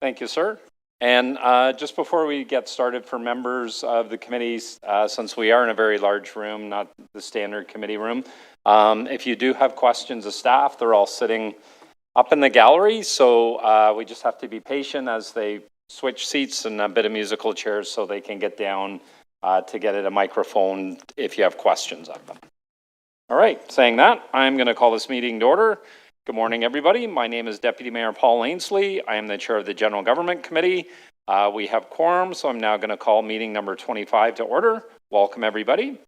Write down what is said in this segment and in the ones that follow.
Thank you, sir. And just before we get started, for members of the committees, since we are in a very large room, not the standard committee room, if you do have questions of staff, they're all sitting up in the gallery. So we just have to be patient as they switch seats and a bit of musical chairs so they can get down to get at a microphone if you have questions of them. All right, saying that, I'm going to call this meeting to order. Good morning, everybody. My name is Deputy Mayor Paul Ainsley. I am the chair of the General Government Committee. We have quorum, so I'm now going to call meeting number 25 to order. Welcome, everybody.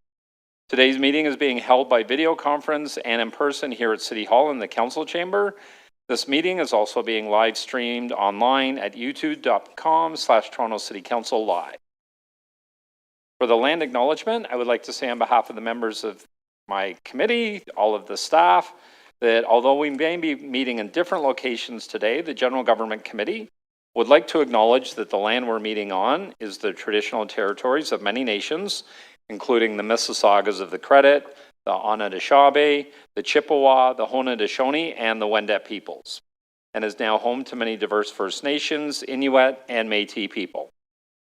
Today's meeting is being held by video conference and in person here at City Hall in the Council Chamber. This meeting is also being live streamed online at youtube.com/Toronto City Council Live. For the land acknowledgement, I would like to say on behalf of the members of my committee, all of the staff, that although we may be meeting in different locations today, the General Government Committee would like to acknowledge that the land we're meeting on is the traditional territories of many nations, including the Mississaugas of the Credit, the Anishinaabe, the Chippewa, the Haudenosaunee, and the Wendat peoples, and is now home to many diverse First Nations, Inuit, and Métis people.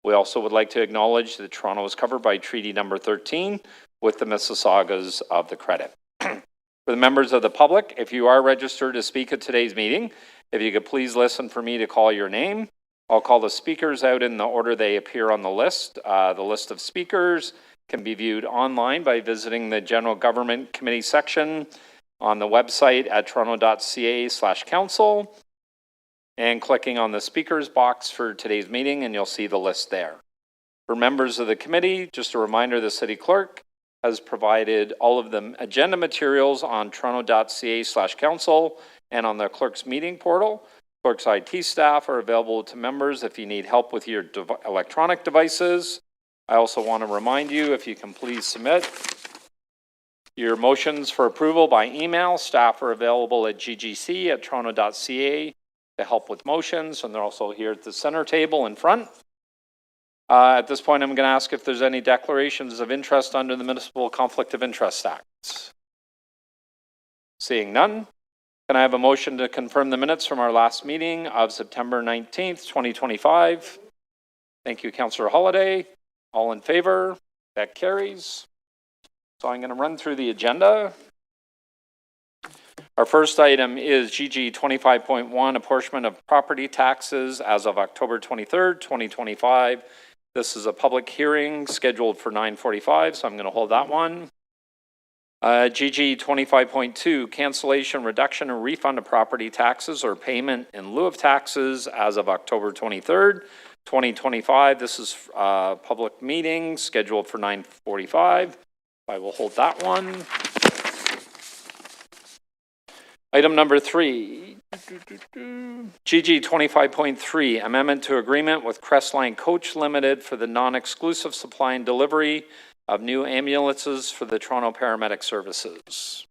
We also would like to acknowledge that Toronto is covered by Treaty Number 13 with the Mississaugas of the Credit. For the members of the public, if you are registered to speak at today's meeting, if you could please listen for me to call your name. I'll call the speakers out in the order they appear on the list. The list of speakers can be viewed online by visiting the General Government Committee section on the website at toronto.ca/council and clicking on the speakers box for today's meeting, and you'll see the list there. For members of the committee, just a reminder, the city clerk has provided all of the agenda materials on toronto.ca/council and on the clerk's meeting portal. Clerk's IT staff are available to members if you need help with your electronic devices. I also want to remind you, if you can please submit your motions for approval by email. Staff are available at ggc@toronto.ca to help with motions, and they're also here at the center table in front. At this point, I'm going to ask if there's any declarations of interest under the Municipal Conflict of Interest Act. Seeing none, can I have a motion to confirm the minutes from our last meeting of September 19th, 2025? Thank you, Councillor Holiday. All in favor? That carries. So I'm going to run through the agenda. Our first item is GG 25.1, apportionment of property taxes as of October 23rd, 2025. This is a public hearing scheduled for 9:45, so I'm going to hold that one. GG 25.2, cancellation, reduction, or refund of property taxes or payment in lieu of taxes as of October 23rd, 2025. This is a public meeting scheduled for 9:45. I will hold that one. Item number 3, GG 25.3, amendment to agreement with Crestline Coach Limited for the non-exclusive supply and delivery of new ambulances for the Toronto Paramedic Services.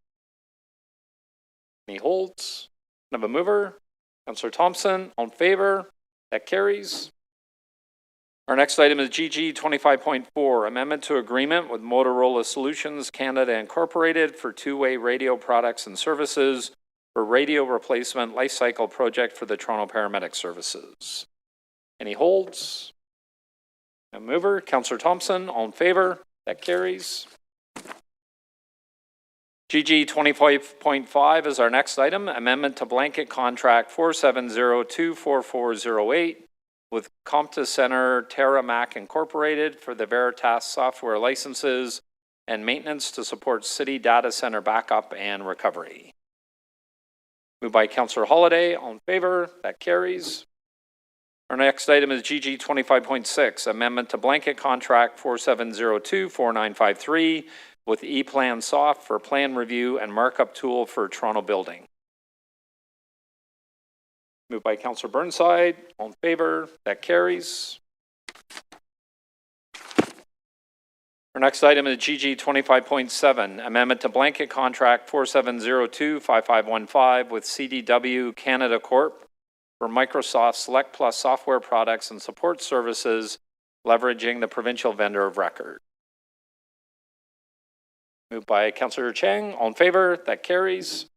Any holds? Can I have a mover? Councillor Thompson, all in favor? That carries. Our next item is GG 25.4, amendment to agreement with Motorola Solutions Canada Incorporated for two-way radio products and services for radio replacement lifecycle project for the Toronto Paramedic Services. Any holds? A mover, Councillor Thompson, all in favor? That carries. GG 25.5 is our next item, amendment to blanket contract 47024408 with Computacenter TeraMach Incorporated for the Veritas software licenses and maintenance to support city data center backup and recovery. Moved by Councillor Holiday, all in favor? That carries. Our next item is GG 25.6, amendment to blanket contract 47024953 with ePlanSoft for plan review and markup tool for Toronto building. Moved by Councillor Burnside, all in favor? That carries. Our next item is GG 25.7, amendment to blanket contract 47025515 with CDW Canada Corp for Microsoft Select Plus software products and support services, leveraging the provincial vendor of record. Moved by Councillor Chang, all in favor? That carries.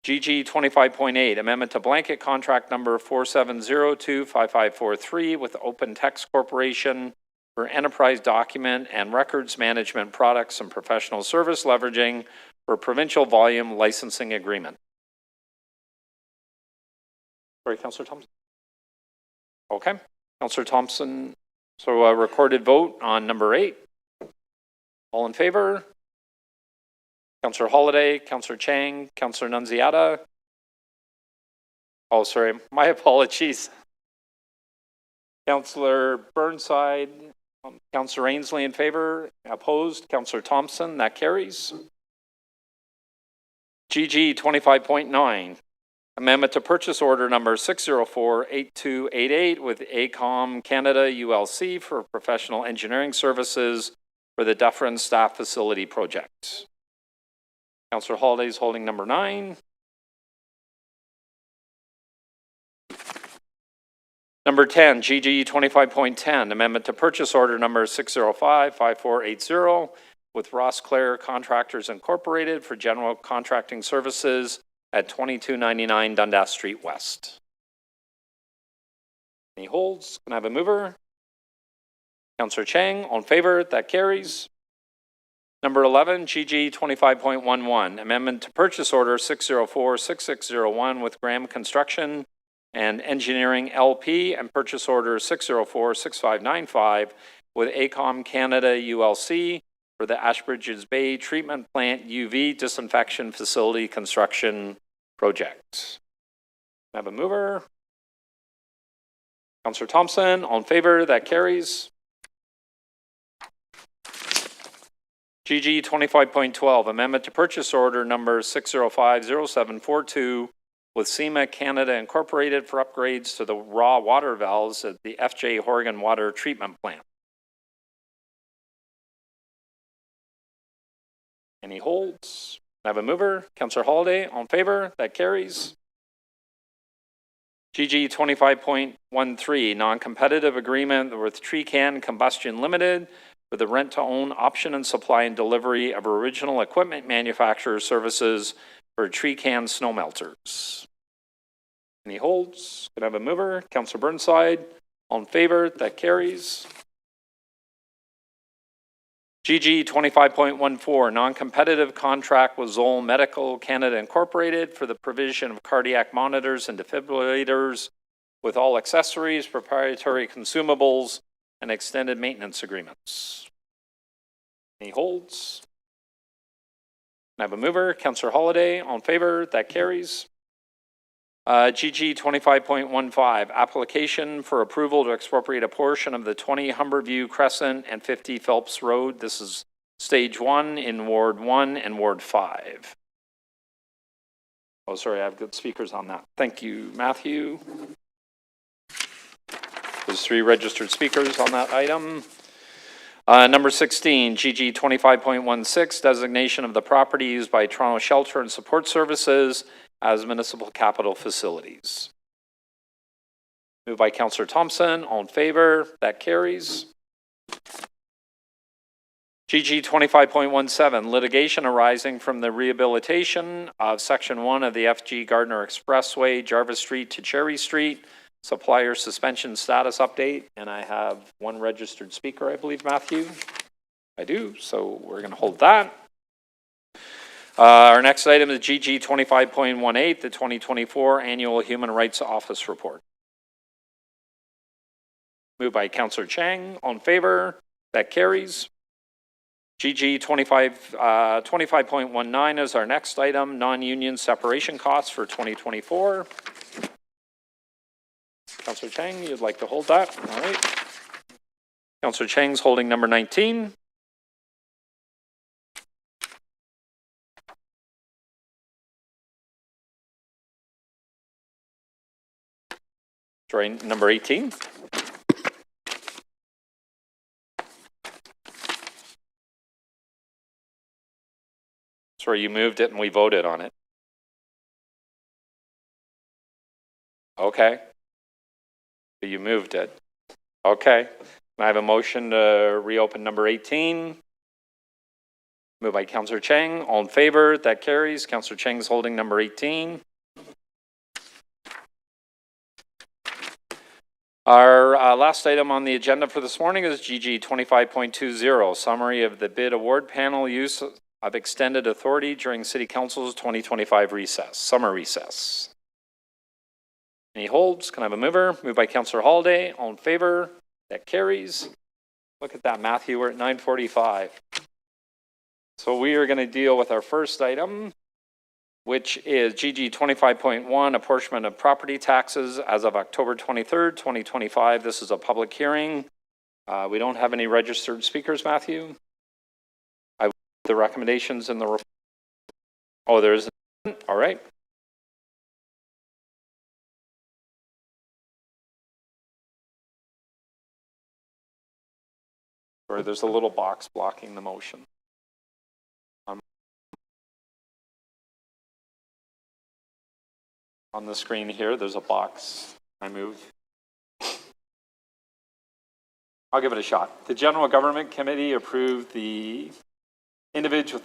GG 25.8, amendment to blanket contract number 47025543 with OpenText Corporation for enterprise document and records management products and professional service leveraging for provincial volume licensing agreement. Sorry, Councillor Thompson. Okay, Councillor Thompson. So a recorded vote on number 8. All in favor? Councillor Holiday, Councillor Chang, Councillor Nunziata. Oh, sorry, my apologies. Councillor Burnside, Councillor Ainsley in favor, opposed, Councillor Thompson, that carries. GG 25.9, amendment to purchase order number 6048288 with AECOM Canada ULC for professional engineering services for the Dufferin Staff Facility Project. Councillor Holiday is holding number 9. Number 10, GG 25.10, amendment to purchase order number 6055480 with Rossclair Contractors Incorporated for general contracting services at 2299 Dundas Street West. Any holds? Can I have a mover? Councillor Chang, all in favor, that carries. Number 11, GG 25.11, amendment to purchase order 6046601 with Graham Construction and Engineering LP and purchase order 6046595 with AECOM Canada ULC for the Ashbridges Bay Treatment Plant UV Disinfection Facility Construction Project. I have a mover. Councillor Thompson, all in favor, that carries. GG 25.12, amendment to purchase order number 6050742 with CIMA Canada Incorporated for upgrades to the raw water valves at the FJ Horgan Water Treatment Plant. Any holds? I have a mover. Councillor Holiday, all in favor, that carries. GG 25.13, non-competitive agreement with Trecan Combustion Limited for the rent-to-own option and supply and delivery of original equipment manufacturer services for Trecan Snowmelters. Any holds? Could I have a mover? Councillor Burnside, all in favor, that carries. GG 25.14, non-competitive contract with Zoll Medical Canada Incorporated for the provision of cardiac monitors and defibrillators with all accessories, proprietary consumables, and extended maintenance agreements. Any holds? I have a mover, Councillor Holiday, all in favor, that carries. GG 25.15, application for approval to expropriate a portion of the 20 Humberview Crescent and 50 Phelps Road. This is stage 1 in Ward 1 and Ward 5. Oh, sorry, I've got speakers on that. Thank you, Matthew. There's 3 registered speakers on that item. Number 16, GG 25.16, designation of the property used by Toronto Shelter and Support Services as municipal capital facilities. Moved by Councillor Thompson, all in favor, that carries. GG 25.17, litigation arising from the rehabilitation of Section 1 of the FG Gardner Expressway, Jarvis Street to Cherry Street, supplier suspension status update, and I have 1 registered speaker, I believe, Matthew. I do, so we're going to hold that. Our next item is GG 25.18, the 2024 Annual Human Rights Office Report. Moved by Councillor Chang, all in favor, that carries. GG 25.19 is our next item, non-union separation costs for 2024. Councillor Chang, you'd like to hold that? All right. Councillor Chang's holding number 19. Sorry, number 18. Sorry, you moved it and we voted on it. Okay. You moved it. Okay. I have a motion to reopen number 18. Moved by Councillor Chang. All in favor? That carries. Councillor Chang is holding number 18. Our last item on the agenda for this morning is GG 25.20, summary of the bid award panel use of extended authority during City Council's 2025 recess, summer recess. Any holds? Can I have a mover? Moved by Councillor Holiday. All in favor? That carries. Look at that, Matthew. We're at 9:45. So we are going to deal with our first item, which is GG 25.1, apportionment of property taxes as of October 23rd, 2025. This is a public hearing. We don't have any registered speakers, Matthew. I will put the recommendations in the report. Oh, there's all right. Or there's a little box blocking the motion. On the screen here, there's a box I moved. I'll give it a shot. The General Government Committee approved the individual,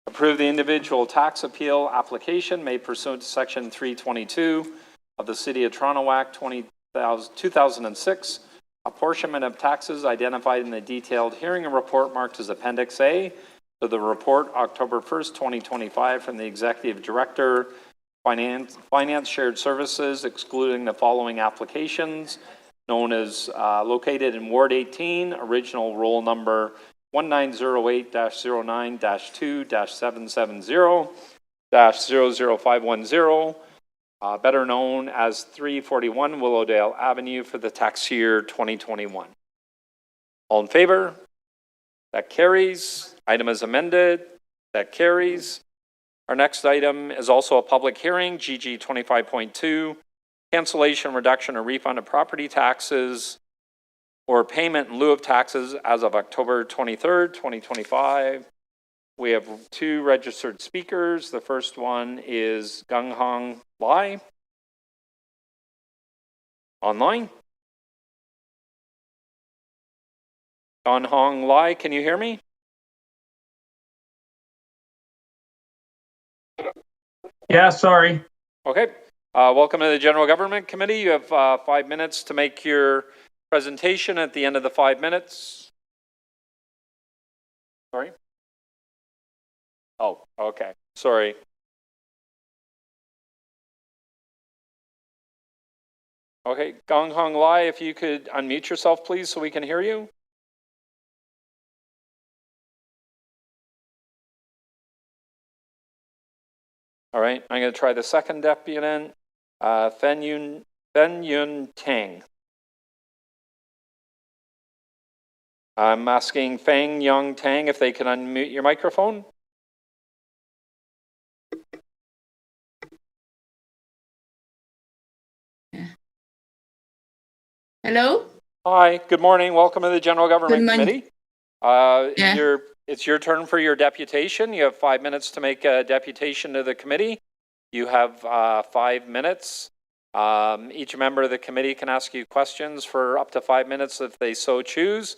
approved the individual tax appeal application made pursuant to Section 322 of the City of Toronto Act 2006, apportionment of taxes identified in the detailed hearing and report marked as Appendix A to the report October 1st, 2025 from the Executive Director, Finance Shared Services, excluding the following applications, known as located in Ward 18, original roll number 1908-09-2-770-00510, better known as 341 Willowdale Avenue for the tax year 2021. All in favor? That carries. Item is amended. That carries. Our next item is also a public hearing, GG 25.2, cancellation, reduction, or refund of property taxes or payment in lieu of taxes as of October 23rd, 2025. We have two registered speakers. The first one is Gung Hong Lai. Online. Gung Hong Lai, can you hear me? Yeah, sorry. Okay. Welcome to the General Government Committee. You have 5 minutes to make your presentation. At the end of the 5 minutes. Sorry? Oh, okay. Sorry. Okay. Gong Hong Lai, if you could unmute yourself, please, so we can hear you. All right, I'm going to try the second deputant, Fen Yun Tang. I'm asking Feng Yong Tang if they can unmute your microphone. Hello? Hi, good morning. Welcome to the General Government Committee. It's your turn for your deputation. You have 5 minutes to make a deputation to the committee. You have 5 minutes. Each member of the committee can ask you questions for up to 5 minutes if they so choose.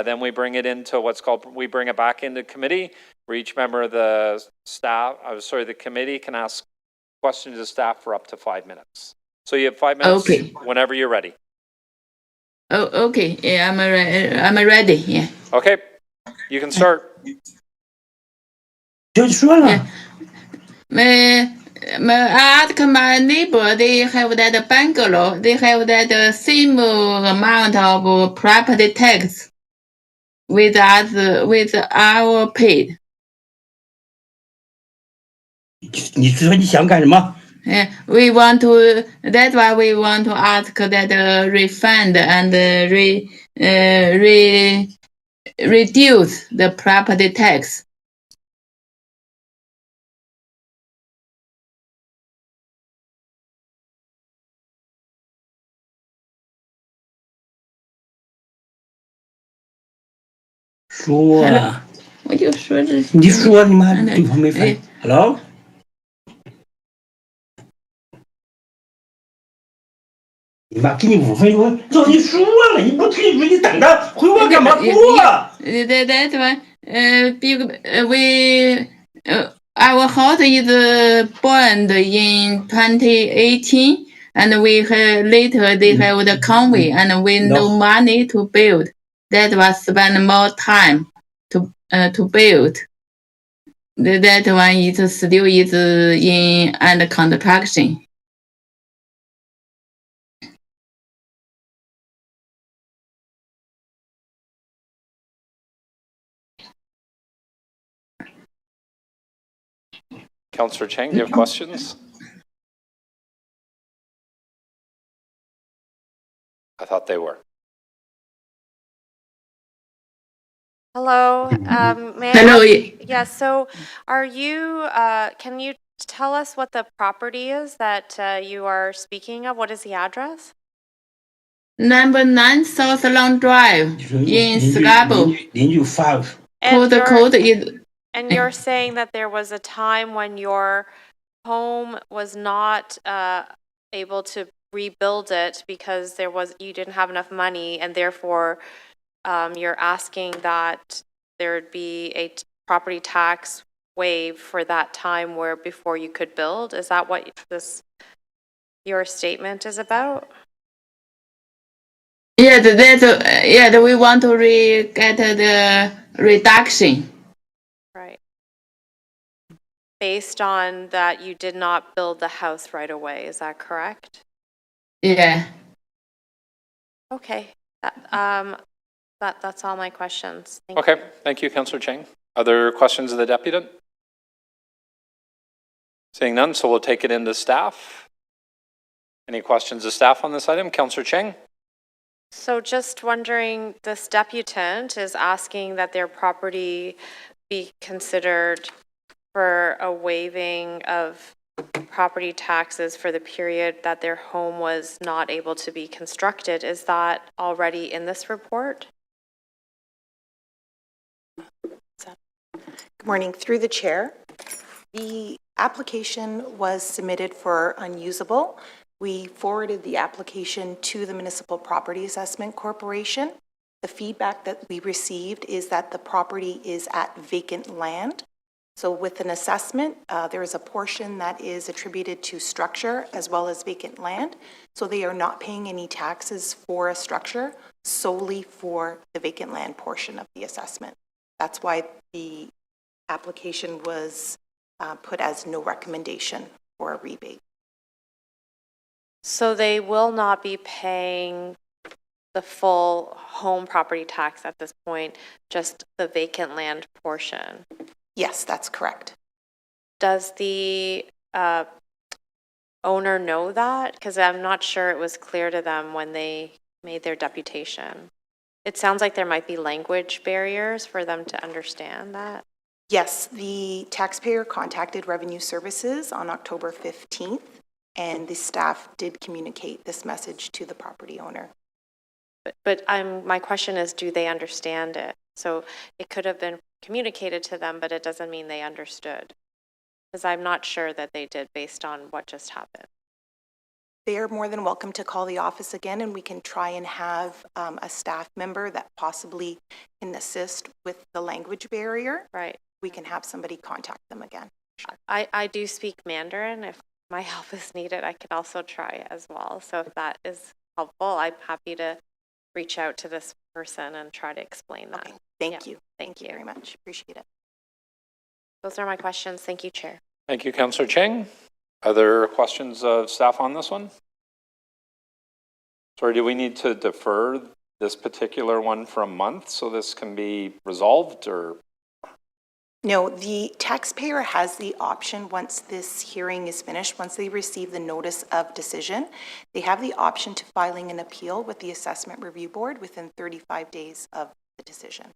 Then we bring it into we bring it back into committee where each member of the the committee can ask questions to staff for up to 5 minutes. So you have 5 minutes whenever you're ready. Oh, okay. Yeah, I'm ready. Yeah. Okay. You can start. Yeah. I ask my neighbor, they have that bungalow, they have that same amount of property tax with our paid. 你说你想干什么？ We want to. That's why we want to ask that refund and reduce the property tax. Hello? 我就说这。你说你妈对方没翻。Hello？ 你妈给你5分钟，让你说了，你不听你等着，回我干嘛哭啊？ That's why our house is burned in 2018, and we later they have the convoy, and we no money to build. That was spend more time to build. That one is still is in under construction. Councillor Cheng, do you have questions? I thought they were. Hello. May Hello. I ask, yeah, so are you, can you tell us what the property is that you are speaking of? What is the address? Number 9 South Long Drive in Scarborough. 065 And Code is you're saying that there was a time when your home was not able to rebuild it because you didn't have enough money, and therefore you're asking that there would be a property tax waive for that time where before you could build. Is that what your statement is about? Yeah, we want to get the reduction. Right. Based on that you did not build the house right away, is that correct? Yeah. Okay. That's all my questions. Thank Okay, you. thank you, Councillor Cheng. Other questions of the deputant? Seeing none, so we'll take it into staff. Any questions of staff on this item? Councillor Cheng? So just wondering, this deputant is asking that their property be considered for a waiving of property taxes for the period that their home was not able to be constructed. Is that already in this report? Good morning. Through the chair, the application was submitted for unusable. We forwarded the application to the Municipal Property Assessment Corporation. The feedback that we received is that the property is at vacant land. So with an assessment, there is a portion that is attributed to structure as well as vacant land. So they are not paying any taxes for a structure, solely for the vacant land portion of the assessment. That's why the application was put as no recommendation for a rebate. So they will not be paying the full home property tax at this point, just the vacant land portion? Yes, that's correct. Does the owner know that? Because I'm not sure it was clear to them when they made their deputation. It sounds like there might be language barriers for them to understand that. Yes, the taxpayer contacted Revenue Services on October 15th, and the staff did communicate this message to the property owner. But my question is, do they understand it? So it could have been communicated to them, but it doesn't mean they understood. Because I'm not sure that they did based on what just happened. They are more than welcome to call the office again, and we can try and have a staff member that possibly can assist with the language barrier. Right. We can have somebody contact them again. Sure. I do speak Mandarin. If my help is needed, I could also try as well. So if that is helpful, I'm happy to reach out to this person and try to explain that. Okay. Thank you. Thank you Very much. Appreciate it. Those are my questions. Thank you, Chair. Thank you, Councillor Cheng. Other questions of staff on this one? Sorry, do we need to defer this particular one for a month so this can be resolved, or? No, the taxpayer has the option once this hearing is finished, once they receive the notice of decision, they have the option to filing an appeal with the Assessment Review Board within 35 days of the decision.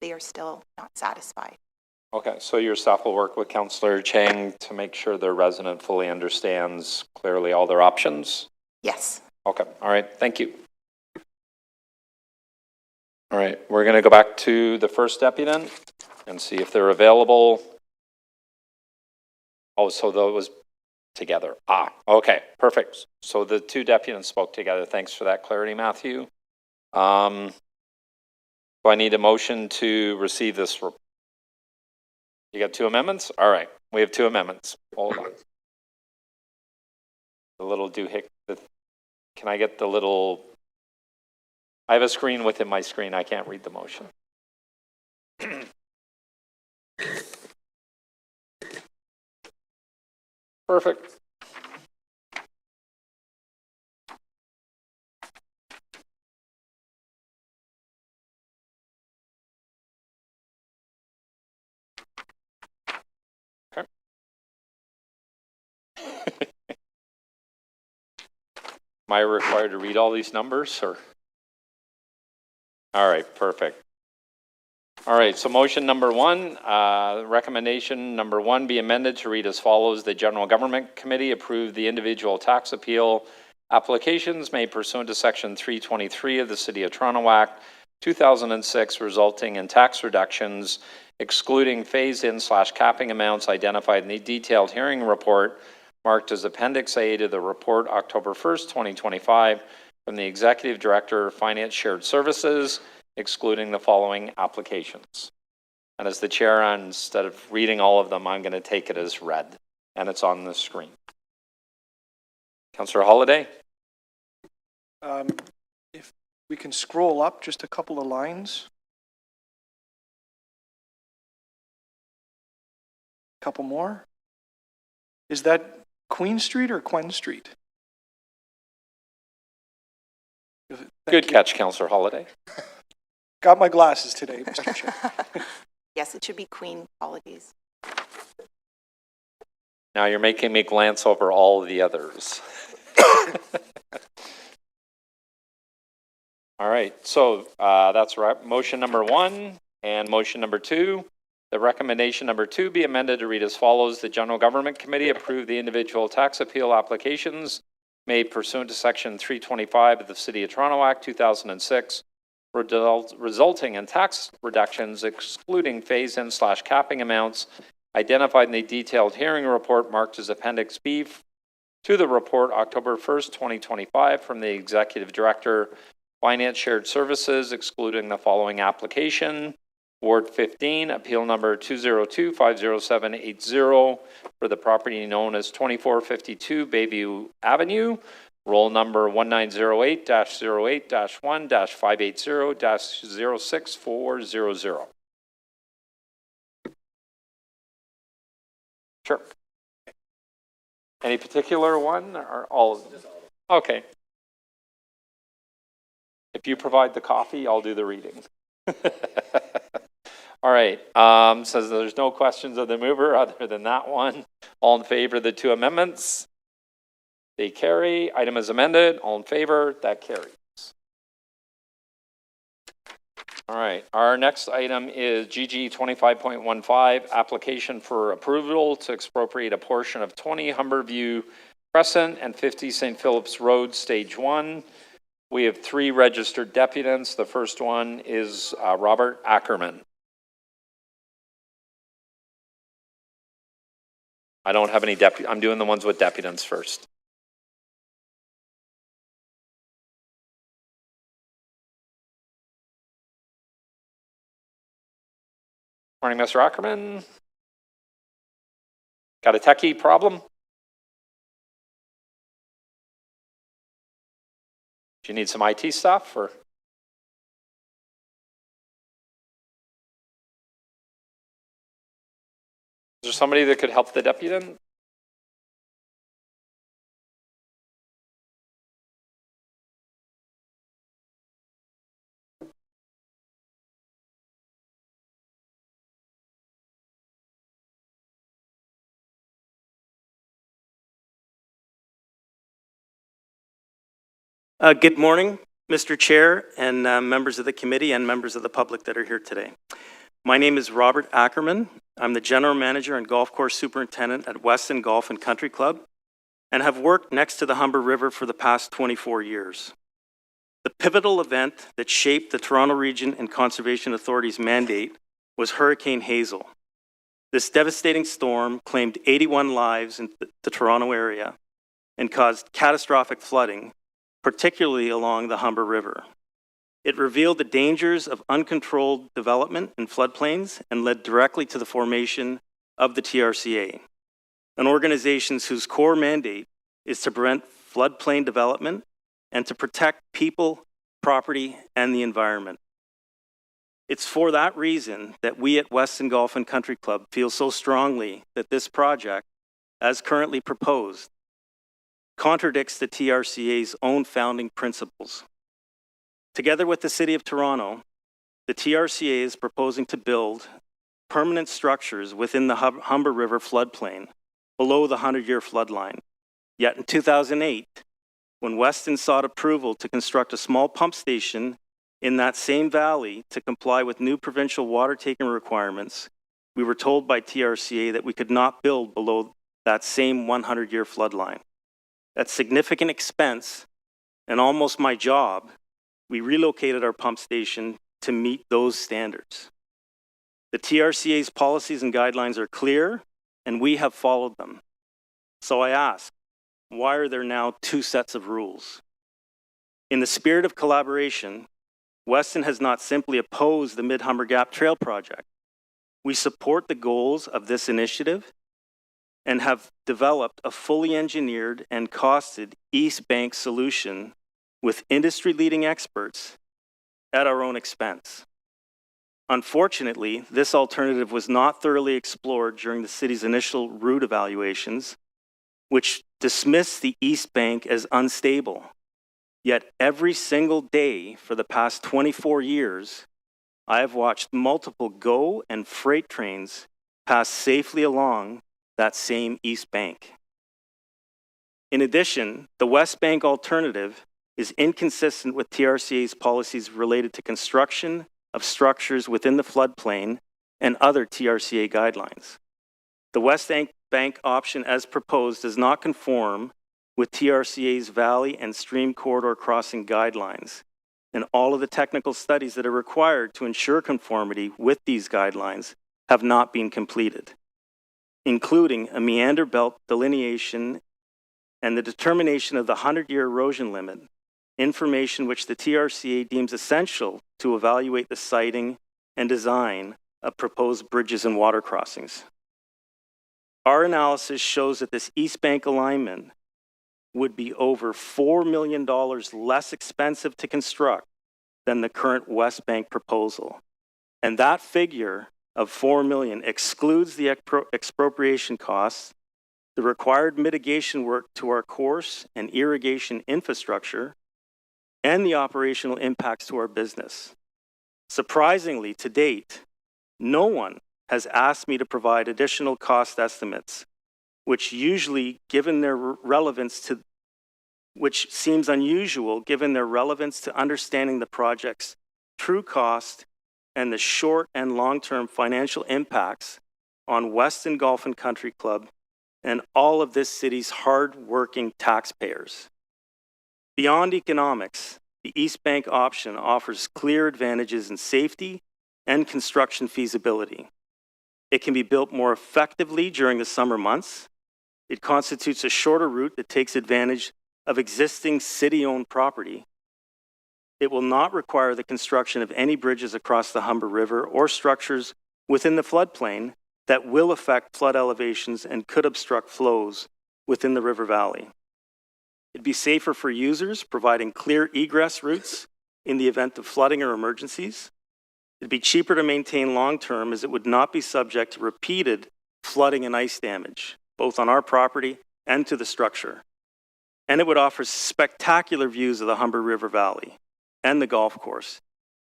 They are still not satisfied. Okay, so your staff will work with Councillor Cheng to make sure their resident fully understands clearly all their options? Yes. Okay, all right, thank you. All right, we're going to go back to the first deputant and see if they're available. Oh, so those together. Okay, perfect. So the two deputants spoke together. Thanks for that clarity, Matthew. Go Do I need a motion to receive this? You got 2 amendments? All right, we have 2 amendments. Hold on. The little can I get the little, I have a screen within my screen. I can't read the motion. Perfect. Okay. Am I required to read all these numbers, or? All right, perfect. All right, so motion number 1, recommendation number 1 be amended to read as follows. The General Government Committee approved the individual tax appeal applications made pursuant to Section 323 of the City of Toronto Act 2006, resulting in tax reductions, excluding phased-in/capping amounts identified in the detailed hearing report marked as Appendix A to the report October 1st, 2025, from the Executive Director, Finance Shared Services, excluding the following applications. And as the chair, instead of reading all of them, I'm going to take it as read, and it's on the screen. Councillor Holyday? If we can scroll up just a couple of lines. A couple more. Is that Queen Street or Quen Street? Good catch, Councillor Holyday. Got my glasses today, Mr. Chair. Yes, it should be Queen. Apologies. Now you're making me glance over all of the others. All right, so that's right. Motion number 1 and motion number 2. The recommendation number 2 be amended to read as follows. The General Government Committee approved the individual tax appeal applications made pursuant to Section 325 of the City of Toronto Act 2006, resulting in tax reductions, excluding phase-in/capping amounts identified in the detailed hearing report marked as Appendix B to the report October 1st, 2025, from the Executive Director, Finance Shared Services, excluding the following application. Ward 15, appeal number 202-50780 for the property known as 2452 Bayview Avenue, roll number 1908-08-1-580-06400. Sure. Any particular one or all of them? Okay. If you provide the coffee, I'll do the reading. All right, says there's no questions of the mover other than that one. All in favor of the 2 amendments? They carry. Item is amended. All in favor? That carries. All right, our next item is GG 25.15, application for approval to expropriate a portion of 20 Humberview Crescent and 50 St. Philip's Road, Stage 1. We have 3 registered deputants. The first one is Robert Ackerman. I don't have any I'm doing the ones with deputants first. Morning, Mr. Ackerman. Got a techie problem? Do you need some IT stuff, or? Is there somebody that could help the deputant? Good morning, Mr. Chair and members of the committee and members of the public that are here today. My name is Robert Ackerman. I'm the General Manager and Golf Course Superintendent at Weston Golf and Country Club and have worked next to the Humber River for the past 24 years. The pivotal event that shaped the Toronto Region and Conservation Authority's mandate was Hurricane Hazel. This devastating storm claimed 81 lives in the Toronto area and caused catastrophic flooding, particularly along the Humber River. It revealed the dangers of uncontrolled development in floodplains and led directly to the formation of the TRCA, an organization whose core mandate is to prevent floodplain development and to protect people, property, and the environment. It's for that reason that we at Weston Golf and Country Club feel so strongly that this project, as currently proposed, contradicts the TRCA's own founding principles. Together with the City of Toronto, the TRCA is proposing to build permanent structures within the Humber River floodplain below the 100-year floodline. Yet in 2008, when Weston sought approval to construct a small pump station in that same valley to comply with new provincial water taking requirements, we were told by TRCA that we could not build below that same 100-year floodline. At significant expense and almost my job, we relocated our pump station to meet those standards. The TRCA's policies and guidelines are clear, and we have followed them. So I ask, why are there now two sets of rules? In the spirit of collaboration, Weston has not simply opposed the Mid-Humber Gap Trail project. We support the goals of this initiative and have developed a fully engineered and costed East Bank solution with industry-leading experts at our own expense. Unfortunately, this alternative was not thoroughly explored during the city's initial route evaluations, which dismissed the East Bank as unstable. Yet every single day for the past 24 years, I have watched multiple GO and freight trains pass safely along that same East Bank. In addition, the West Bank alternative is inconsistent with TRCA's policies related to construction of structures within the floodplain and other TRCA guidelines. The West Bank option as proposed does not conform with TRCA's valley and stream corridor crossing guidelines, and all of the technical studies that are required to ensure conformity with these guidelines have not been completed, including a meander belt delineation and the determination of the 100-year erosion limit, information which the TRCA deems essential to evaluate the siting and design of proposed bridges and water crossings. Our analysis shows that this East Bank alignment would be over $4 million less expensive to construct than the current West Bank proposal. And that figure of $4 million excludes the expropriation costs, the required mitigation work to our course and irrigation infrastructure, and the operational impacts to our business. Surprisingly, to date, no one has asked me to provide additional cost estimates, which seems unusual given their relevance to understanding the project's true cost and the short and long-term financial impacts on Weston Golf and Country Club and all of this city's hard-working taxpayers. Beyond economics, the East Bank option offers clear advantages in safety and construction feasibility. It can be built more effectively during the summer months. It constitutes a shorter route that takes advantage of existing city-owned property. It will not require the construction of any bridges across the Humber River or structures within the floodplain that will affect flood elevations and could obstruct flows within the river valley. It'd be safer for users, providing clear egress routes in the event of flooding or emergencies. It'd be cheaper to maintain long-term as it would not be subject to repeated flooding and ice damage, both on our property and to the structure. And it would offer spectacular views of the Humber River Valley and the golf course,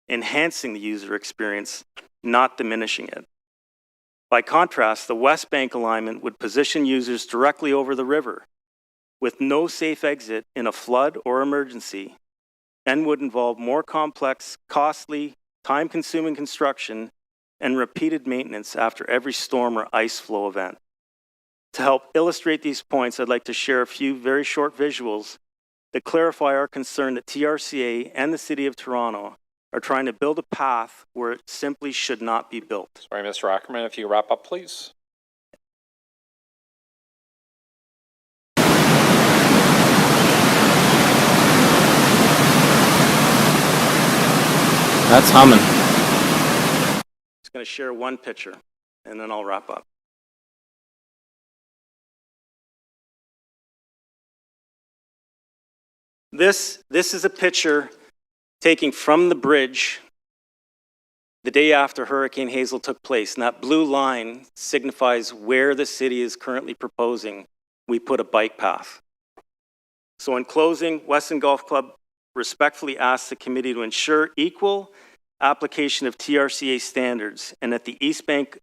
enhancing the user experience, not diminishing it. By contrast, the West Bank alignment would position users directly over the river, with no safe exit in a flood or emergency, and would involve more complex, costly, time-consuming construction and repeated maintenance after every storm or ice flow event. To help illustrate these points, I'd like to share a few very short visuals that clarify our concern that TRCA and the City of Toronto are trying to build a path where it simply should not be built. Sorry, Mr. Ackerman, if you wrap up, please. That's humming. Just going to share one picture, and then I'll wrap up. This is a picture taken from the bridge the day after Hurricane Hazel took place. And that blue line signifies where the city is currently proposing we put a bike path. So in closing, Weston Golf Club respectfully asks the committee to ensure equal application of TRCA standards and that the East Bank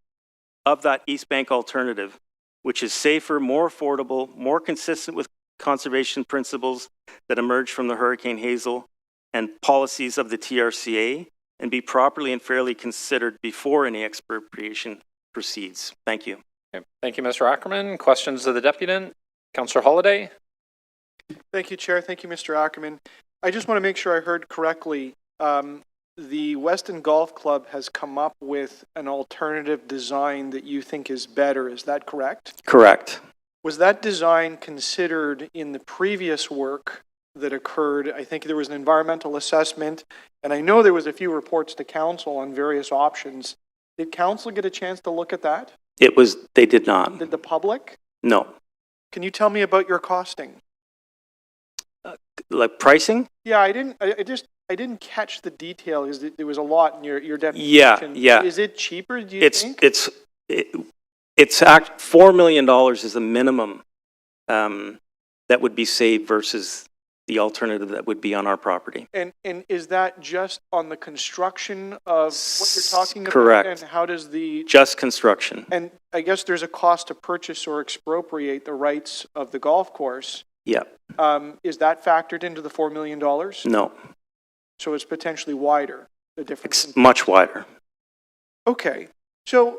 alternative, which is safer, more affordable, more consistent with conservation principles that emerged from the Hurricane Hazel and policies of the TRCA, and be properly and fairly considered before any expropriation proceeds. Thank you. Okay. Thank you, Mr. Ackerman. Questions of the deputant? Councillor Holladay? Thank you, Chair. Thank you, Mr. Ackerman. I just want to make sure I heard correctly. The Weston Golf Club has come up with an alternative design that you think is better. Is that correct? Correct. Was that design considered in the previous work that occurred? I think there was an environmental assessment, and I know there was a few reports to council on various options. Did council get a chance to look at that? They did not. Did the public? No. Can you tell me about your costing? Like pricing? Yeah, I didn't catch the detail. There was a lot in your definition. Yeah. Is it cheaper, do you think? It's $4 million is the minimum that would be saved versus the alternative that would be on our property. And is that just on the construction of what you're talking about? Correct. And how does just construction. And I guess there's a cost to purchase or expropriate the rights of the golf course. Yeah. Is that factored into the $4 million? No. So it's potentially wider, the difference? It's much wider. Okay. So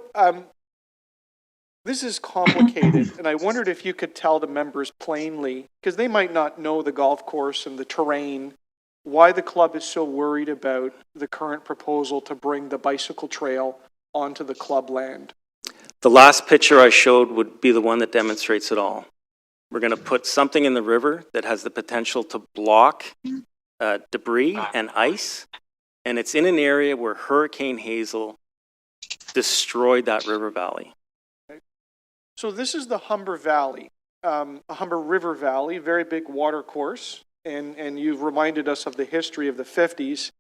this is complicated, and I wondered if you could tell the members plainly, because they might not know the golf course and the terrain, why the club is so worried about the current proposal to bring the bicycle trail onto the club land. The last picture I showed would be the one that demonstrates it all. We're going to put something in the river that has the potential to block debris and ice, and it's in an area where Hurricane Hazel destroyed that river valley. So this is the Humber Valley, Humber River Valley, very big water course, and you've reminded us of the history of the 50s.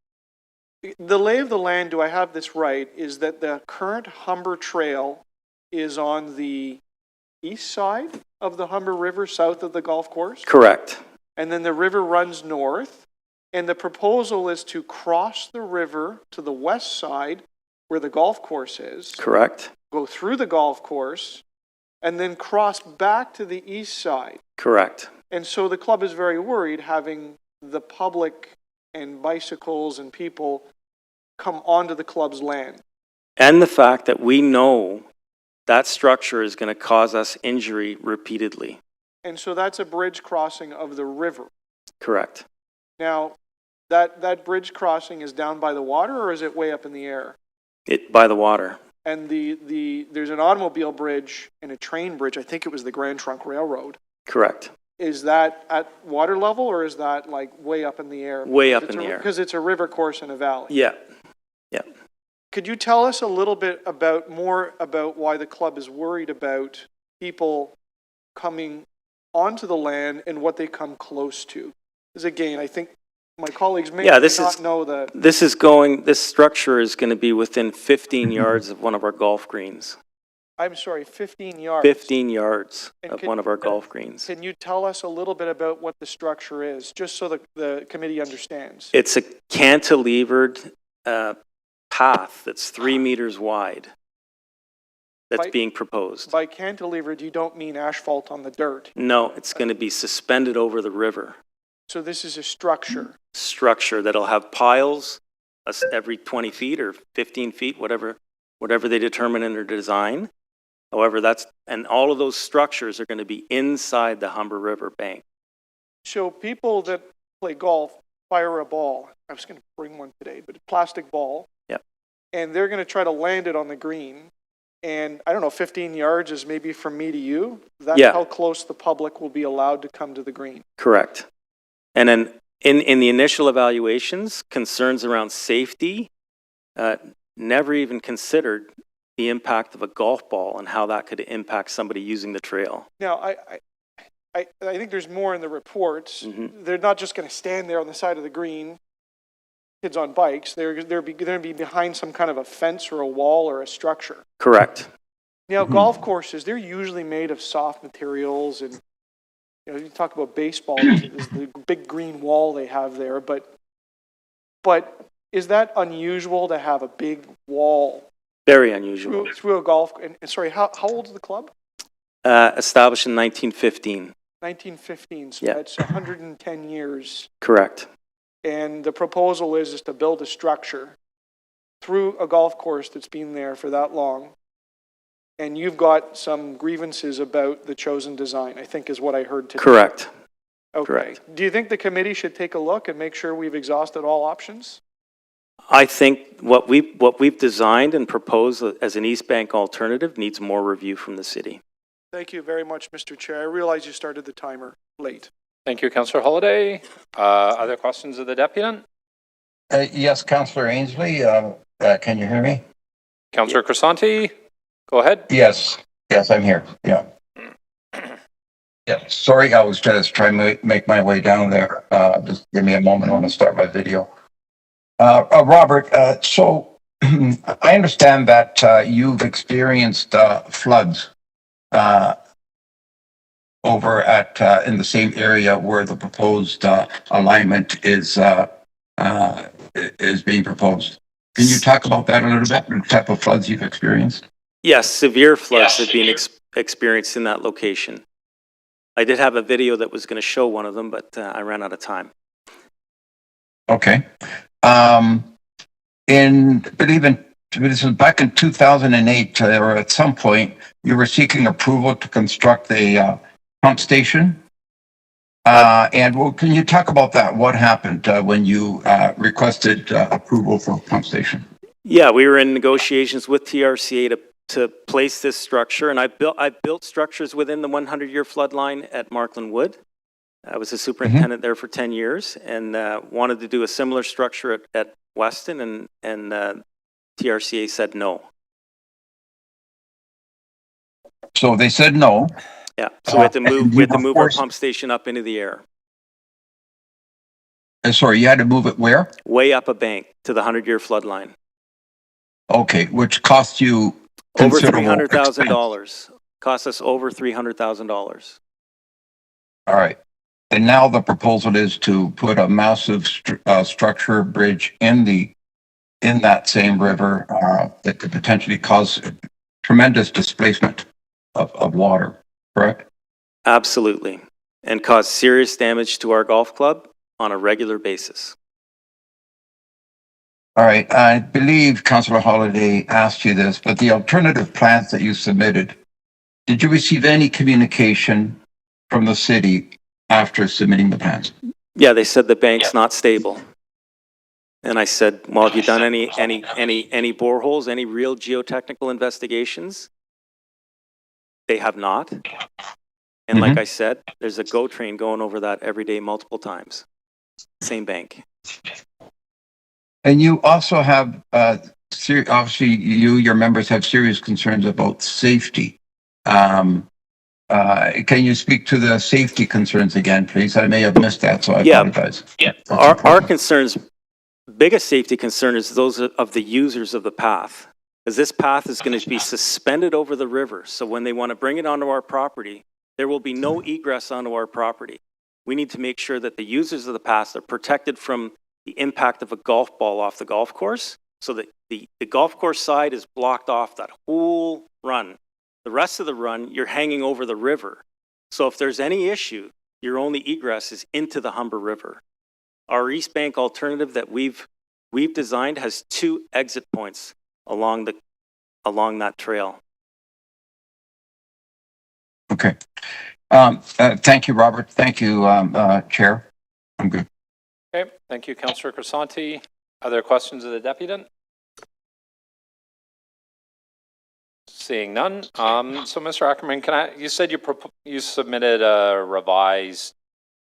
The lay of the land, do I have this right, is that the current Humber Trail is on the east side of the Humber River, south of the golf course? Correct. And then the river runs north, and the proposal is to cross the river to the west side where the golf course is. Correct. Go through the golf course, and then cross back to the east side. Correct. And so the club is very worried having the public and bicycles and people come onto the club's land. And the fact that we know that structure is going to cause us injury repeatedly. And so that's a bridge crossing of the river. Correct. Now, that bridge crossing is down by the water, or is it way up in the air? By the water. And there's an automobile bridge and a train bridge. I think it was the Grand Trunk Railroad. Correct. Is that at water level, or is that like way up in the air? Way up in the air. Because it's a river course in a valley. Yeah. Could you tell us a little bit more about why the club is worried about people coming onto the land and what they come close to? Because again, I think my colleagues may not know that. This structure is going to be within 15 yards of one of our golf greens. I'm sorry, 15 yards. 15 yards of one of our golf greens. Can you tell us a little bit about what the structure is, just so the committee understands? It's a cantilevered path that's 3 meters wide that's being proposed. By cantilevered, you don't mean asphalt on the dirt. No, it's going to be suspended over the river. So this is a structure. Structure that'll have piles every 20 feet or 15 feet, whatever they determine in their design. However, and all of those structures are going to be inside the Humber River bank. So people that play golf fire a ball. I was going to bring one today, but a plastic ball. Yep. And they're going to try to land it on the green. And I don't know, 15 yards is maybe from me to you. That's how close the public will be allowed to come to the green. Correct. And then in the initial evaluations, concerns around safety never even considered the impact of a golf ball and how that could impact somebody using the trail. Now, I think there's more in the reports. They're not just going to stand there on the side of the green, kids on bikes. They're going to be behind some kind of a fence or a wall or a structure. Correct. Now, golf courses, they're usually made of soft materials, and you talk about baseball, there's the big green wall they have there, but is that unusual to have a big wall Very unusual. through a golf? And sorry, how old is the club? Established in 1915. 1915, so Yeah. that's 110 years. Correct. And the proposal is to build a structure through a golf course that's been there for that long. And you've got some grievances about the chosen design, I think is what I heard today. Correct. Okay. Correct. Do you think the committee should take a look and make sure we've exhausted all options? I think what we've designed and proposed as an East Bank alternative needs more review from the city. Thank you very much, Mr. Chair. I realize you started the timer late. Thank you, Councillor Holyday. Other questions of the deputant? Yes, Councillor Ainsley, can you hear me? Councillor Crisanti, go ahead. Yes, I'm here, yeah. Yeah, sorry, I was just trying to make my way down there. Just give me a moment, I want to start my video. Robert, so I understand that you've experienced floods over at in the same area where the proposed alignment is being proposed. Can you talk about that a little bit? The type of floods you've experienced? Yes, severe floods have been experienced in that location. I did have a video that was going to show one of them, but I ran out of time. Okay. This was back in 2008, or at some point, you were seeking approval to construct a pump station. Can you talk about that? What happened when you requested approval for a pump station? Yeah, we were in negotiations with TRCA to place this structure, and I built structures within the 100-year flood line at Markland Wood. I was a superintendent there for 10 years and wanted to do a similar structure at Weston, and TRCA said no. So they said no. Yeah, so we had to move our pump station up into the air. Sorry, you had to move it where? Way up a bank to the 100-year flood line. Okay, which cost you Over considerable $300,000. Cost us over $300,000. All right. And now the proposal is to put a massive structure bridge in that same river that could potentially cause tremendous displacement of water, correct? Absolutely. And cause serious damage to our golf club on a regular basis. All right. I believe Councillor Holyday asked you this, but the alternative plans that you submitted, did you receive any communication from the city after submitting the plans? Yeah, they said the bank's not stable. And I said, well, have you done any boreholes, any real geotechnical investigations? They have not. And like I said, there's a GO train going over that every day, multiple times. Same bank. And you also have, obviously, your members have serious concerns about safety. Can you speak to the safety concerns again, please? I may have missed that, so I apologize. Yeah. Our concerns, biggest safety concern is those of the users of the path. Because this path is going to be suspended over the river. So when they want to bring it onto our property, there will be no egress onto our property. We need to make sure that the users of the path are protected from the impact of a golf ball off the golf course, so that the golf course side is blocked off that whole run. The rest of the run, you're hanging over the river. So if there's any issue, your only egress is into the Humber River. Our East Bank alternative that we've designed has 2 exit points along that trail. Okay. Thank you, Robert. Thank you, Chair. I'm good. Okay, thank you, Councillor Crisanti. Other questions of the deputant? Seeing none. So, Mr. Ackerman, you said you submitted a revised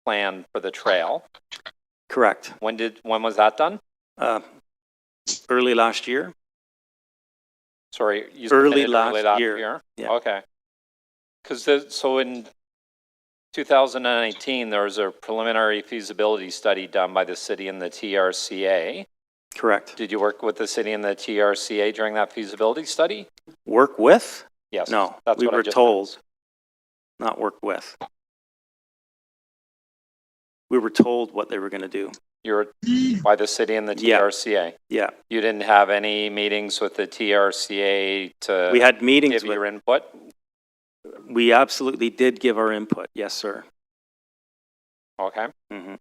plan for the trail. Correct. When was that done? Early last year. Sorry, you Early submitted last year. Yeah. Okay. Because so in 2019, there was a preliminary feasibility study done by the city and the TRCA. Correct. Did you work with the city and the TRCA during that feasibility study? Work with? Yes. No, that's we what I were just told, not work with. We were told what they were going to do. You were by the city and the Yeah. TRCA. Yeah. You didn't have any meetings with the TRCA to We had meetings give with, your input? we absolutely did give our input. Yes, sir. Okay. Mhm.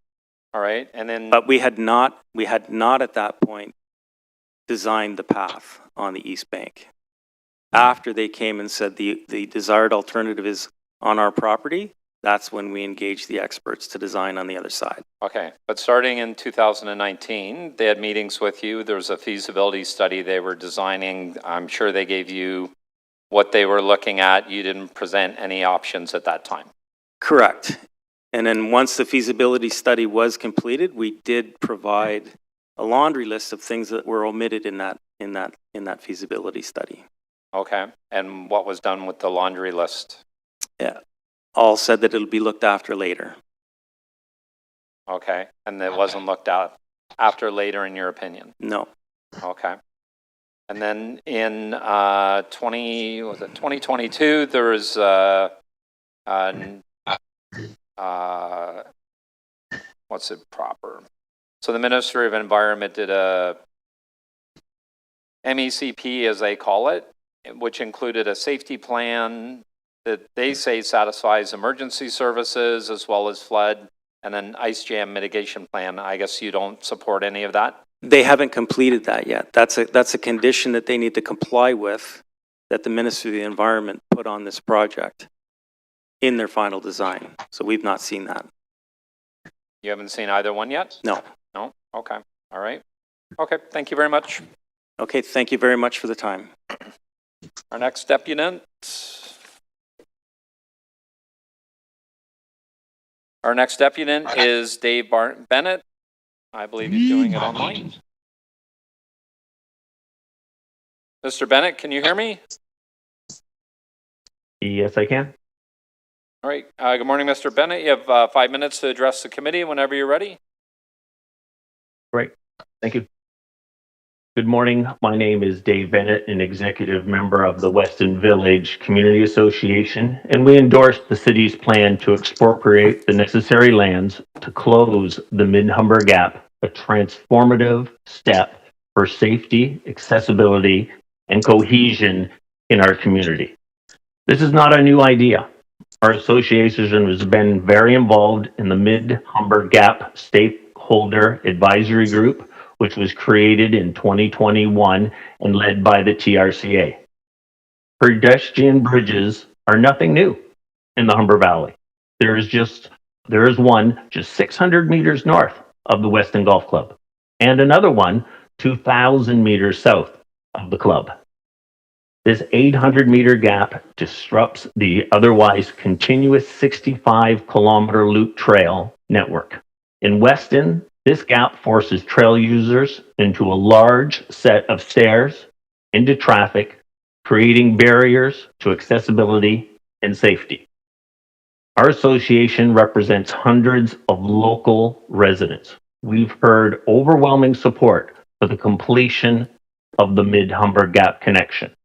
All right. And then But we had not at that point designed the path on the East Bank. After they came and said the desired alternative is on our property, that's when we engaged the experts to design on the other side. okay, but starting in 2019, they had meetings with you. There was a feasibility study they were designing. I'm sure they gave you what they were looking at. You didn't present any options at that time. Correct. And then once the feasibility study was completed, we did provide a laundry list of things that were omitted in that feasibility study. Okay. And what was done with the laundry list? Yeah. All said that it'll be looked after later. Okay. And it wasn't looked at after later, in your opinion? No. Okay. And then in 2022, there was what's it proper? So the Ministry of Environment did a MECP, as they call it, which included a safety plan that they say satisfies emergency services as well as flood, and an ice jam mitigation plan. I guess you don't support any of that? They haven't completed that yet. That's a condition that they need to comply with, that the Ministry of the Environment put on this project in their final design. So we've not seen that. You haven't seen either one yet? No. No? Okay. All right. Okay. Thank you very much. Okay, thank you very much for the time. Our next deputant. Our next deputant is Dave Bennett. I believe he's doing it online. Mr. Bennett, can you hear me? Yes, I can. All right. Good morning, Mr. Bennett. You have 5 minutes to address the committee whenever you're ready. Great. Thank you. Good morning. My name is Dave Bennett, an executive member of the Weston Village Community Association, and we endorse the city's plan to expropriate the necessary lands to close the Mid-Humber Gap, a transformative step for safety, accessibility, and cohesion in our community. This is not a new idea. Our association has been very involved in the Mid-Humber Gap Stakeholder Advisory Group, which was created in 2021 and led by the TRCA. Pedestrian bridges are nothing new in the Humber Valley. There is one just 600 meters north of the Weston Golf Club, and another one 2,000 meters south of the club. This 800-meter gap disrupts the otherwise continuous 65-kilometer loop trail network. In Weston, this gap forces trail users into a large set of stairs into traffic, creating barriers to accessibility and safety. Our association represents hundreds of local residents. We've heard overwhelming support for the completion of the Mid-Humber Gap connection.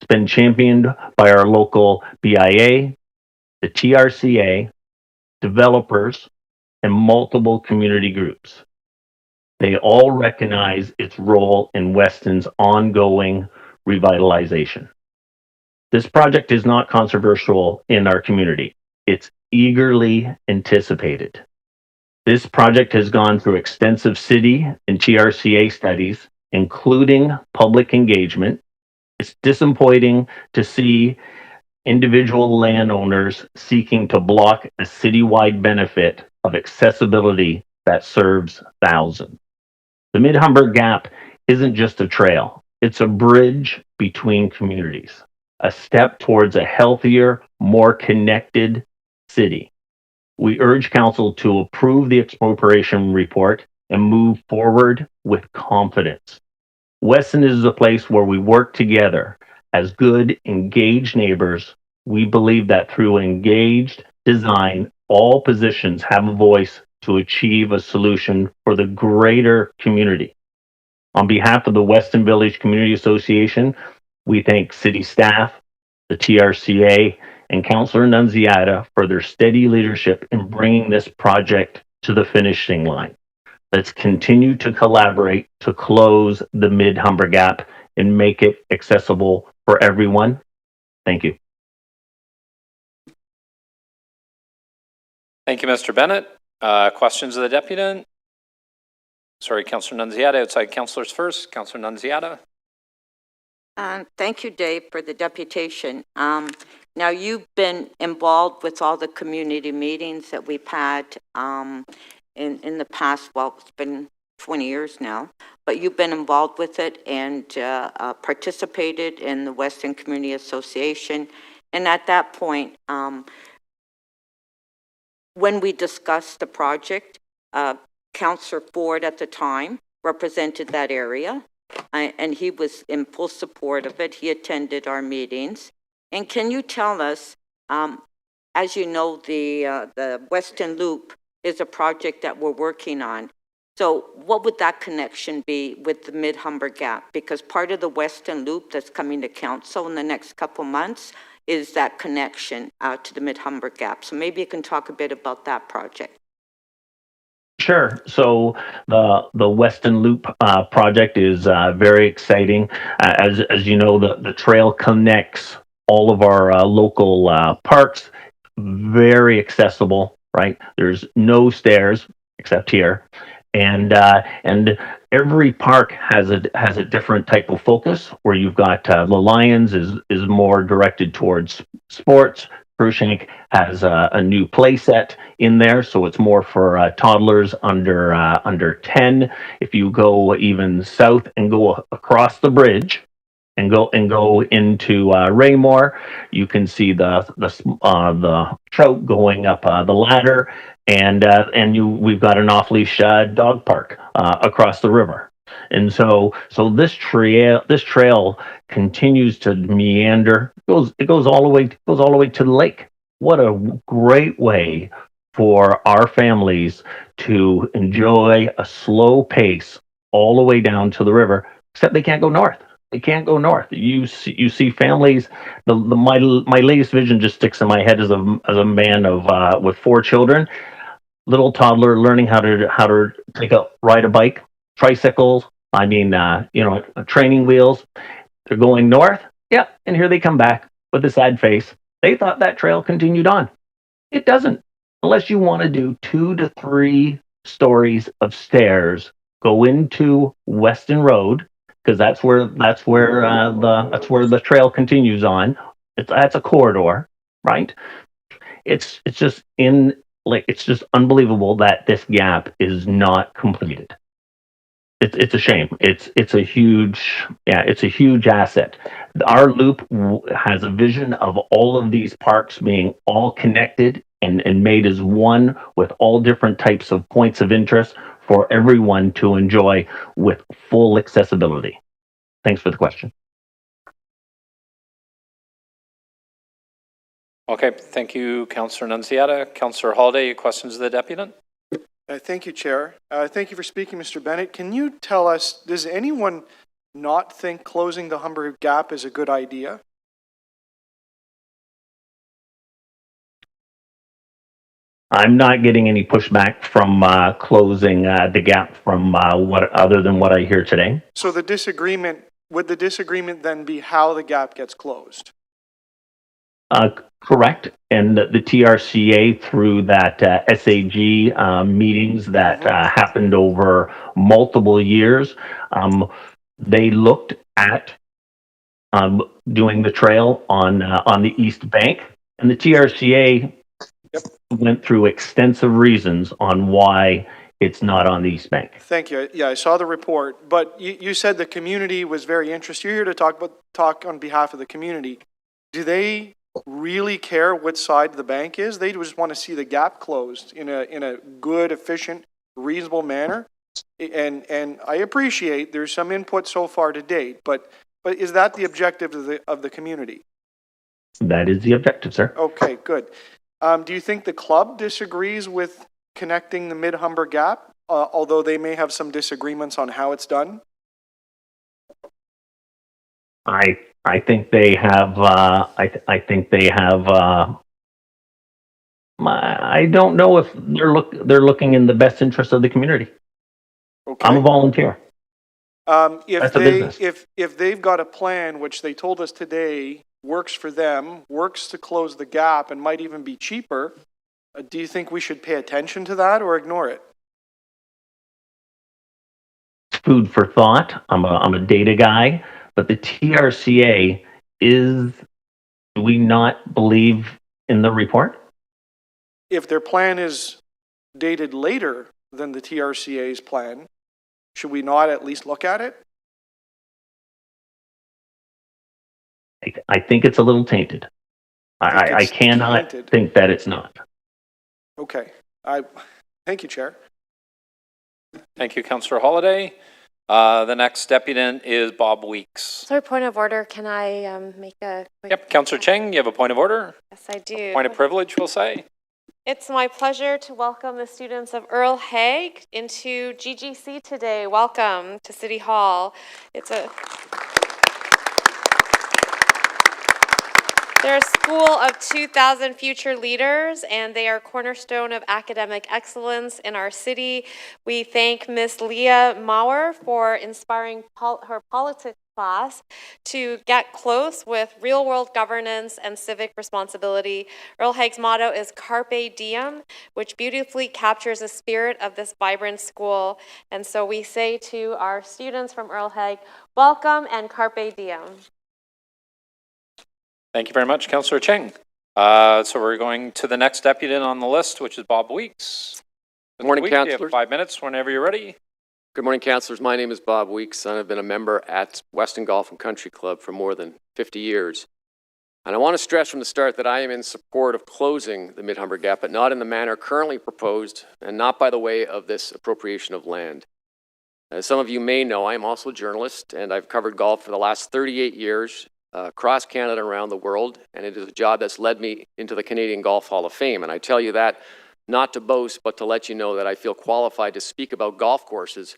It's been championed by our local BIA, the TRCA, developers, and multiple community groups. They all recognize its role in Weston's ongoing revitalization. This project is not controversial in our community. It's eagerly anticipated. This project has gone through extensive city and TRCA studies, including public engagement. It's disappointing to see individual landowners seeking to block a citywide benefit of accessibility that serves thousands. The Mid-Humber Gap isn't just a trail. It's a bridge between communities, a step towards a healthier, more connected city. We urge council to approve the expropriation report and move forward with confidence. Weston is a place where we work together as good, engaged neighbors. We believe that through engaged design, all positions have a voice to achieve a solution for the greater community. On behalf of the Weston Village Community Association, we thank city staff, the TRCA, and Councillor Nunziata for their steady leadership in bringing this project to the finishing line. Let's continue to collaborate to close the Mid-Humber Gap and make it accessible for everyone. Thank you. Thank you, Mr. Bennett. Questions of the deputant? Sorry, Councillor Nunziata, outside councillors first. Councillor Nunziata. Thank you, Dave, for the deputation. Now, you've been involved with all the community meetings that we've had in the past. Well, it's been 20 years now, but you've been involved with it and participated in the Western Community Association. And at that point, when we discussed the project, Councillor Ford at the time represented that area. And he was in full support of it. He attended our meetings. And can you tell us, as you know, the Western Loop is a project that we're working on. So what would that connection be with the Mid-Humber Gap? Because part of the Western Loop that's coming to council in the next couple months is that connection to the Mid-Humber Gap. So maybe you can talk a bit about that project. Sure. So the Weston Loop project is very exciting. As you know, the trail connects all of our local parks. Very accessible, right? There's no stairs except here, and every park has a different type of focus. Where you've got the Lions is more directed towards sports. Cruikshank has a new play set in there, so it's more for toddlers under 10. If you go even south and go across the bridge and go into Raymore, you can see the trout going up the ladder, and we've got an off-leash dog park across the river. And so this trail continues to meander. It goes all the way to the lake. What a great way for our families to enjoy a slow pace all the way down to the river, except they can't go north. They can't go north. You see families. My latest vision just sticks in my head as a man of with 4 children. Little toddler learning how to ride a bike, tricycles. Training wheels. They're going north. Yeah, and here they come back with a sad face. They thought that trail continued on. It doesn't, unless you want to do 2 to 3 stories of stairs. Go into Weston Road, because that's where the trail continues on. That's a corridor, right? It's just unbelievable that this gap is not completed. It's a shame. It's a huge asset. Our loop has a vision of all of these parks being all connected and made as one, with all different types of points of interest for everyone to enjoy with full accessibility. Thanks for the question. Okay, thank you, Councillor Nunziata. Councillor Holiday, questions of the deputant? Thank you, Chair. Thank you for speaking, Mr. Bennett. Can you tell us, does anyone not think closing the Humber Gap is a good idea? I'm not getting any pushback from closing the gap from other than what I hear today. So would the disagreement then be how the gap gets closed? Correct. And the TRCA, through that SAG meetings that happened over multiple years, they looked at doing the trail on the East Bank, and the TRCA went through extensive reasons on why it's not on the East Bank. Thank you. Yeah, I saw the report, but you said the community was very interested. You're here to talk on behalf of the community. Do they really care what side the bank is? They just want to see the gap closed in a good, efficient, reasonable manner. And I appreciate there's some input so far to date, but is that the objective of the community? That is the objective, sir. Okay, good. Do you think the club disagrees with connecting the Mid-Humber Gap, although they may have some disagreements on how it's done? I think they have. I think they have. I don't know if they're looking in the best interest of the community. Okay. I'm a volunteer. If they've got a plan, which they told us today works for them, works to close the gap, and might even be cheaper, do you think we should pay attention to that or ignore it? Food for thought. I'm a data guy, but the TRCA is. Do we not believe in the report? If their plan is dated later than the TRCA's plan, should we not at least look at it? I think it's a little tainted. I cannot think that it's not. Okay. Thank you, Chair. Thank you, Councillor Holliday. The next deputant is Bob Weeks. Sorry, point of order. Can I make a quick... Yep, Councillor Cheng, you have a point of order? Yes, I do. Point of privilege, we'll say. It's my pleasure to welcome the students of Earl Hague into GGC today. Welcome to City Hall. They're a school of 2,000 future leaders, and they are cornerstone of academic excellence in our city. We thank Miss Leah Maurer for inspiring her politics class to get close with real-world governance and civic responsibility. Earl Hague's motto is Carpe Diem, which beautifully captures the spirit of this vibrant school. And so we say to our students from Earl Hague, welcome and Carpe Diem. Thank you very much, Councillor Cheng. So we're going to the next deputant on the list, which is Bob Weeks. Good morning, Councillors. You councillors. have 5 minutes whenever you're ready. Good morning, councillors. My name is Bob Weeks, and I've been a member at Weston Golf and Country Club for more than 50 years. And I want to stress from the start that I am in support of closing the Mid-Humber Gap, but not in the manner currently proposed and not by the way of this appropriation of land. As some of you may know, I am also a journalist, and I've covered golf for the last 38 years across Canada and around the world, and it is a job that's led me into the Canadian Golf Hall of Fame. And I tell you that not to boast, but to let you know that I feel qualified to speak about golf courses,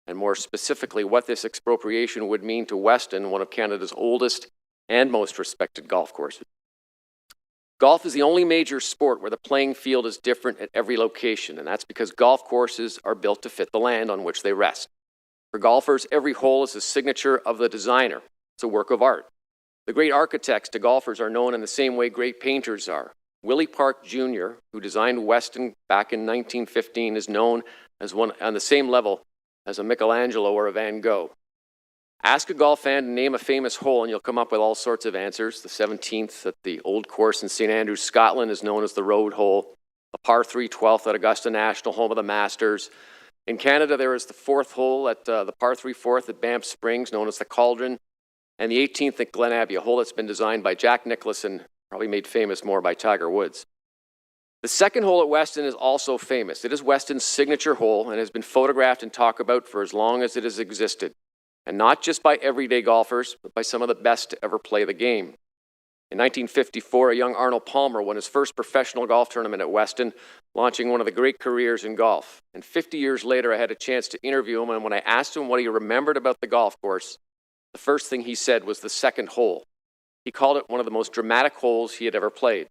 and more specifically what this expropriation would mean to Weston, one of Canada's oldest and most respected golf courses. Golf is the only major sport where the playing field is different at every location, and that's because golf courses are built to fit the land on which they rest. For golfers, every hole is a signature of the designer. It's a work of art. The great architects to golfers are known in the same way great painters are. Willie Park Jr., who designed Weston back in 1915, is known as one on the same level as a Michelangelo or a Van Gogh. Ask a golf fan to name a famous hole and you'll come up with all sorts of answers. The 17th at the Old Course in St. Andrews, Scotland is known as the Road Hole. The par 3 12th at Augusta National, home of the Masters. In Canada, there is the 4th hole at the par 3 4th at Banff Springs, known as the Cauldron. And the 18th at Glen Abbey, a hole that's been designed by Jack Nicklaus, probably made famous more by Tiger Woods. The second hole at Weston is also famous. It is Weston's signature hole and has been photographed and talked about for as long as it has existed. And not just by everyday golfers, but by some of the best to ever play the game. In 1954, a young Arnold Palmer won his first professional golf tournament at Weston, launching one of the great careers in golf. And 50 years later, I had a chance to interview him, and when I asked him what he remembered about the golf course, the first thing he said was the second hole. He called it one of the most dramatic holes he had ever played.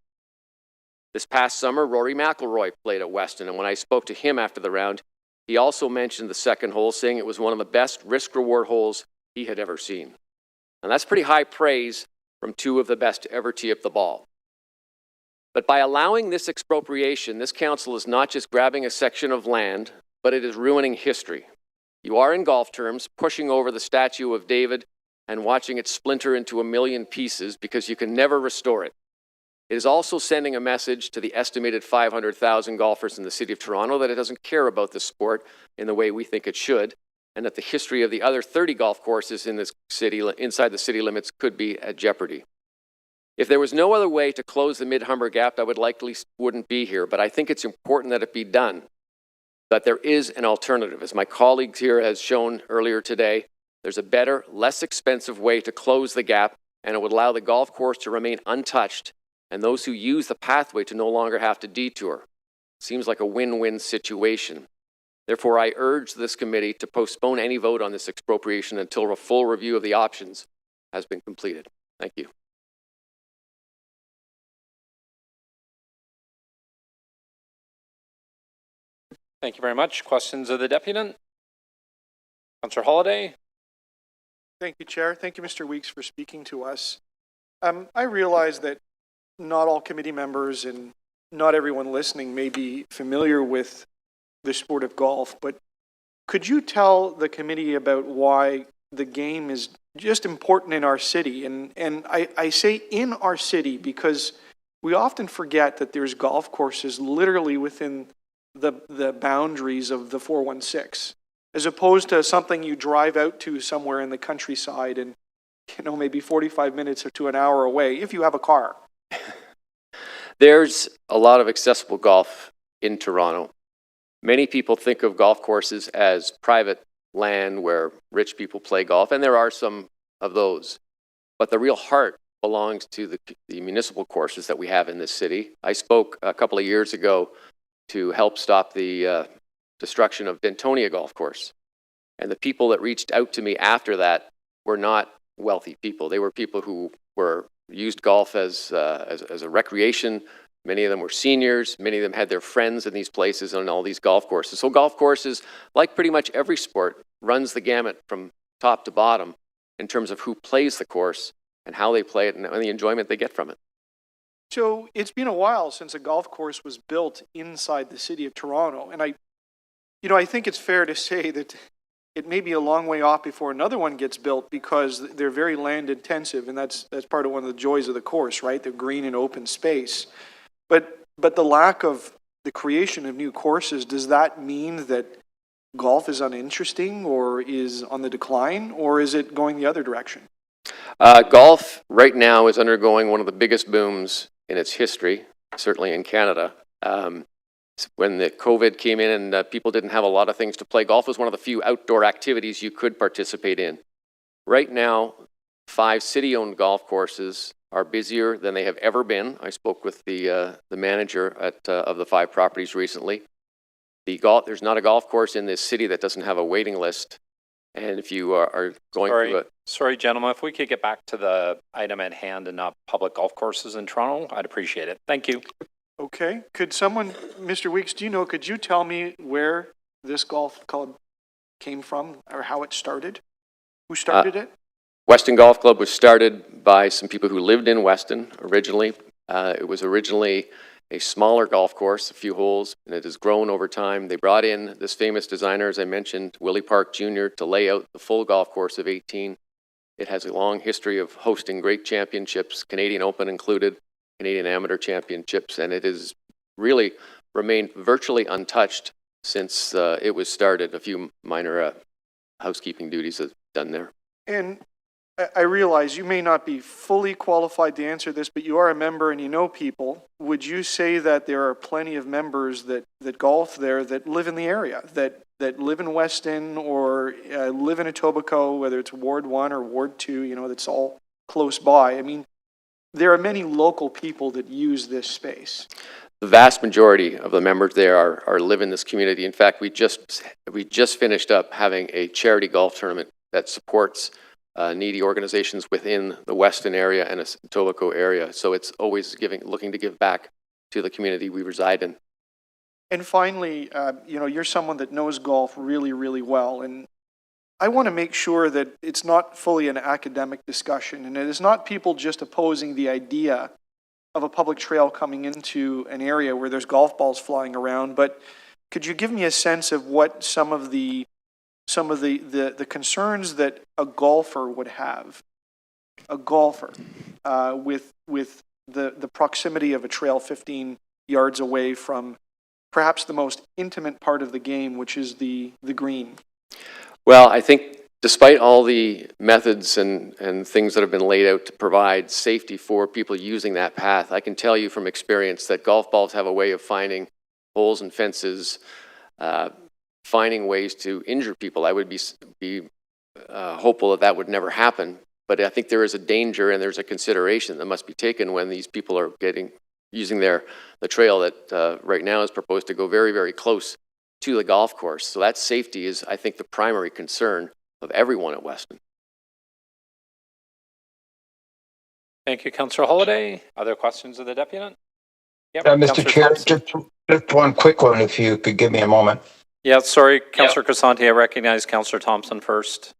This past summer, Rory McIlroy played at Weston, and when I spoke to him after the round, he also mentioned the second hole, saying it was one of the best risk-reward holes he had ever seen. And that's pretty high praise from two of the best to ever tee up the ball. But by allowing this expropriation, this council is not just grabbing a section of land, but it is ruining history. You are, in golf terms, pushing over the statue of David and watching it splinter into a million pieces because you can never restore it. It is also sending a message to the estimated 500,000 golfers in the city of Toronto that it doesn't care about the sport in the way we think it should, and that the history of the other 30 golf courses in this city, inside the city limits, could be at jeopardy. If there was no other way to close the Mid-Humber Gap, I would likely wouldn't be here, but I think it's important that it be done. But there is an alternative. As my colleagues here has shown earlier today, there's a better, less expensive way to close the gap, and it would allow the golf course to remain untouched and those who use the pathway to no longer have to detour. Seems like a win-win situation. Therefore, I urge this committee to postpone any vote on this expropriation until a full review of the options has been completed. Thank you. Thank you very much. Questions of the deputant? Councillor Holiday? Thank you, Chair. Thank you, Mr. Weeks, for speaking to us. I realize that not all committee members and not everyone listening may be familiar with the sport of golf, but could you tell the committee about why the game is just important in our city? And I say in our city because we often forget that there's golf courses literally within the boundaries of the 416, as opposed to something you drive out to somewhere in the countryside and, you know, maybe 45 minutes or to an hour away, if you have a car. There's a lot of accessible golf in Toronto. Many people think of golf courses as private land where rich people play golf, and there are some of those. But the real heart belongs to the municipal courses that we have in this city. I spoke a couple of years ago to help stop the destruction of Dentonia Golf Course. And the people that reached out to me after that were not wealthy people. They were people who used golf as a recreation. Many of them were seniors. Many of them had their friends in these places on all these golf courses. So golf courses, like pretty much every sport, runs the gamut from top to bottom in terms of who plays the course and how they play it and the enjoyment they get from it. So it's been a while since a golf course was built inside the city of Toronto. And I think it's fair to say that it may be a long way off before another one gets built because they're very land intensive, and that's part of one of the joys of the course, right? The green and open space. But the lack of the creation of new courses, does that mean that golf is uninteresting or is on the decline, or is it going the other direction? Golf right now is undergoing one of the biggest booms in its history, certainly in Canada. When the COVID came in and people didn't have a lot of things to play, golf was one of the few outdoor activities you could participate in. Right now, 5 city-owned golf courses are busier than they have ever been. I spoke with the manager of the 5 properties recently. There's not a golf course in this city that doesn't have a waiting list. And if you are going through it. Sorry, gentlemen, if we could get back to the item at hand and not public golf courses in Toronto, I'd appreciate it. Thank you. Okay. Could someone, Mr. Weeks, could you tell me where this golf club came from or how it started? Who started it? Weston Golf Club was started by some people who lived in Weston originally. It was originally a smaller golf course, a few holes, and it has grown over time. They brought in this famous designer, as I mentioned, Willie Park Jr., to lay out the full golf course of 18. It has a long history of hosting great championships, Canadian Open included, Canadian Amateur Championships, and it has really remained virtually untouched since it was started. A few minor housekeeping duties have done there. And I realize you may not be fully qualified to answer this, but you are a member and you know people. Would you say that there are plenty of members that golf there that live in the area, that live in Weston or live in Etobicoke, whether it's Ward 1 or Ward 2, that's all close by? I mean, there are many local people that use this space. The vast majority of the members there are live in this community. In fact, we just finished up having a charity golf tournament that supports needy organizations within the Weston area and the Etobicoke area. So it's always looking to give back to the community we reside in. And finally, you're someone that knows golf really, really well. And I want to make sure that it's not fully an academic discussion, and it is not people just opposing the idea of a public trail coming into an area where there's golf balls flying around. But could you give me a sense of what some of the concerns that a golfer would have, with the proximity of a trail 15 yards away from perhaps the most intimate part of the game, which is the green? Well, I think despite all the methods and things that have been laid out to provide safety for people using that path, I can tell you from experience that golf balls have a way of finding holes and fences finding ways to injure people. I would be hopeful that that would never happen. But I think there is a danger and there's a consideration that must be taken when these people are using the trail that right now is proposed to go very, very close to the golf course. So that safety is, I think, the primary concern of everyone at Weston. Thank you, Councillor Holyday. Other questions of the deputant? Yep. Mr. Councillor Chair, Thompson. just one quick one, if you could give me a moment. Yeah, sorry, Councillor Crisanti, I recognize Councillor Thompson first.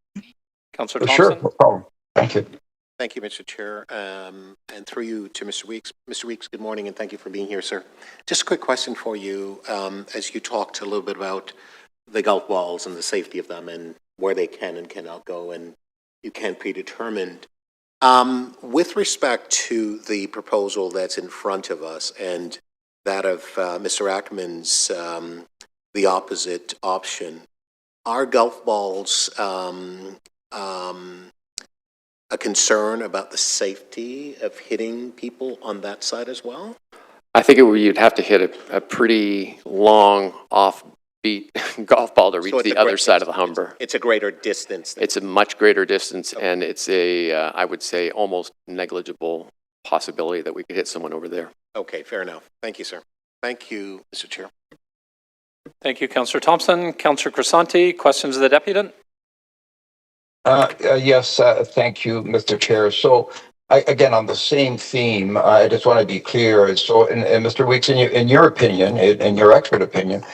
Councillor Thompson? Sure, no problem. Thank you. Thank you, Mr. Chair, and through you to Mr. Weeks. Mr. Weeks, good morning, and thank you for being here, sir. Just a quick question for you. As you talked a little bit about the golf balls and the safety of them and where they can and cannot go, and you can't predetermine. With respect to the proposal that's in front of us and that of Mr. Ackerman's, the opposite option, are golf balls a concern about the safety of hitting people on that side as well? I think you'd have to hit a pretty long offbeat golf ball to reach the other side of the Humber. It's a greater distance. It's a much greater distance, and it's I would say, almost negligible possibility that we could hit someone over there. Okay, fair enough. Thank you, sir. Thank you, Mr. Chair. Thank you, Councillor Thompson. Councillor Crisanti, questions of the deputant? Yes, thank you, Mr. Chair. So, again, on the same theme, I just want to be clear. So, and Mr. Weeks, in your opinion, in your expert opinion,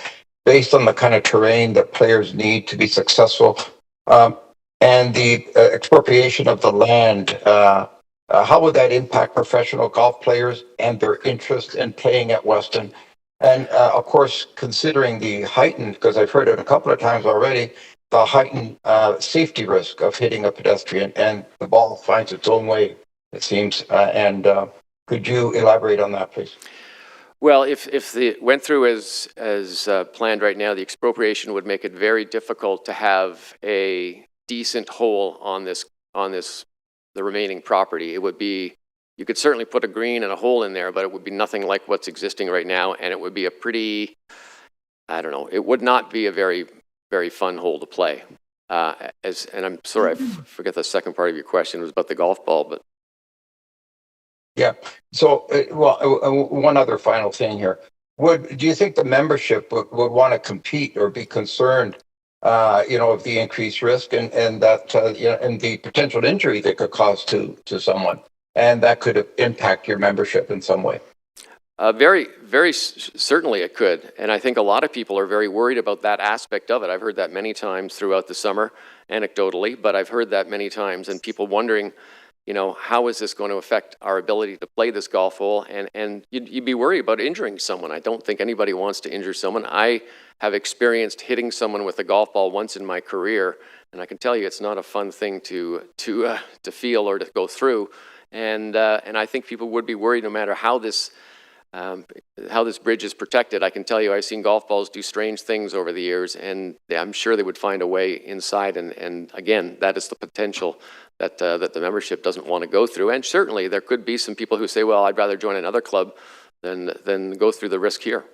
based on the kind of terrain that players need to be successful, and the expropriation of the land, how would that impact professional golf players and their interest in playing at Weston? And of course, considering the heightened, because I've heard it a couple of times already, the heightened safety risk of hitting a pedestrian, and the ball finds its own way, it seems. And could you elaborate on that, please? Well, if it went through as planned right now, the expropriation would make it very difficult to have a decent hole on the remaining property. It would be, you could certainly put a green and a hole in there, but it would be nothing like what's existing right now, and it would be a pretty, I don't know, it would not be a very, very fun hole to play. And I'm sorry, I forget the second part of your question. It was about the golf ball, but. Yeah. So, one other final thing here. Do you think the membership would want to compete or be concerned, of the increased risk and that, and the potential injury that could cause to someone, and that could impact your membership in some way? Very, very certainly it could. And I think a lot of people are very worried about that aspect of it. I've heard that many times throughout the summer, anecdotally, but I've heard that many times, and people wondering, how is this going to affect our ability to play this golf hole? And you'd be worried about injuring someone. I don't think anybody wants to injure someone. I have experienced hitting someone with a golf ball once in my career, and I can tell you it's not a fun thing to feel or to go through. And I think people would be worried no matter how this bridge is protected. I can tell you I've seen golf balls do strange things over the years, and I'm sure they would find a way inside. And again, that is the potential that the membership doesn't want to go through. And certainly there could be some people who say, well, I'd rather join another club than go through the risk here.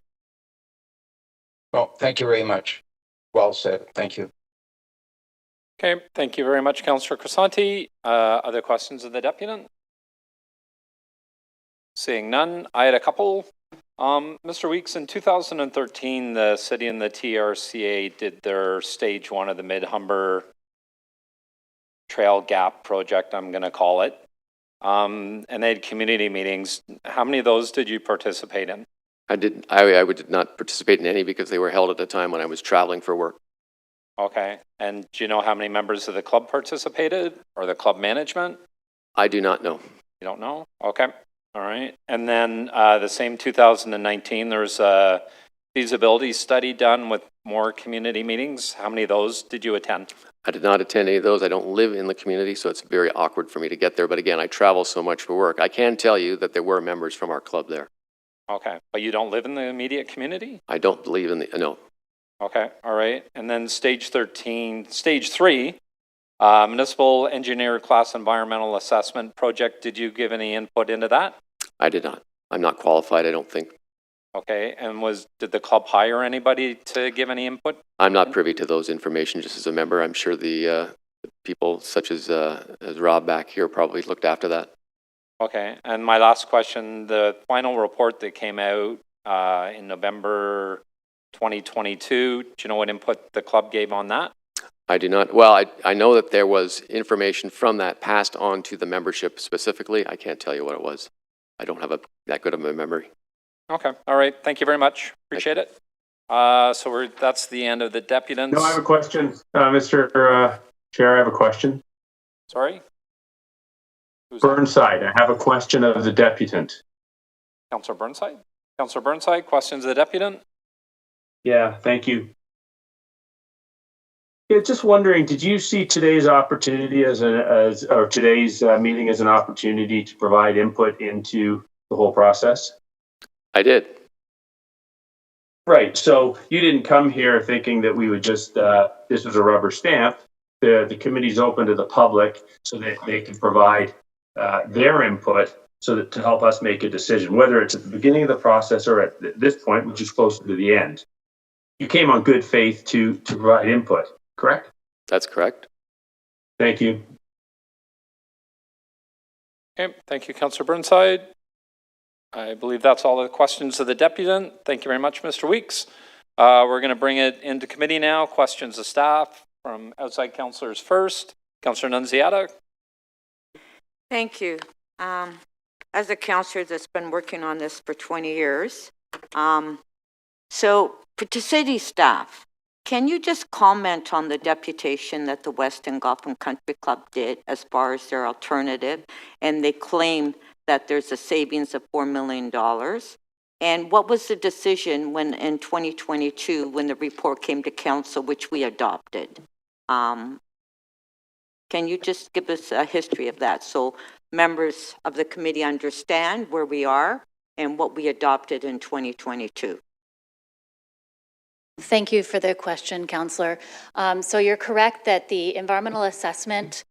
Well, thank you very much. Well said. Thank you. Okay, thank you very much, Councillor Crisanti. Other questions of the deputant? Seeing none, I had a couple. Mr. Weeks, in 2013, the city and the TRCA did their stage 1 of the Mid-Humber Trail Gap project, I'm going to call it. And they had community meetings. How many of those did you participate in? I did not participate in any because they were held at a time when I was traveling for work. Okay. And do you know how many members of the club participated, or the club management? I do not know. You don't know? Okay. All right. And then the same 2019, there was a feasibility study done with more community meetings. How many of those did you attend? I did not attend any of those. I don't live in the community, so it's very awkward for me to get there. But again, I travel so much for work. I can tell you that there were members from our club there. Okay. But you don't live in the immediate community? I don't believe in no. Okay. All right. And then stage 3, Municipal Engineer Class Environmental Assessment Project. Did you give any input into that? I did not. I'm not qualified, I don't think. Okay, and did the club hire anybody to give any input? I'm not privy to those information just as a member. I'm sure the people such as Rob back here probably looked after that. Okay, and my last question, the final report that came out in November 2022, do you know what input the club gave on that? I do not. Well, I know that there was information from that passed on to the membership specifically. I can't tell you what it was. I don't have that good of a memory. Okay, all right. Thank you very much. Appreciate it. So that's the end of the deputants. No, I have a question, Mr. Chair. I have a question. Sorry? Who's that? Burnside, I have a question of the deputant. Councillor Burnside? Councillor Burnside, questions of the deputant? Yeah, thank you. Yeah, just wondering, did you see today's opportunity or today's meeting as an opportunity to provide input into the whole process? I did. Right. So you didn't come here thinking that we would just, this was a rubber stamp. The committee's open to the public so that they can provide their input so that to help us make a decision, whether it's at the beginning of the process or at this point, which is closer to the end. You came on good faith to provide input, correct? That's correct. Thank you. Okay, thank you, Councillor Burnside. I believe that's all the questions of the deputant. Thank you very much, Mr. Weeks. We're going to bring it into committee now. Questions of staff from outside councillors first. Councillor Nunziata. Thank you. As a councillor that's been working on this for 20 years, so to city staff, can you just comment on the deputation that the Western Golf and Country Club did as far as their alternative? And they claim that there's a savings of $4 million. And what was the decision when in 2022 when the report came to council, which we adopted? Can you just give us a history of that so members of the committee understand where we are and what we adopted in 2022? Thank you for the question, Councillor. So you're correct that the environmental assessment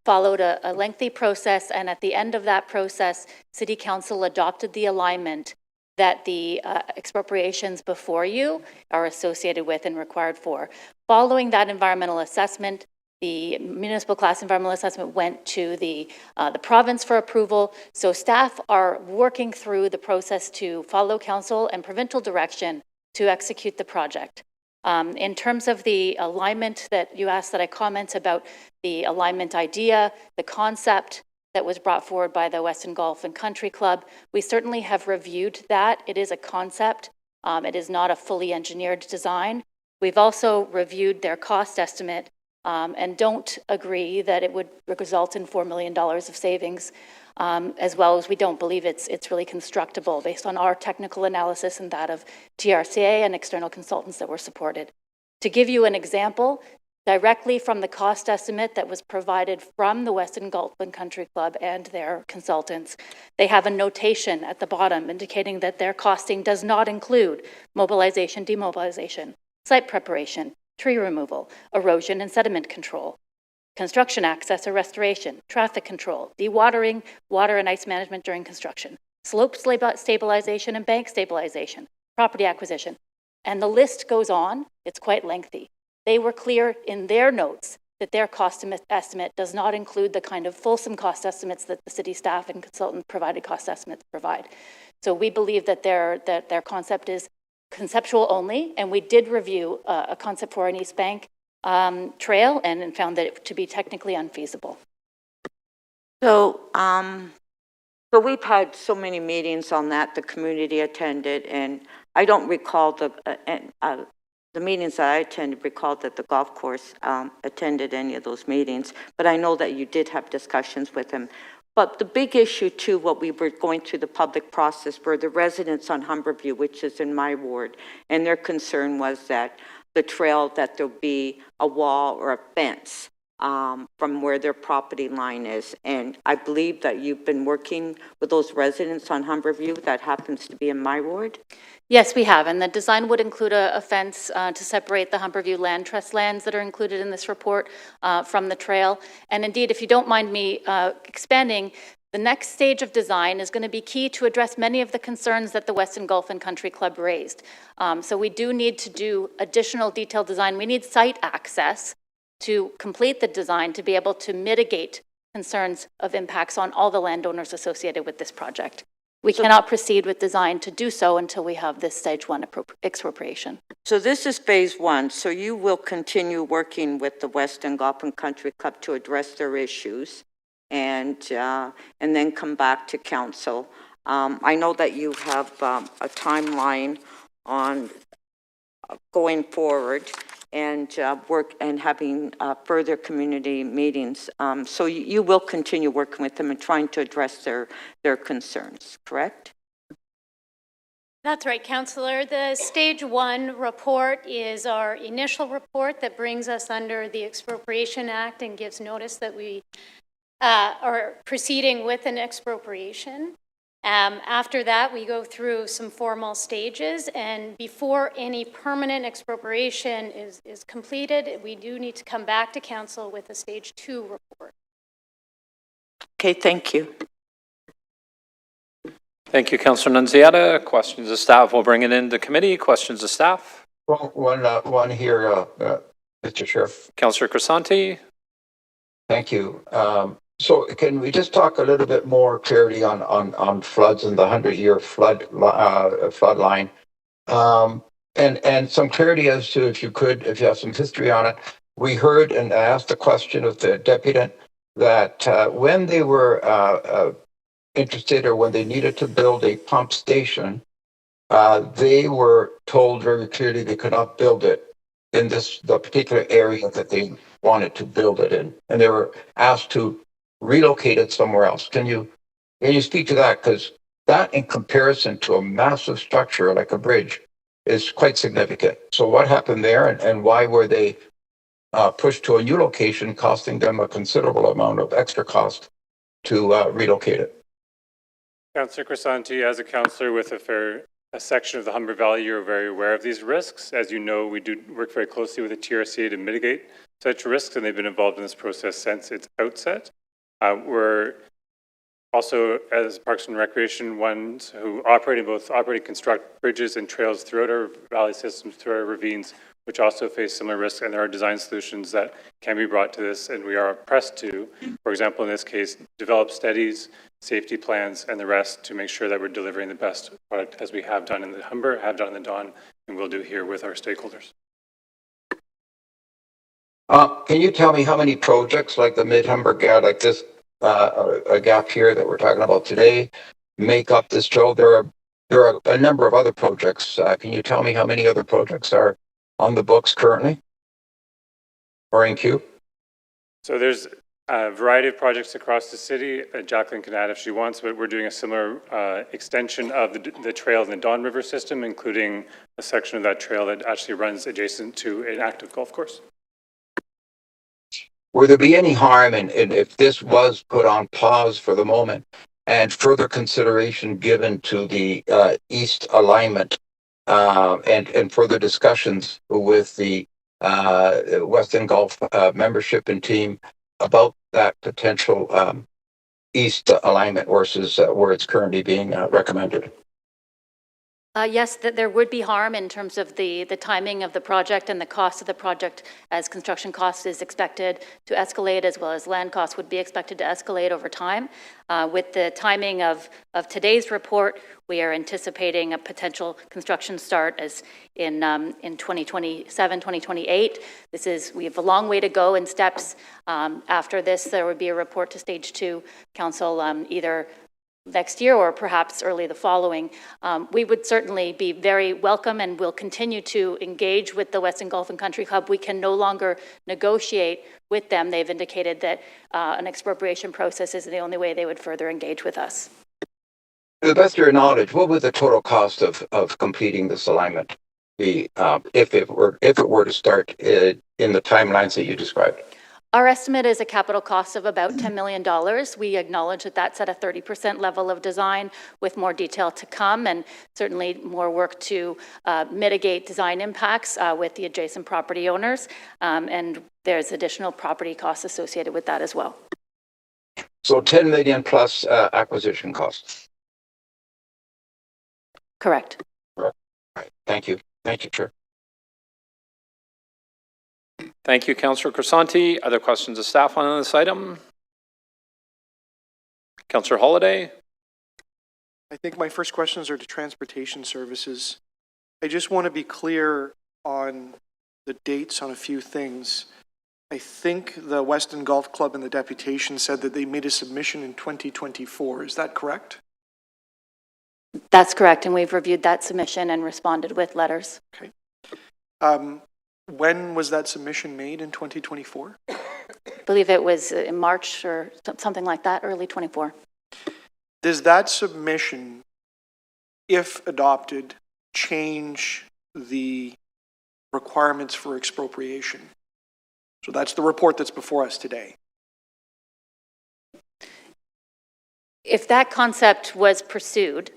followed a lengthy process, and at the end of that process, City Council adopted the alignment that the expropriations before you are associated with and required for. Following that environmental assessment, the municipal class environmental assessment went to the province for approval. So staff are working through the process to follow council and provincial direction to execute the project. In terms of the alignment that you asked that I comment about, the alignment idea, the concept that was brought forward by the Western Golf and Country Club, we certainly have reviewed that. It is a concept. It is not a fully engineered design. We've also reviewed their cost estimate and don't agree that it would result in $4 million of savings, as well as we don't believe it's really constructible based on our technical analysis and that of TRCA and external consultants that were supported. To give you an example, directly from the cost estimate that was provided from the Western Golf and Country Club and their consultants, they have a notation at the bottom indicating that their costing does not include mobilization, demobilization, site preparation, tree removal, erosion and sediment control, construction access or restoration, traffic control, dewatering, water and ice management during construction, slope stabilization and bank stabilization, property acquisition. And the list goes on. It's quite lengthy. They were clear in their notes that their cost estimate does not include the kind of fulsome cost estimates that the city staff and consultant provided cost estimates provide. So we believe that their concept is conceptual only, and we did review a concept for an East Bank trail and found that it to be technically unfeasible. So, so we've had so many meetings on that, the community attended, and I don't recall the meetings that I attended, recall that the golf course attended any of those meetings, but I know that you did have discussions with them. But the big issue too, what we were going through the public process were the residents on Humberview, which is in my ward, and their concern was that the trail, that there'll be a wall or a fence from where their property line is. And I believe that you've been working with those residents on Humberview. That happens to be in my ward. Yes, we have, and the design would include a fence to separate the Humberview Land Trust lands that are included in this report from the trail. And indeed, if you don't mind me expanding, the next stage of design is going to be key to address many of the concerns that the Weston Golf and Country Club raised. So we do need to do additional detailed design. We need site access to complete the design to be able to mitigate concerns of impacts on all the landowners associated with this project. We cannot proceed with design to do so until we have this stage 1 expropriation. So this is phase 1. So you will continue working with the Weston Golf and Country Club to address their issues and then come back to council. I know that you have a timeline on going forward and work and having further community meetings. So you will continue working with them and trying to address their concerns, correct? That's right, Councillor. The Stage 1 report is our initial report that brings us under the Expropriation Act and gives notice that we are proceeding with an expropriation. After that, we go through some formal stages, and before any permanent expropriation is completed, we do need to come back to council with a Stage 2 report. Okay, thank you. Thank you, Councillor Nunziata. Questions of staff? We'll bring it into committee. Questions of staff? Well, one here, Mr. Sheriff. Councillor Crisanti. Thank you. So can we just talk a little bit more clarity on floods and the 100-year flood line, and some clarity as to if you have some history on it. We heard, and I asked the question of the deputant, that when they were interested or when they needed to build a pump station, they were told very clearly they could not build it in the particular area that they wanted to build it in, and they were asked to relocate it somewhere else. Can you speak to that? Because that, in comparison to a massive structure like a bridge, is quite significant. So what happened there, and why were they pushed to a new location, costing them a considerable amount of extra cost to relocate it? Councillor Crisanti, as a councillor with a section of the Humber Valley, you're very aware of these risks. As you know, we do work very closely with the TRCA to mitigate such risks, and they've been involved in this process since its outset. We're also, as Parks and Recreation, ones who operate and construct bridges and trails throughout our valley systems, through our ravines, which also face similar risks, and there are design solutions that can be brought to this, and we are pressed to, for example, in this case, develop studies, safety plans, and the rest to make sure that we're delivering the best product, as we have done in the Humber, have done in the Don, and will do here with our stakeholders. Can you tell me how many projects like the Mid-Humber Gap, like this a gap here that we're talking about today, make up this trail? There are a number of other projects. Can you tell me how many other projects are on the books currently or in queue? So there's a variety of projects across the city. Jacqueline can add if she wants, but we're doing a similar extension of the trail in the Don River system, including a section of that trail that actually runs adjacent to an active golf course. Would there be any harm in if this was put on pause for the moment and further consideration given to the east alignment and further discussions with the Weston Golf membership and team about that potential east alignment versus where it's currently being recommended? Yes, that there would be harm in terms of the timing of the project and the cost of the project, as construction cost is expected to escalate, as well as land costs would be expected to escalate over time. With the timing of today's report, we are anticipating a potential construction start as in 2027, 2028. We have a long way to go in steps. After this, there would be a report to Stage 2 Council either next year or perhaps early the following. We would certainly be very welcome and will continue to engage with the Weston Golf and Country Club. We can no longer negotiate with them. They've indicated that an expropriation process is the only way they would further engage with us. To the best of your knowledge, what would the total cost of completing this alignment be if it were to start in the timelines that you described? Our estimate is a capital cost of about $10 million. We acknowledge that that's at a 30% level of design, with more detail to come, and certainly more work to mitigate design impacts with the adjacent property owners. And there's additional property costs associated with that as well. So 10 million plus acquisition costs. Correct. Right. Thank you. Thank you, Chair. Thank you, Councillor Crisanti. Other questions of staff on this item? Councillor Holiday? I think my first questions are to transportation services. I just want to be clear on the dates on a few things. I think the Weston Golf Club and the deputation said that they made a submission in 2024. Is that correct? That's correct, and we've reviewed that submission and responded with letters. Okay. When was that submission made in 2024? I believe it was in March or something like that, early 24. Does that submission, if adopted, change the requirements for expropriation? So that's the report that's before us today. If that concept was pursued,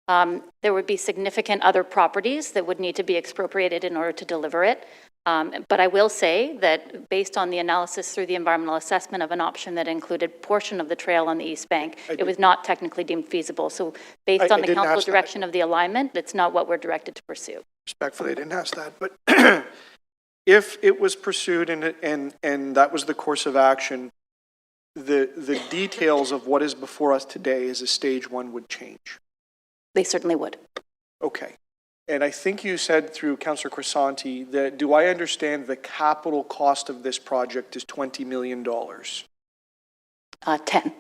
there would be significant other properties that would need to be expropriated in order to deliver it. But I will say that based on the analysis through the environmental assessment of an option that included a portion of the trail on the east bank, it was not technically deemed feasible. So based on the council direction of the alignment, that's not what we're directed to pursue. Respectfully, I didn't ask that, but if it was pursued and that was the course of action, the details of what is before us today as a stage one would change. They certainly would. Okay. And I think you said through Councillor Crisanti that, do I understand the capital cost of this project is $20 million? 10.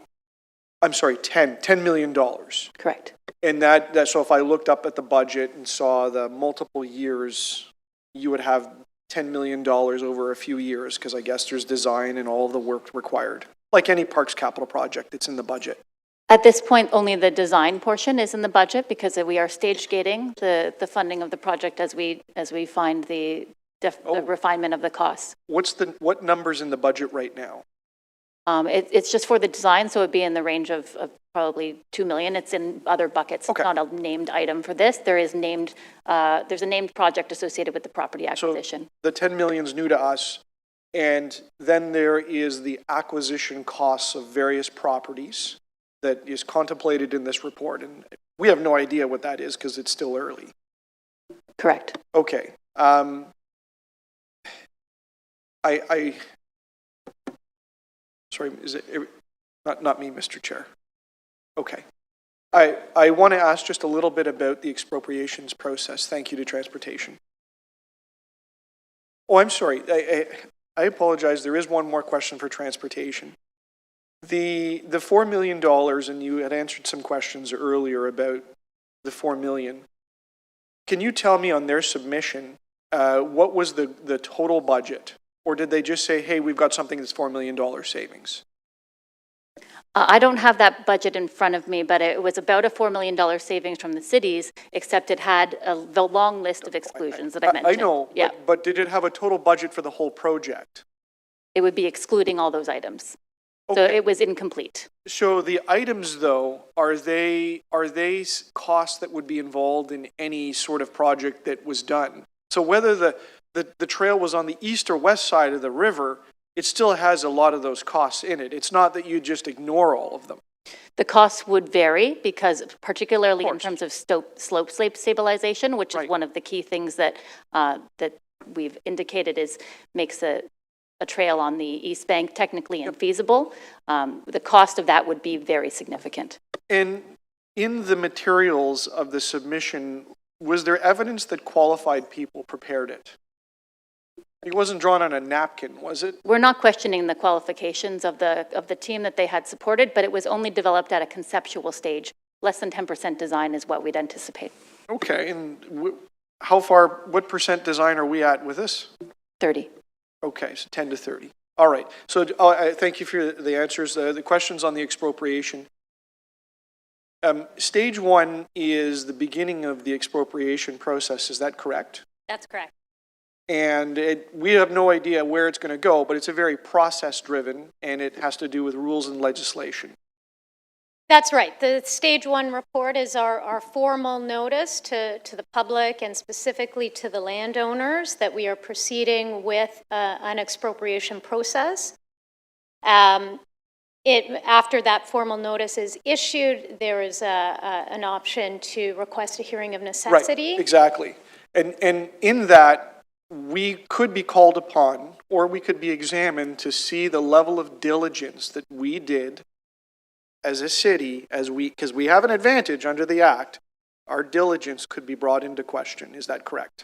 I'm sorry, $10 million. Correct. And that, so if I looked up at the budget and saw the multiple years, you would have $10 million over a few years, because I guess there's design and all the work required. Like any parks capital project, it's in the budget. At this point, only the design portion is in the budget, because we are stage gating the funding of the project as we find the refinement of the costs. What number's in the budget right now? It's just for the design, so it'd be in the range of probably $2 million. It's in other buckets. Okay. It's not a named item for this. There's a named project associated with the property acquisition. So the 10 million is new to us, and then there is the acquisition costs of various properties that is contemplated in this report, and we have no idea what that is because it's still early. Correct. Okay. Sorry, is it not me, Mr. Chair? Okay. I want to ask just a little bit about the expropriations process. Thank you to transportation. Oh, I'm sorry. I apologize. There is one more question for transportation. The $4 million, and you had answered some questions earlier about the $4 million. Can you tell me on their submission, what was the total budget? Or did they just say, hey, we've got something that's $4 million savings? I don't have that budget in front of me, but it was about a $4 million savings from the cities, except it had the long list of exclusions that I mentioned. I know, yeah. But did it have a total budget for the whole project? It would be excluding all those items. Okay. So it was incomplete. So the items, though, are they costs that would be involved in any sort of project that was done? So whether the trail was on the east or west side of the river, it still has a lot of those costs in it. It's not that you just ignore all of them. The costs would vary because, particularly in terms of slope stabilization, which is one of the key things that that we've indicated makes a trail on the east bank technically infeasible. The cost of that would be very significant. And in the materials of the submission, was there evidence that qualified people prepared it? It wasn't drawn on a napkin, was it? We're not questioning the qualifications of the team that they had supported, but it was only developed at a conceptual stage. Less than 10% design is what we'd anticipate. Okay, and what percent design are we at with this? 30. Okay, so 10 to 30. All right, so thank you for the answers. The questions on the expropriation. Stage one is the beginning of the expropriation process, is that correct? That's correct. And we have no idea where it's going to go, but it's a very process-driven, and it has to do with rules and legislation. That's right. The stage 1 report is our formal notice to the public and specifically to the landowners that we are proceeding with an expropriation process. After that formal notice is issued, there is an option to request a hearing of necessity. Right, exactly. And in that, we could be called upon, or we could be examined to see the level of diligence that we did as a city, because we have an advantage under the Act. Our diligence could be brought into question. Is that correct?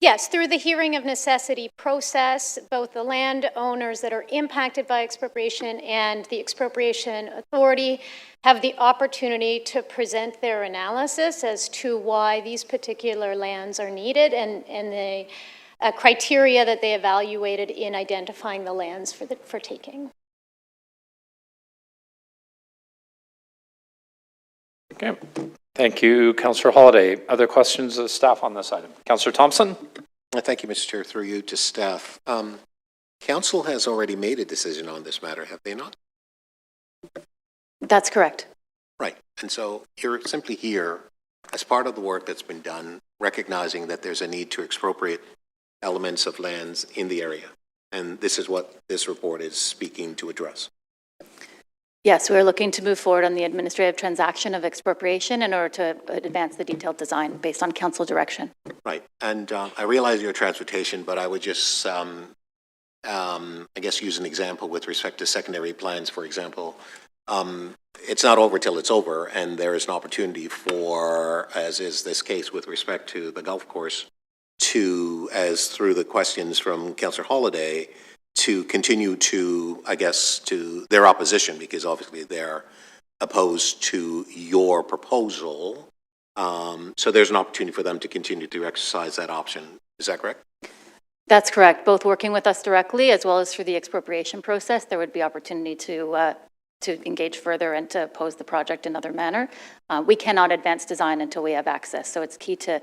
Yes, through the hearing of necessity process, both the landowners that are impacted by expropriation and the expropriation authority have the opportunity to present their analysis as to why these particular lands are needed and the criteria that they evaluated in identifying the lands for taking. Okay. Thank you, Councillor Holiday. Other questions of staff on this item? Councillor Thompson? Thank you, Mr. Chair. Through you to staff. Council has already made a decision on this matter, have they not? That's correct. Right. And so you're simply here as part of the work that's been done, recognizing that there's a need to expropriate elements of lands in the area. And this is what this report is speaking to address. Yes, we're looking to move forward on the administrative transaction of expropriation in order to advance the detailed design based on council direction. Right. And I realize your transportation, but I would just, I guess, use an example with respect to secondary plans, for example. It's not over till it's over, and there is an opportunity for, as is this case with respect to the golf course, to, as through the questions from Councillor Holiday, to continue to, I guess, to their opposition, because obviously they're opposed to your proposal. So there's an opportunity for them to continue to exercise that option. Is that correct? That's correct. Both working with us directly as well as through the expropriation process, there would be opportunity to engage further and to oppose the project in another manner. We cannot advance design until we have access. So it's key to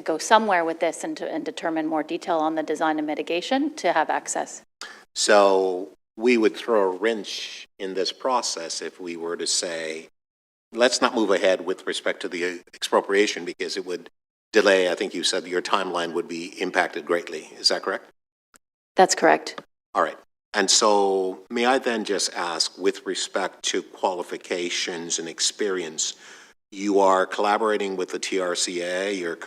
go somewhere with this and determine more detail on the design and mitigation to have access. So we would throw a wrench in this process if we were to say, let's not move ahead with respect to the expropriation because it would delay, I think you said your timeline would be impacted greatly. Is that correct? That's correct. All right. And so may I then just ask, with respect to qualifications and experience, you are collaborating with the TRCA, you're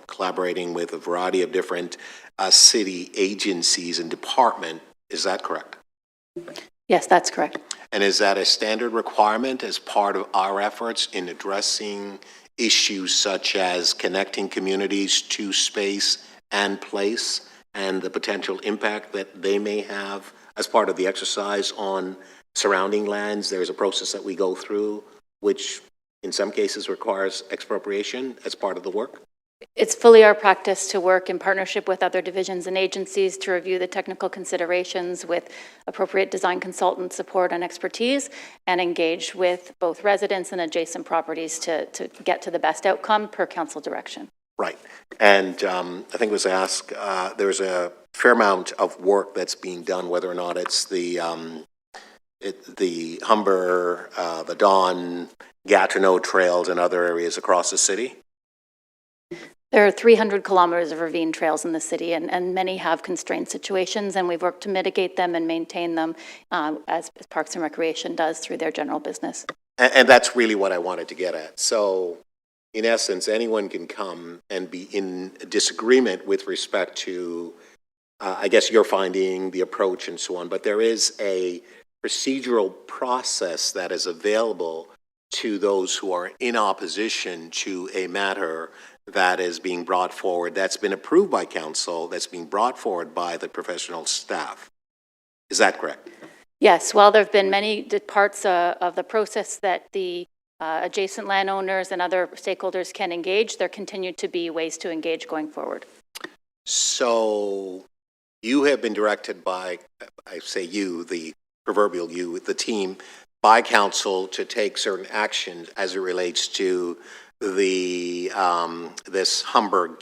collaborating with a variety of different city agencies and departments. Is that correct? Yes, that's correct. And is that a standard requirement as part of our efforts in addressing issues such as connecting communities to space and place and the potential impact that they may have as part of the exercise on surrounding lands? There's a process that we go through, which in some cases requires expropriation as part of the work? It's fully our practice to work in partnership with other divisions and agencies to review the technical considerations with appropriate design consultant support and expertise and engage with both residents and adjacent properties to get to the best outcome per council direction. Right. And I think it was asked, there's a fair amount of work that's being done, whether or not it's the Humber, the Don, Gatineau trails and other areas across the city. There are 300 kilometers of ravine trails in the city, and many have constrained situations, and we've worked to mitigate them and maintain them as Parks and Recreation does through their general business. And that's really what I wanted to get at. So, in essence, anyone can come and be in disagreement with respect to, I guess, your finding, the approach, and so on, but there is a procedural process that is available to those who are in opposition to a matter that is being brought forward, that's been approved by council, that's being brought forward by the professional staff. Is that correct? Yes, well, there have been many parts of the process that the adjacent landowners and other stakeholders can engage. There continue to be ways to engage going forward. So you have been directed by, I say you, the proverbial you, the team, by council to take certain actions as it relates to this Humber,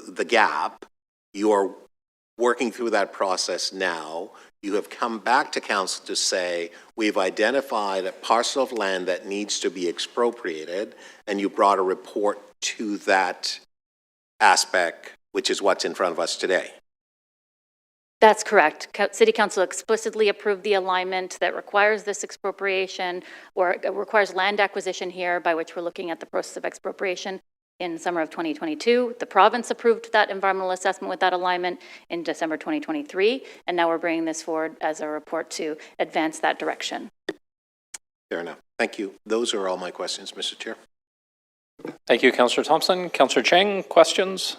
the gap. You are working through that process now. You have come back to council to say, we've identified a parcel of land that needs to be expropriated, and you brought a report to that aspect, which is what's in front of us today. That's correct. City Council explicitly approved the alignment that requires this expropriation, or requires land acquisition here, by which we're looking at the process of expropriation in summer of 2022. The province approved that environmental assessment with that alignment in December 2023, and now we're bringing this forward as a report to advance that direction. Fair enough. Thank you. Those are all my questions, Mr. Chair. Thank you, Councillor Thompson. Councillor Cheng, questions?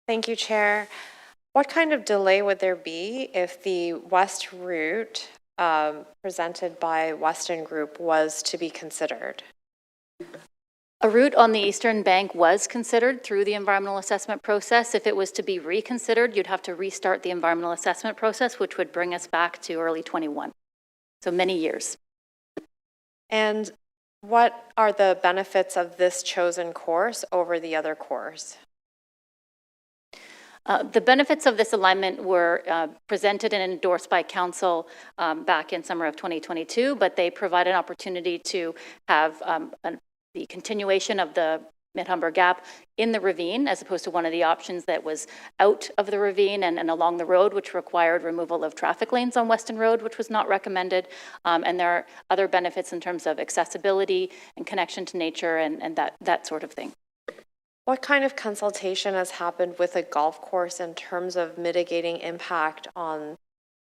Thank you, Chair. What kind of delay would there be if the west route presented by Weston Group was to be considered? A route on the eastern bank was considered through the environmental assessment process. If it was to be reconsidered, you'd have to restart the environmental assessment process, which would bring us back to early 21. So many years. And what are the benefits of this chosen course over the other course? The benefits of this alignment were presented and endorsed by Council back in summer of 2022, but they provide an opportunity to have the continuation of the Mid-Humber Gap in the ravine, as opposed to one of the options that was out of the ravine and along the road, which required removal of traffic lanes on Weston Road, which was not recommended. And there are other benefits in terms of accessibility and connection to nature and that sort of thing. What kind of consultation has happened with a golf course in terms of mitigating impact on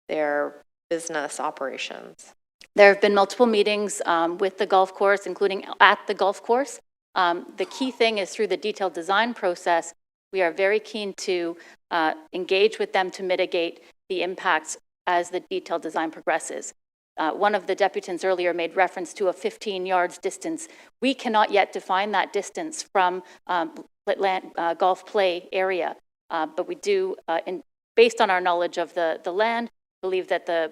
their business operations? There have been multiple meetings with the golf course, including at the golf course. The key thing is through the detailed design process, we are very keen to engage with them to mitigate the impacts as the detailed design progresses. One of the deputants earlier made reference to a 15 yards distance. We cannot yet define that distance from golf play area, but we do, based on our knowledge of the land, believe that the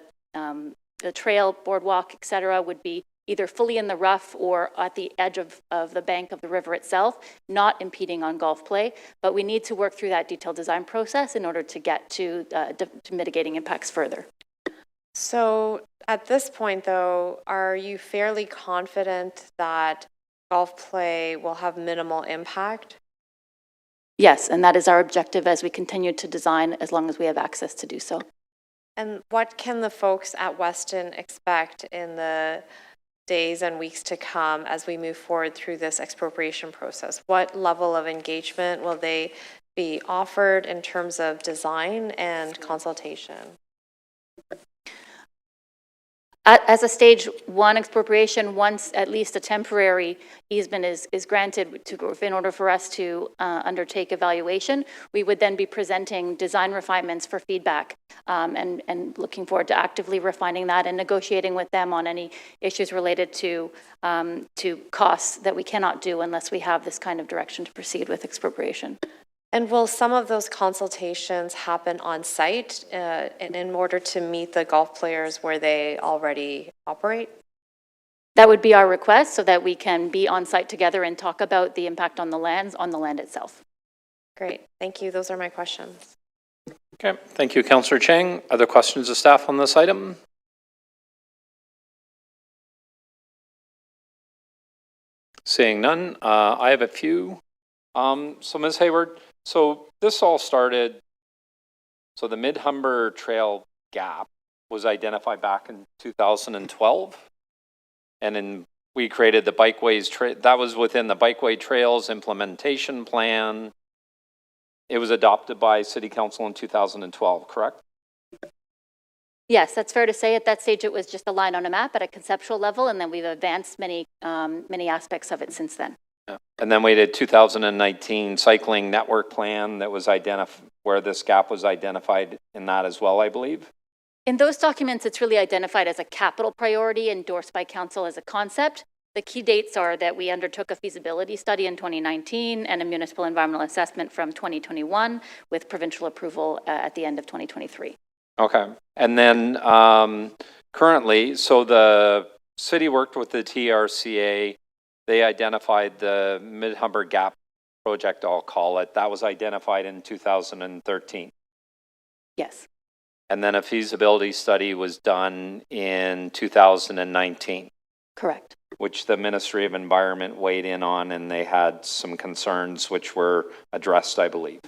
trail, boardwalk, et cetera, would be either fully in the rough or at the edge of the bank of the river itself, not impeding on golf play. But we need to work through that detailed design process in order to get to mitigating impacts further. So at this point, though, are you fairly confident that golf play will have minimal impact? Yes, and that is our objective as we continue to design, as long as we have access to do so. And what can the folks at Weston expect in the days and weeks to come as we move forward through this expropriation process? What level of engagement will they be offered in terms of design and consultation? As a stage one expropriation, once at least a temporary easement is granted in order for us to undertake evaluation, we would then be presenting design refinements for feedback and looking forward to actively refining that and negotiating with them on any issues related to costs that we cannot do unless we have this kind of direction to proceed with expropriation. And will some of those consultations happen on site in order to meet the golf players where they already operate? That would be our request, so that we can be on site together and talk about the impact on the land itself. Great, thank you. Those are my questions. Okay, thank you, Councillor Cheng. Other questions of staff on this item? Seeing none, I have a few. So Ms. Hayward, so this all started, so the Mid-Humber Trail gap was identified back in 2012. And then we created the Bikeways, that was within the Bikeway Trails Implementation Plan. It was adopted by City Council in 2012, correct? Yes, that's fair to say. At that stage, it was just a line on a map at a conceptual level, and then we've advanced many aspects of it since then. Yeah. And then we did 2019 cycling network plan that was where this gap was identified in that as well, I believe. In those documents, it's really identified as a capital priority endorsed by council as a concept. The key dates are that we undertook a feasibility study in 2019 and a municipal environmental assessment from 2021 with provincial approval at the end of 2023. Okay. And then currently, so the city worked with the TRCA. they identified the Mid-Humber Gap project, I'll call it. That was identified in 2013. Yes, And then a feasibility study was done in 2019. correct. Which the Ministry of Environment weighed in on, and they had some concerns which were addressed, I believe.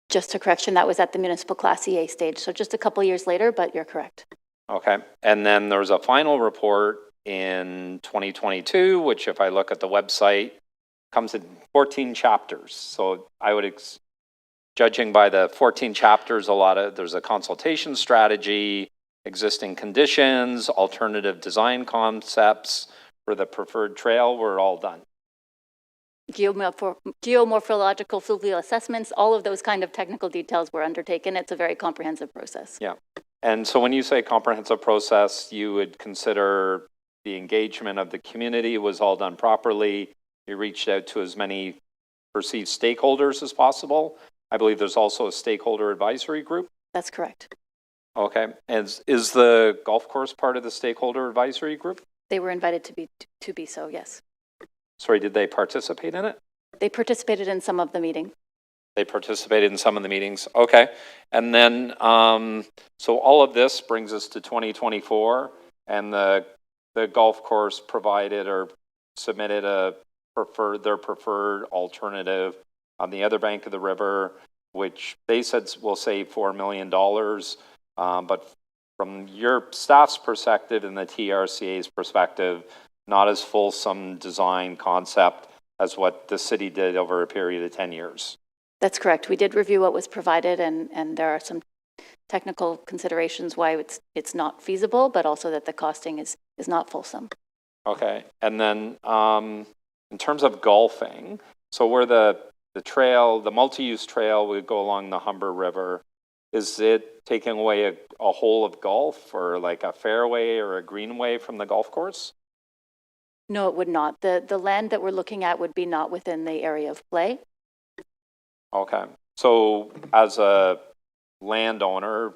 Just a correction, that was at the municipal class EA stage, so just a couple years later, but you're correct. Okay. And then there was a final report in 2022, which if I look at the website, comes in 14 chapters. So I would, judging by the 14 chapters, there's a consultation strategy, existing conditions, alternative design concepts for the preferred trail were all done. Geomorphological fluvial assessments, all of those kind of technical details were undertaken. It's a very comprehensive process. Yeah. And so when you say comprehensive process, you would consider the engagement of the community was all done properly. You reached out to as many perceived stakeholders as possible. I believe there's also a stakeholder advisory group. That's correct. Okay. And is the golf course part of the stakeholder advisory group? They were invited to be so, yes. Sorry, did they participate in it? They participated in some of the meeting. They participated in some of the meetings. Okay. And then, so all of this brings us to 2024, and the golf course provided or submitted their preferred alternative on the other bank of the river, which they said will save $4 million. But from your staff's perspective and the TRCA's perspective, not as fulsome design concept as what the city did over a period of 10 years. That's correct. We did review what was provided, and there are some technical considerations why it's not feasible, but also that the costing is not fulsome. Okay. And then in terms of golfing, so where the trail, the multi-use trail would go along the Humber River, is it taking away a hole of golf or like a fairway or a greenway from the golf course? No, it would not. The land that we're looking at would be not within the area of play. Okay. So as a landowner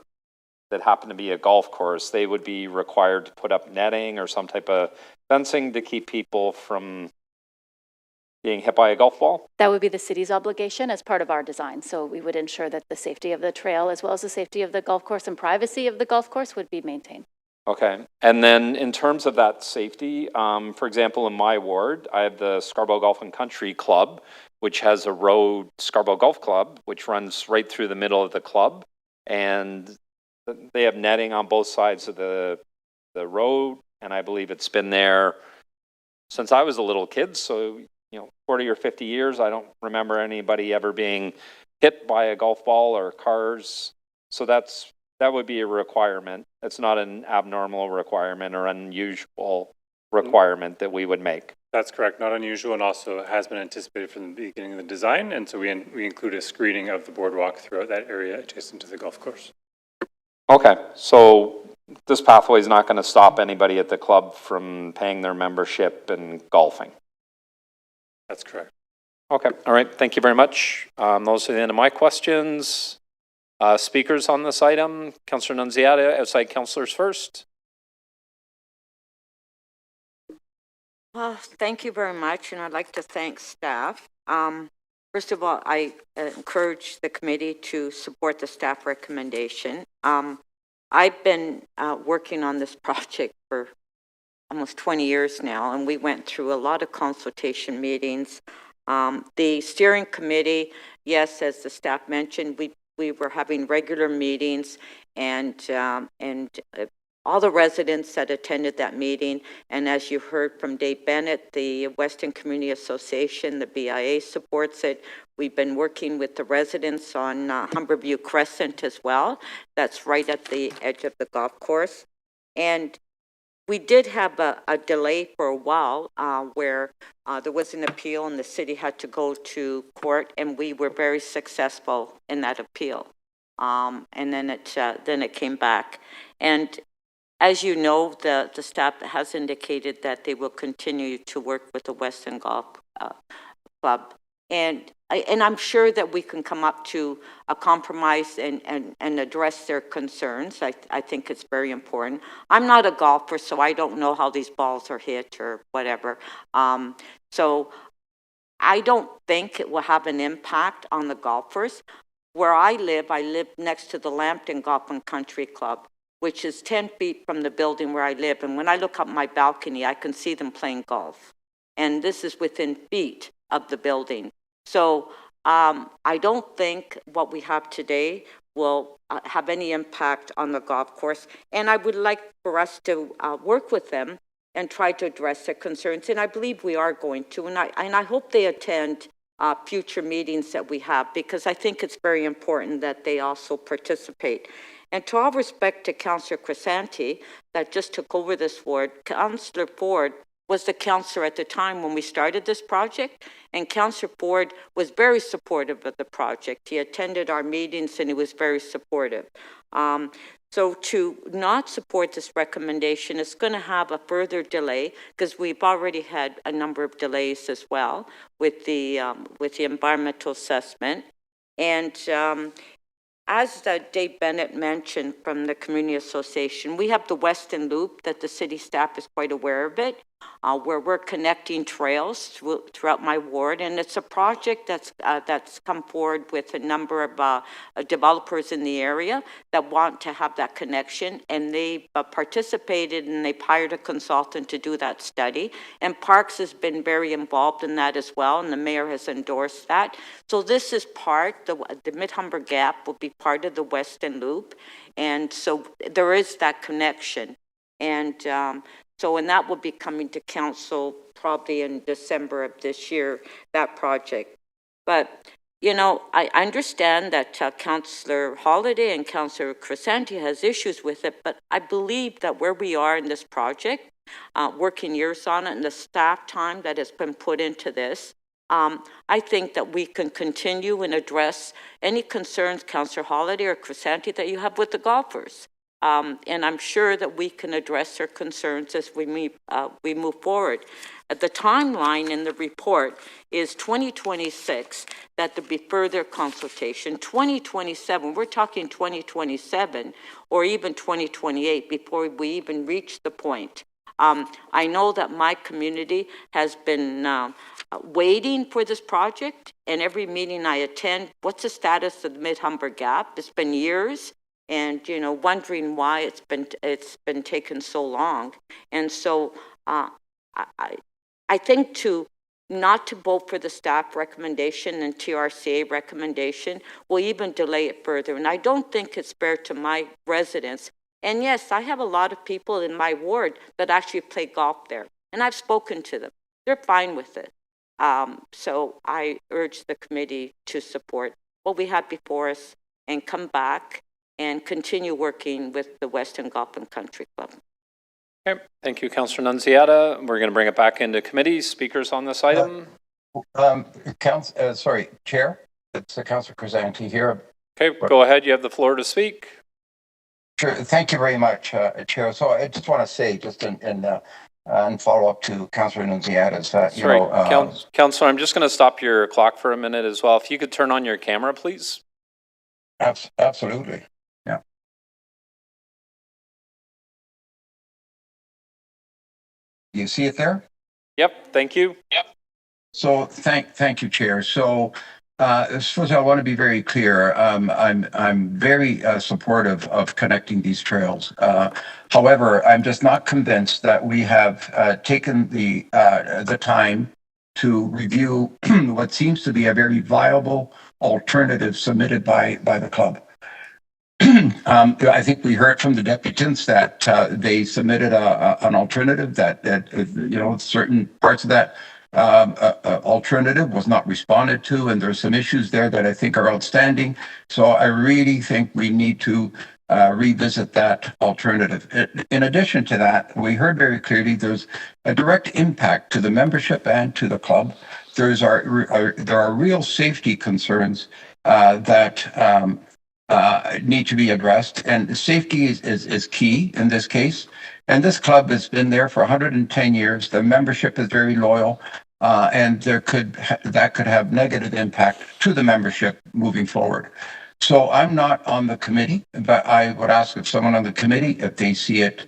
that happened to be a golf course, they would be required to put up netting or some type of fencing to keep people from being hit by a golf ball? That would be the city's obligation as part of our design. So we would ensure that the safety of the trail as well as the safety of the golf course and privacy of the golf course would be maintained. Okay. And then in terms of that safety, for example, in my ward, I have the Scarborough Golf and Country Club, which has a road, Scarborough Golf Club, which runs right through the middle of the club. And they have netting on both sides of the road. And I believe it's been there since I was a little kid. So, 40 or 50 years, I don't remember anybody ever being hit by a golf ball or cars. So that would be a requirement. It's not an abnormal requirement or unusual requirement that we would make. That's correct. Not unusual, and also has been anticipated from the beginning of the design. And so we include a screening of the boardwalk throughout that area adjacent to the golf course. Okay. So this pathway is not going to stop anybody at the club from paying their membership and golfing. That's correct. Okay. All right. Thank you very much. Those are the end of my questions. Speakers on this item, Councillor Nunziata, outside councillors first. Well, thank you very much, and I'd like to thank staff. First of all, I encourage the committee to support the staff recommendation. I've been working on this project for almost 20 years now, and we went through a lot of consultation meetings. The steering committee, yes, as the staff mentioned, we were having regular meetings, and all the residents that attended that meeting, and as you heard from Dave Bennett, the Western Community Association, the BIA supports it. We've been working with the residents on Humberview Crescent as well. That's right at the edge of the golf course. And we did have a delay for a while where there was an appeal and the city had to go to court, and we were very successful in that appeal. And then it came back. And as you know, the staff has indicated that they will continue to work with the Western Golf Club And I'm sure that we can come up to a compromise and address their concerns. I think it's very important. I'm not a golfer, so I don't know how these balls are hit or whatever. So I don't think it will have an impact on the golfers. Where I live next to the Lambton Golf and Country Club, which is 10 feet from the building where I live. And when I look up my balcony, I can see them playing golf. And this is within feet of the building. So I don't think what we have today will have any impact on the golf course. And I would like for us to work with them and try to address their concerns. And I believe we are going to. And I hope they attend future meetings that we have, because I think it's very important that they also participate. And to all respect to Councillor Crisanti, that just took over this ward, Councillor Ford was the councillor at the time when we started this project, and Councillor Ford was very supportive of the project. He attended our meetings and he was very supportive. So to not support this recommendation is going to have a further delay, because we've already had a number of delays as well with the environmental assessment. And as Dave Bennett mentioned from the Community Association, we have the Weston Loop that the city staff is quite aware of it, where we're connecting trails throughout my ward. And it's a project that's come forward with a number of developers in the area that want to have that connection. And they participated and they hired a consultant to do that study. And Parks has been very involved in that as well, and the mayor has endorsed that. So this is part, the Mid-Humber Gap will be part of the Weston Loop. And so there is that connection. And and that will be coming to council probably in December of this year, that project. But, you know, I understand that Councillor Holiday and Councillor Crisanti has issues with it, but I believe that where we are in this project, working years on it, and the staff time that has been put into this, I think that we can continue and address any concerns, Councillor Holiday or Crisanti, that you have with the golfers. And I'm sure that we can address their concerns as we move forward. The timeline in the report is 2026, that there be further consultation. 2027, we're talking 2027 or even 2028 before we even reach the point. I know that my community has been waiting for this project, and every meeting I attend, what's the status of the Mid-Humber Gap? It's been years. And, you know, wondering why it's been taken so long. And so I think not to vote for the staff recommendation and TRCA recommendation will even delay it further. And I don't think it's fair to my residents. And yes, I have a lot of people in my ward that actually play golf there, and I've spoken to them. They're fine with it. So I urge the committee to support what we have before us and come back and continue working with the Western Golf and Country Club. Okay, thank you, Councillor Nunziata. We're going to bring it back into committee. Speakers on this item? Sorry, Chair, it's Councillor Crisanti here. Okay, go ahead. You have the floor to speak. Sure, thank you very much, Chair. So I just want to say, just in follow up to Councillor Nunziata's, Councillor, I'm just going to stop your clock for a minute as well. If you could turn on your camera, please. Absolutely. Yeah. You see it there? Yep. Thank you. Yep. So thank you, Chair. So first I want to be very clear. I'm very supportive of connecting these trails. However, I'm just not convinced that we have taken the time to review what seems to be a very viable alternative submitted by the club. I think we heard from the deputants that they submitted an alternative that certain parts of that alternative was not responded to, and there's some issues there that I think are outstanding. So I really think we need to revisit that alternative. In addition to that, we heard very clearly there's a direct impact to the membership and to the club. There are real safety concerns that need to be addressed, and safety is key in this case. And this club has been there for 110 years. The membership is very loyal. and that could have negative impact to the membership moving forward. So I'm not on the committee, but I would ask if someone on the committee, if they see it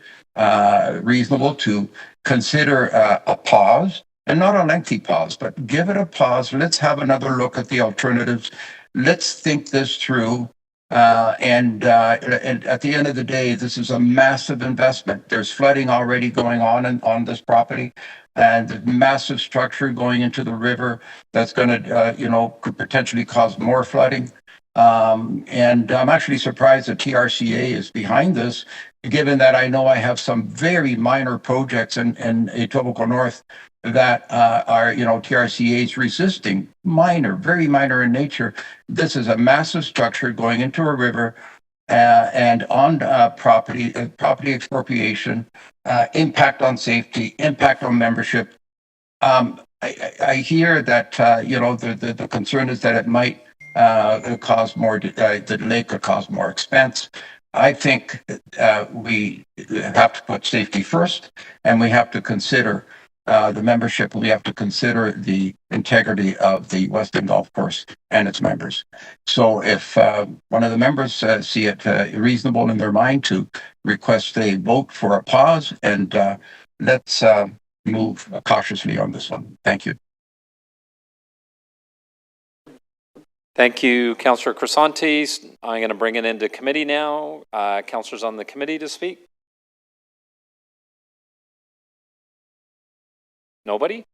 reasonable to consider a pause, and not a lengthy pause, but give it a pause. Let's have another look at the alternatives. Let's think this through. And at the end of the day, this is a massive investment. There's flooding already going on this property, and massive structure going into the river that's going to, could potentially cause more flooding. And I'm actually surprised that TRCA is behind this, given that I know I have some very minor projects in Etobicoke North that are, TRCA is resisting. Minor, very minor in nature. This is a massive structure going into a river and on property expropriation, impact on safety, impact on membership. I hear that, the concern is that it might cause more, the delay could cause more expense. I think we have to put safety first, and we have to consider the membership. We have to consider the integrity of the Weston Golf Course and its members. So if one of the members see it reasonable in their mind to request a vote for a pause, and let's move cautiously on this one. Thank you. Thank you, Councillor Crisanti. I'm going to bring it into committee now. Councillors on the committee to speak? Nobody?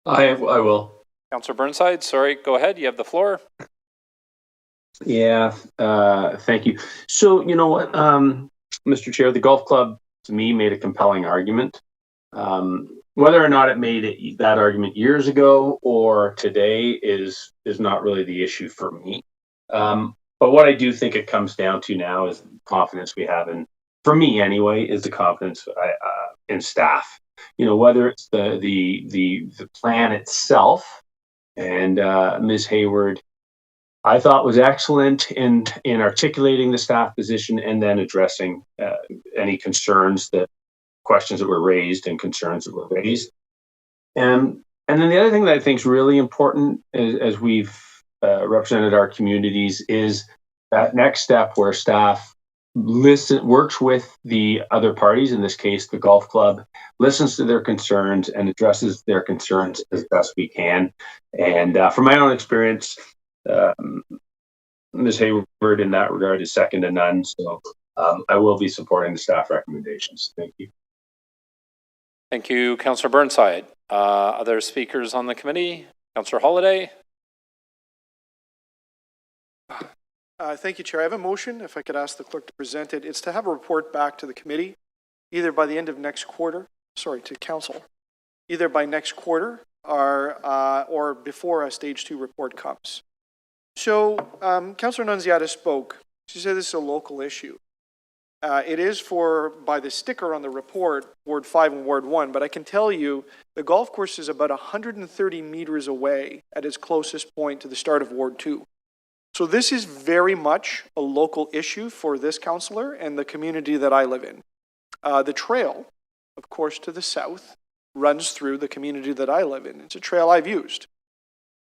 I will. Councillor Burnside, sorry, go ahead. You have the floor. Yeah, thank you. So, you know what, Mr. Chair, the golf club, to me, made a compelling argument. Whether or not it made that argument years ago or today is not really the issue for me. But what I do think it comes down to now is the confidence we have in, for me anyway, is the confidence in staff. Whether it's the plan itself, and Ms. Hayward, I thought was excellent in articulating the staff position and then addressing any questions that were raised and concerns that were raised. And then the other thing that I think is really important as we've represented our communities is that next step where staff works with the other parties, in this case, the golf club, listens to their concerns and addresses their concerns as best we can. And from my own experience, Ms. Hayward in that regard is second to none. So I will be supporting the staff recommendations. Thank you. Thank you, Councillor Burnside. Other speakers on the committee? Councillor Holiday? Thank you, Chair. I have a motion, if I could ask the clerk to present it. It's to have a report back to the committee, either by the end of next quarter, to council, either by next quarter or before a stage 2 report comes. So Councillor Nunziata spoke. She said this is a local issue. It is by the sticker on the report, Ward 5 and Ward 1, but I can tell you the golf course is about 130 meters away at its closest point to the start of Ward 2. So this is very much a local issue for this councillor and the community that I live in. The trail, of course, to the south, runs through the community that I live in. It's a trail I've used.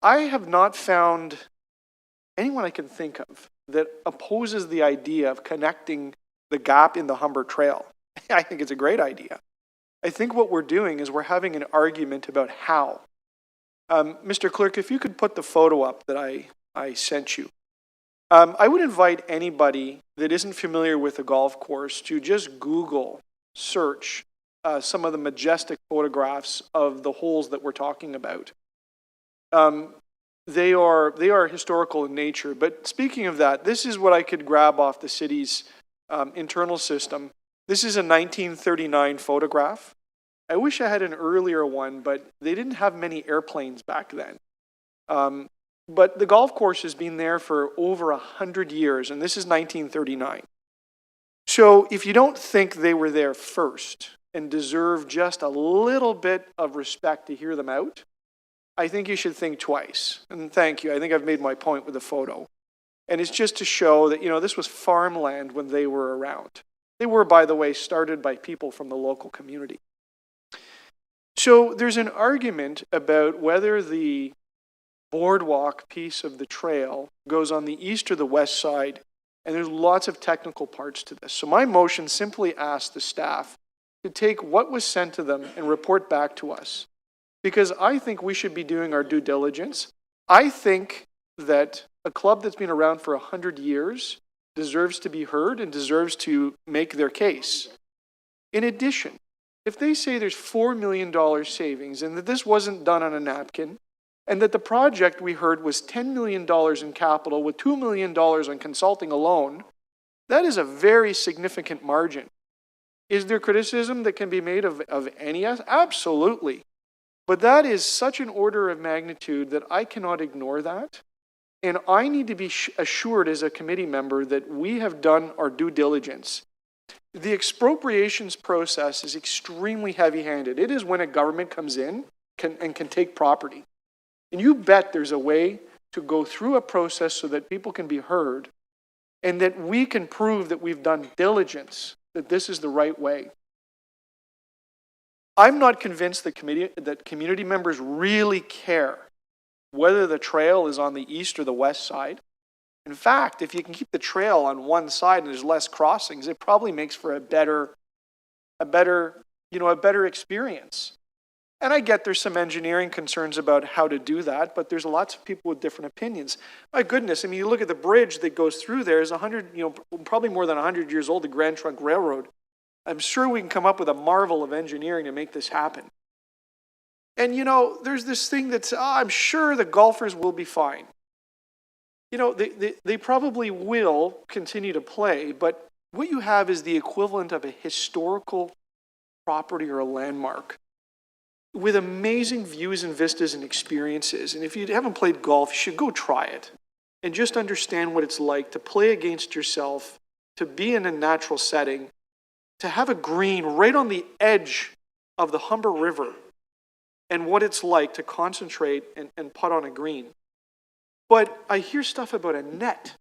I have not found anyone I can think of that opposes the idea of connecting the gap in the Humber Trail. I think it's a great idea. I think what we're doing is we're having an argument about how. Mr. Clerk, if you could put the photo up that I sent you. I would invite anybody that isn't familiar with the golf course to just Google search some of the majestic photographs of the holes that we're talking about. They are historical in nature, but speaking of that, this is what I could grab off the city's internal system. This is a 1939 photograph. I wish I had an earlier one, but they didn't have many airplanes back then. But the golf course has been there for over 100 years, and this is 1939. So if you don't think they were there first and deserve just a little bit of respect to hear them out, I think you should think twice. And thank you. I think I've made my point with the photo. And it's just to show that, this was farmland when they were around. They were, by the way, started by people from the local community. So there's an argument about whether the boardwalk piece of the trail goes on the east or the west side, and there's lots of technical parts to this. So my motion simply asks the staff to take what was sent to them and report back to us, because I think we should be doing our due diligence. I think that a club that's been around for 100 years deserves to be heard and deserves to make their case. In addition, if they say there's $4 million savings and that this wasn't done on a napkin, and that the project we heard was $10 million in capital with $2 million on consulting alone, that is a very significant margin. Is there criticism that can be made of any? Absolutely. But that is such an order of magnitude that I cannot ignore that. And I need to be assured as a committee member that we have done our due diligence. The expropriations process is extremely heavy-handed. It is when a government comes in and can take property. And you bet there's a way to go through a process so that people can be heard and that we can prove that we've done diligence, that this is the right way. I'm not convinced that community members really care whether the trail is on the east or the west side. In fact, if you can keep the trail on one side and there's less crossings, it probably makes for a better experience. And I get there's some engineering concerns about how to do that, but there's lots of people with different opinions. My goodness, I mean, you look at the bridge that goes through there is probably more than 100 years old, the Grand Trunk Railroad. I'm sure we can come up with a marvel of engineering to make this happen. And there's this thing that's, I'm sure the golfers will be fine. They probably will continue to play, but what you have is the equivalent of a historical property or a landmark with amazing views and vistas and experiences. And if you haven't played golf, you should go try it and just understand what it's like to play against yourself, to be in a natural setting, to have a green right on the edge of the Humber River, and what it's like to concentrate and putt on a green. But I hear stuff about a net.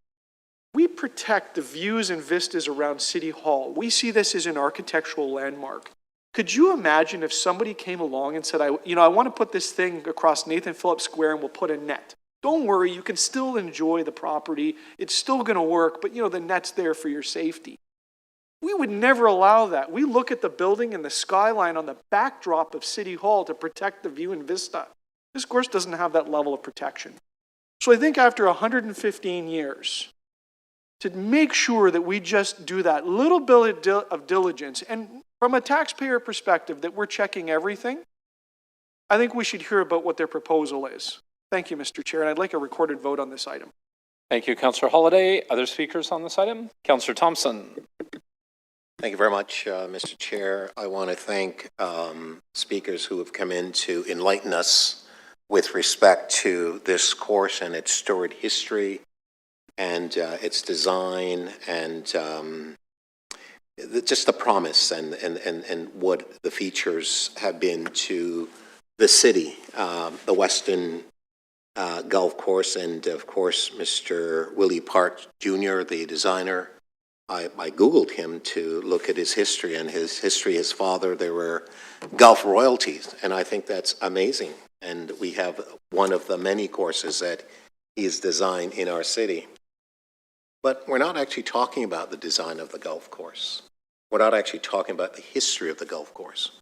We protect the views and vistas around City Hall. We see this as an architectural landmark. Could you imagine if somebody came along and said, I want to put this thing across Nathan Phillips Square and we'll put a net. Don't worry, you can still enjoy the property. It's still going to work, but the net's there for your safety. We would never allow that. We look at the building and the skyline on the backdrop of City Hall to protect the view and vista. This course doesn't have that level of protection. So I think after 115 years, to make sure that we just do that little bit of diligence, and from a taxpayer perspective that we're checking everything, I think we should hear about what their proposal is. Thank you, Mr. Chair, and I'd like a recorded vote on this item. Thank you, Councillor Holyday. Other speakers on this item? Councillor Thompson. Thank you very much, Mr. Chair. I want to thank speakers who have come in to enlighten us with respect to this course and its storied history and its design and just the promise and what the features have been to the city, the Weston Golf Course, and of course, Mr. Willie Park Jr., the designer. I Googled him to look at his history, and his father, they were golf royalties, and I think that's amazing. And we have one of the many courses that he's designed in our city. But we're not actually talking about the design of the golf course. We're not actually talking about the history of the golf course.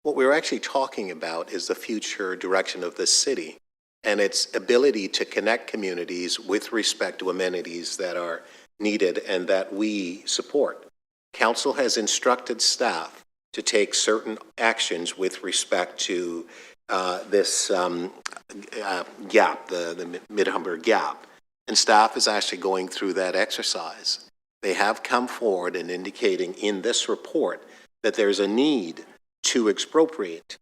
What we're actually talking about is the future direction of this city and its ability to connect communities with respect to amenities that are needed and that we support. Council has instructed staff to take certain actions with respect to this gap, the Mid-Humber gap. And staff is actually going through that exercise. They have come forward and indicating in this report that there's a need to expropriate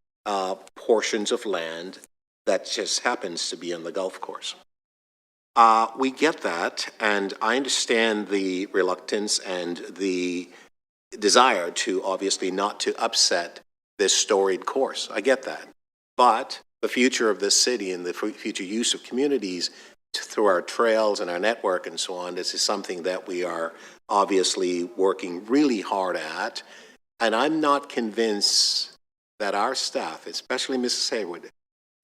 portions of land that just happens to be on the golf course. We get that, and I understand the reluctance and the desire to obviously not to upset this storied course. I get that. But the future of this city and the future use of communities through our trails and our network and so on, this is something that we are obviously working really hard at. And I'm not convinced that our staff, especially Mrs. Haywood,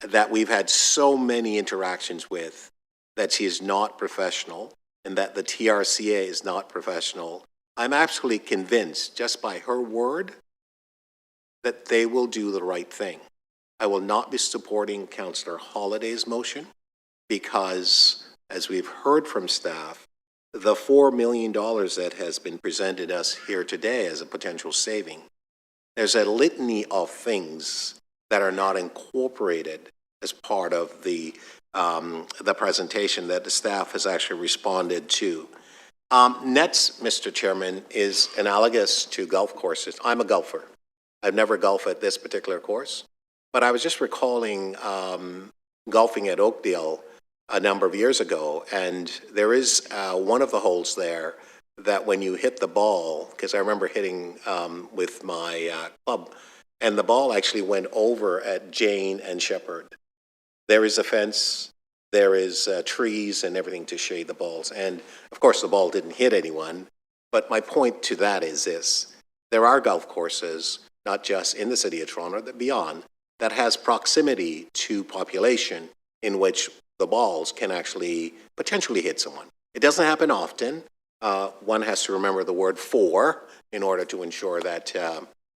that we've had so many interactions with, that she is not professional and that the TRCA is not professional, I'm absolutely convinced, just by her word, that they will do the right thing. I will not be supporting Councillor Holliday's motion because, as we've heard from staff, the $4 million that has been presented us here today as a potential saving, there's a litany of things that are not incorporated as part of the presentation that the staff has actually responded to. Next, Mr. Chairman, is analogous to golf courses. I'm a golfer. I've never golfed at this particular course, but I was just recalling golfing at Oakdale a number of years ago, and there is one of the holes there that when you hit the ball, because I remember hitting with my club, and the ball actually went over at Jane and Shepherd. There is a fence, there is trees and everything to shade the balls, and of course the ball didn't hit anyone, but my point to that is this. There are golf courses, not just in the City of Toronto, but beyond, that has proximity to population in which the balls can actually potentially hit someone. It doesn't happen often. One has to remember the word "for" in order to ensure that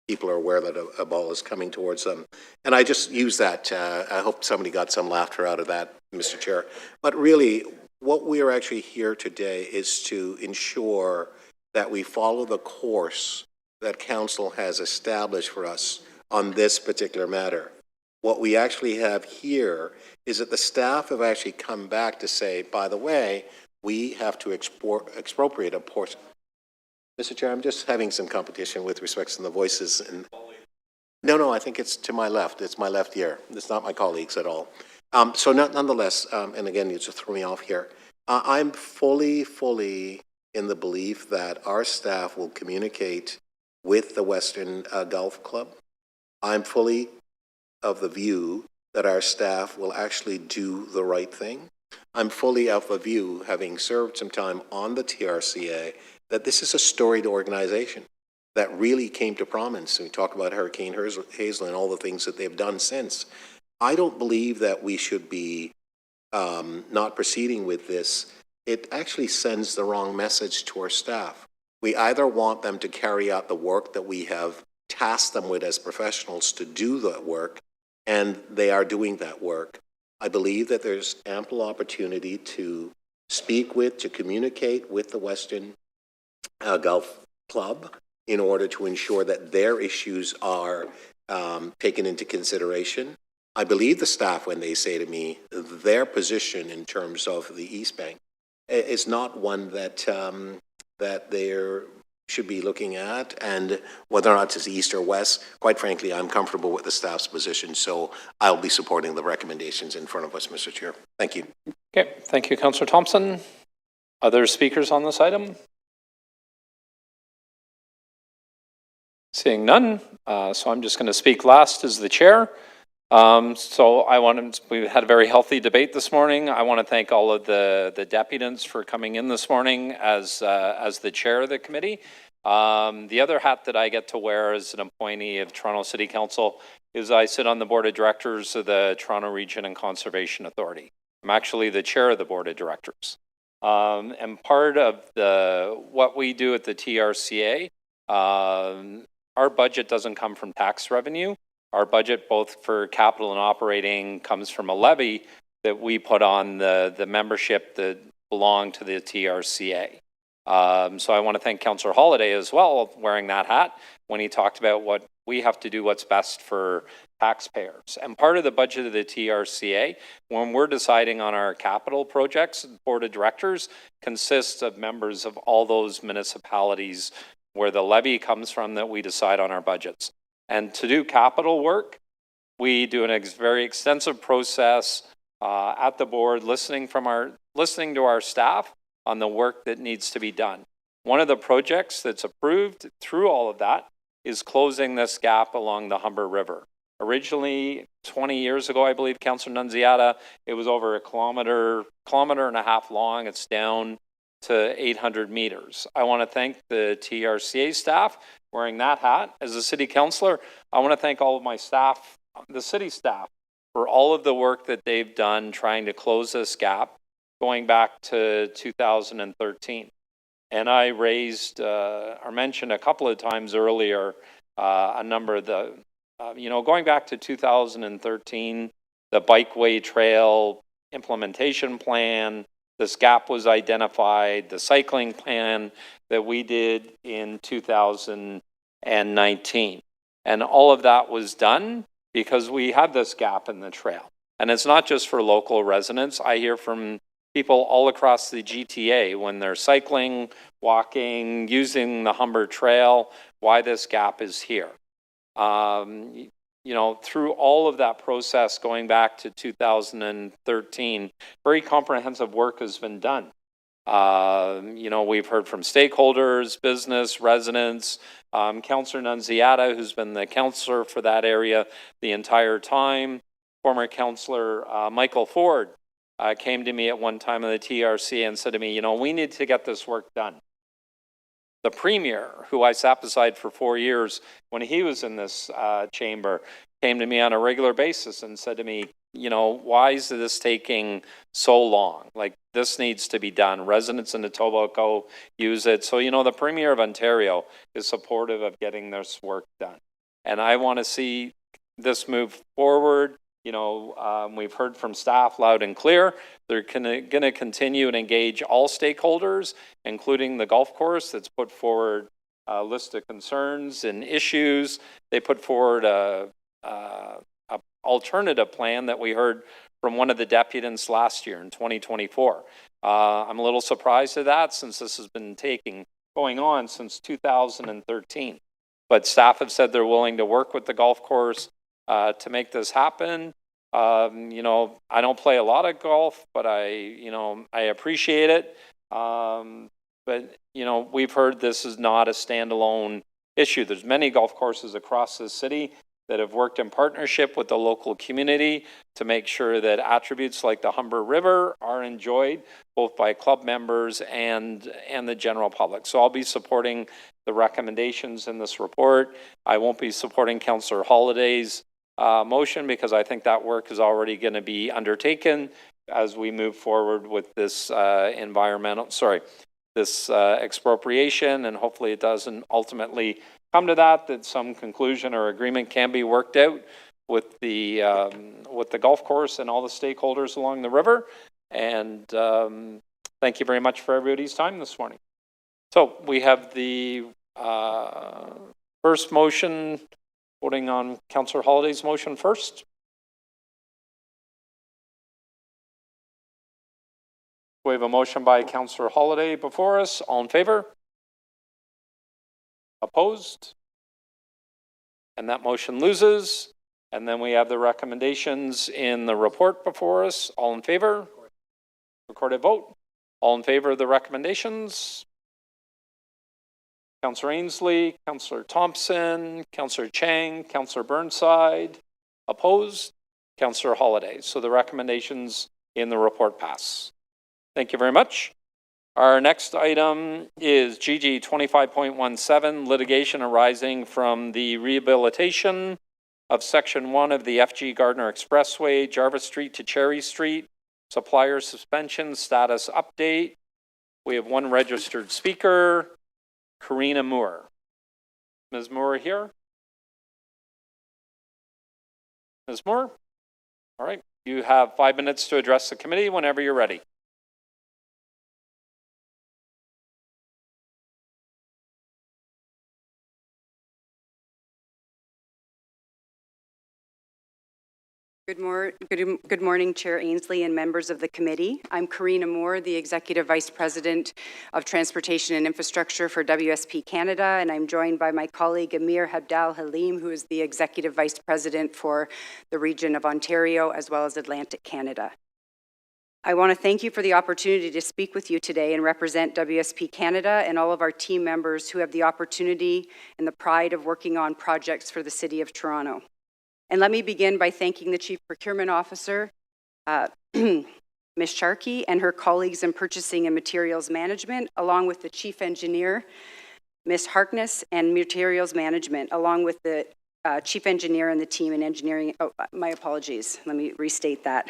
people are aware that a ball is coming towards them. And I just use that. I hope somebody got some laughter out of that, Mr. Chair. But really, what we are actually here today is to ensure that we follow the course that Council has established for us on this particular matter. What we actually have here is that the staff have actually come back to say, by the way, we have to expropriate a portion. Mr. Chair, I'm just having some competition with respect to the voices. And no, I think it's to my left. It's my left ear. It's not my colleagues at all. So nonetheless, and again, you just threw me off here. I'm fully in the belief that our staff will communicate with the Western Golf Club. I'm fully of the view that our staff will actually do the right thing. I'm fully of the view, having served some time on the TRCA, that this is a storied organization that really came to prominence. We talk about Hurricane Hazel and all the things that they've done since. I don't believe that we should be not proceeding with this. It actually sends the wrong message to our staff. We either want them to carry out the work that we have tasked them with as professionals to do that work, and they are doing that work. I believe that there's ample opportunity to speak with, to communicate with the Western Golf Club in order to ensure that their issues are taken into consideration. I believe the staff when they say to me their position in terms of the East Bank is not one that that they should be looking at, and whether or not it's east or west, quite frankly, I'm comfortable with the staff's position, so I'll be supporting the recommendations in front of us, Mr. Chair. Thank you. Okay, thank you, Councillor Thompson. Other speakers on this item? Seeing none, so I'm just going to speak last as the chair. We had a very healthy debate this morning. I want to thank all of the deputants for coming in this morning as the chair of the committee. The other hat that I get to wear as an appointee of Toronto City Council is I sit on the board of directors of the Toronto Region and Conservation Authority. I'm actually the chair of the board of directors. And part of what we do at the TRCA, our budget doesn't come from tax revenue. Our budget, both for capital and operating, comes from a levy that we put on the membership that belong to the TRCA. So I want to thank Councillor Holladay as well, wearing that hat, when he talked about what we have to do what's best for taxpayers. And part of the budget of the TRCA, when we're deciding on our capital projects, the board of directors consists of members of all those municipalities where the levy comes from that we decide on our budgets. And to do capital work, we do a very extensive process at the board, listening to our staff on the work that needs to be done. One of the projects that's approved through all of that is closing this gap along the Humber River. Originally, 20 years ago, I believe, Councillor Nunziata, it was over a kilometer and a half long. It's down to 800 meters. I want to thank the TRCA staff wearing that hat as a city councillor, I want to thank all of my staff, the city staff, for all of the work that they've done trying to close this gap going back to 2013. And I raised or mentioned a couple of times earlier a number of the, going back to 2013, the bikeway trail implementation plan, this gap was identified, the cycling plan that we did in 2019. And all of that was done because we had this gap in the trail. And it's not just for local residents. I hear from people all across the GTA when they're cycling, walking, using the Humber Trail, why this gap is here. Through all of that process going back to 2013, very comprehensive work has been done. We've heard from stakeholders, business, residents, Councillor Nunziata, who's been the councillor for that area the entire time. Former Councillor Michael Ford came to me at one time in the TRC and said to me, we need to get this work done. The Premier, who I sat beside for 4 years when he was in this chamber, came to me on a regular basis and said to me, why is this taking so long? Like, this needs to be done. Residents in Etobicoke use it. So, the Premier of Ontario is supportive of getting this work done. And I want to see this move forward. We've heard from staff loud and clear. They're going to continue and engage all stakeholders, including the golf course that's put forward a list of concerns and issues. They put forward a alternative plan that we heard from one of the deputants last year in 2024. I'm a little surprised at that since this has been going on since 2013. But staff have said they're willing to work with the golf course to make this happen. I don't play a lot of golf, but I appreciate it. But we've heard this is not a standalone issue. There's many golf courses across the city that have worked in partnership with the local community to make sure that attributes like the Humber River are enjoyed both by club members and the general public. So I'll be supporting the recommendations in this report. I won't be supporting Councillor Holliday's motion because I think that work is already going to be undertaken as we move forward with this expropriation, and hopefully it doesn't ultimately come to that some conclusion or agreement can be worked out with the golf course and all the stakeholders along the river. And thank you very much for everybody's time this morning. So we have the first motion, voting on Councillor Holliday's motion first. We have a motion by Councillor Holliday before us. All in favor? Opposed? And that motion loses. And then we have the recommendations in the report before us. All in favor? Recorded vote. All in favor of the recommendations? Councillor Ainsley, Councillor Thompson, Councillor Chang, Councillor Burnside. Opposed? Councillor Holliday. So the recommendations in the report pass. Thank you very much. Our next item is GG 25.17, litigation arising from the rehabilitation of Section 1 of the FG Gardner Expressway, Jarvis Street to Cherry Street, supplier suspension status update. We have one registered speaker, Karina Moore. Ms. Moore here? Ms. Moore? All right, you have 5 minutes to address the committee whenever you're ready. Good morning, Chair Ainsley and members of the committee. I'm Karina Moore, the Executive Vice President of Transportation and Infrastructure for WSP Canada, and I'm joined by my colleague Amir Habdal Halim, who is the Executive Vice President for the region of Ontario as well as Atlantic Canada. I want to thank you for the opportunity to speak with you today and represent WSP Canada and all of our team members who have the opportunity and the pride of working on projects for the City of Toronto. And let me begin by thanking the Chief Procurement Officer, Ms. Sharkey, and her colleagues in Purchasing and Materials Management, along with the Chief Engineer, Ms. Harkness, and Materials Management, along with the Chief Engineer and the team in engineering. Oh, my apologies. Let me restate that.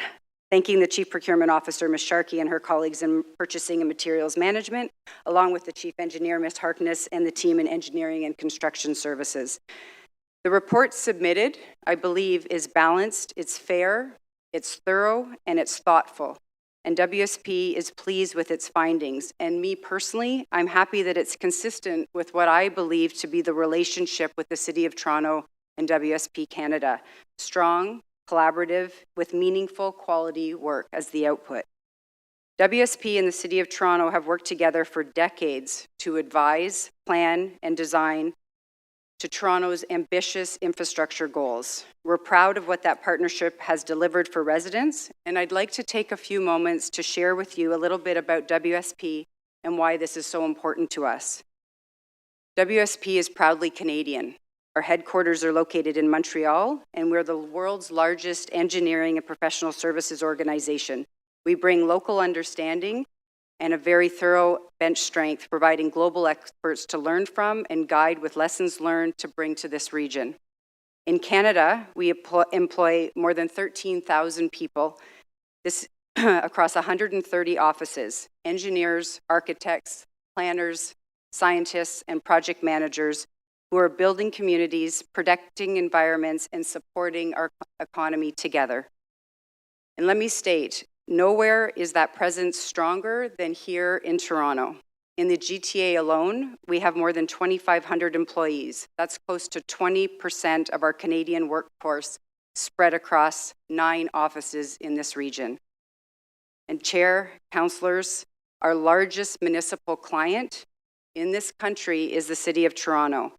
Thanking the Chief Procurement Officer, Ms. Sharkey, and her colleagues in Purchasing and Materials Management, along with the Chief Engineer, Ms. Harkness, and the team in Engineering and Construction Services. The report submitted, I believe, is balanced, it's fair, it's thorough, and it's thoughtful. And WSP is pleased with its findings. And me personally, I'm happy that it's consistent with what I believe to be the relationship with the City of Toronto and WSP Canada. Strong, collaborative, with meaningful quality work as the output. WSP and the City of Toronto have worked together for decades to advise, plan, and design to Toronto's ambitious infrastructure goals. We're proud of what that partnership has delivered for residents, and I'd like to take a few moments to share with you a little bit about WSP and why this is so important to us. WSP is proudly Canadian. Our headquarters are located in Montreal, and we're the world's largest engineering and professional services organization. We bring local understanding and a very thorough bench strength, providing global experts to learn from and guide with lessons learned to bring to this region. In Canada, we employ more than 13,000 people across 130 offices, engineers, architects, planners, scientists, and project managers who are building communities, protecting environments, and supporting our economy together. And let me state, nowhere is that presence stronger than here in Toronto. In the GTA alone, we have more than 2,500 employees. That's close to 20% of our Canadian workforce spread across 9 offices in this region. And Chair, councillors, our largest municipal client in this country is the City of Toronto.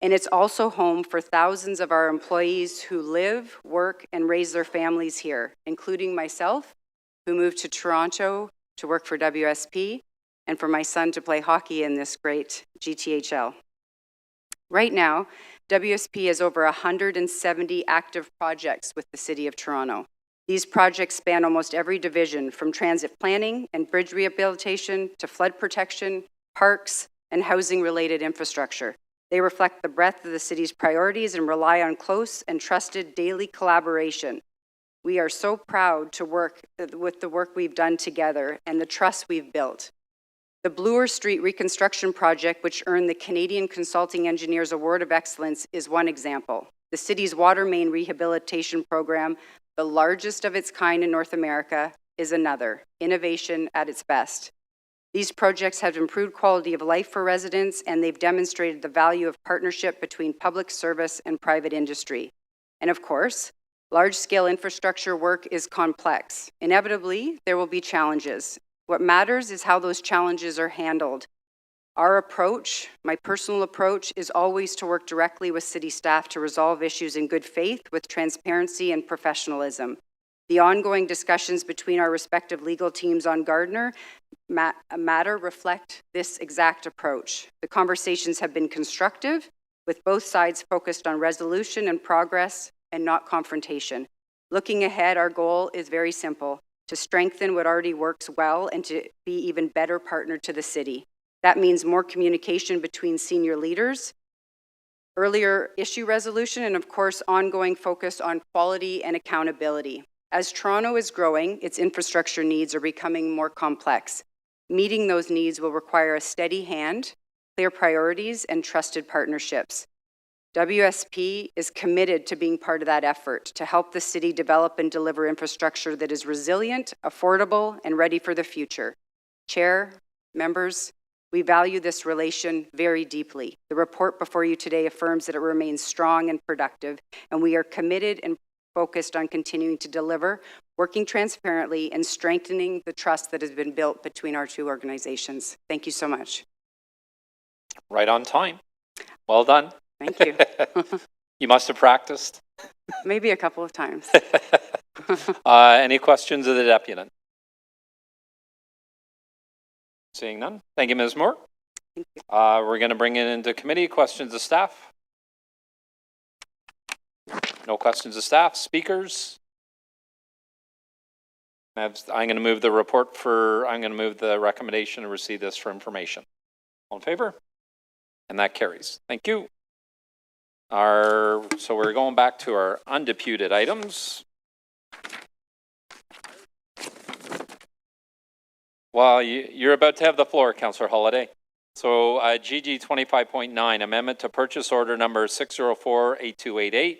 And it's also home for thousands of our employees who live, work, and raise their families here, including myself, who moved to Toronto to work for WSP, and for my son to play hockey in this great GTHL. Right now, WSP has over 170 active projects with the City of Toronto. These projects span almost every division, from transit planning and bridge rehabilitation to flood protection, parks, and housing-related infrastructure. They reflect the breadth of the city's priorities and rely on close and trusted daily collaboration. We are so proud to work with the work we've done together and the trust we've built. The Bloor Street Reconstruction Project, which earned the Canadian Consulting Engineers Award of Excellence, is one example. The city's water main rehabilitation program, the largest of its kind in North America, is another. Innovation at its best. These projects have improved quality of life for residents, and they've demonstrated the value of partnership between public service and private industry. And of course, large-scale infrastructure work is complex. Inevitably, there will be challenges. What matters is how those challenges are handled. Our approach, my personal approach, is always to work directly with city staff to resolve issues in good faith with transparency and professionalism. The ongoing discussions between our respective legal teams on Gardner matter reflect this exact approach. The conversations have been constructive, with both sides focused on resolution and progress and not confrontation. Looking ahead, our goal is very simple: to strengthen what already works well and to be even better partner to the city. That means more communication between senior leaders, earlier issue resolution, and of course, ongoing focus on quality and accountability. As Toronto is growing, its infrastructure needs are becoming more complex. Meeting those needs will require a steady hand, clear priorities, and trusted partnerships. WSP is committed to being part of that effort to help the city develop and deliver infrastructure that is resilient, affordable, and ready for the future. Chair, members, we value this relation very deeply. The report before you today affirms that it remains strong and productive, and we are committed and focused on continuing to deliver, working transparently, and strengthening the trust that has been built between our two organizations. Thank you so much. Right on time. Well done. Thank you. You must have practiced. Maybe a couple of times. Any questions of the deputant? Seeing none. Thank you, Ms. Moore. Thank you. We're going to bring it into committee. Questions of staff? No questions of staff. Speakers? I'm going to move the report I'm going to move the recommendation to receive this for information. All in favor? And that carries. Thank you. So we're going back to our undisputed items. Well, you're about to have the floor, Councillor Holiday. So GG 25.9, amendment to purchase order number 6048288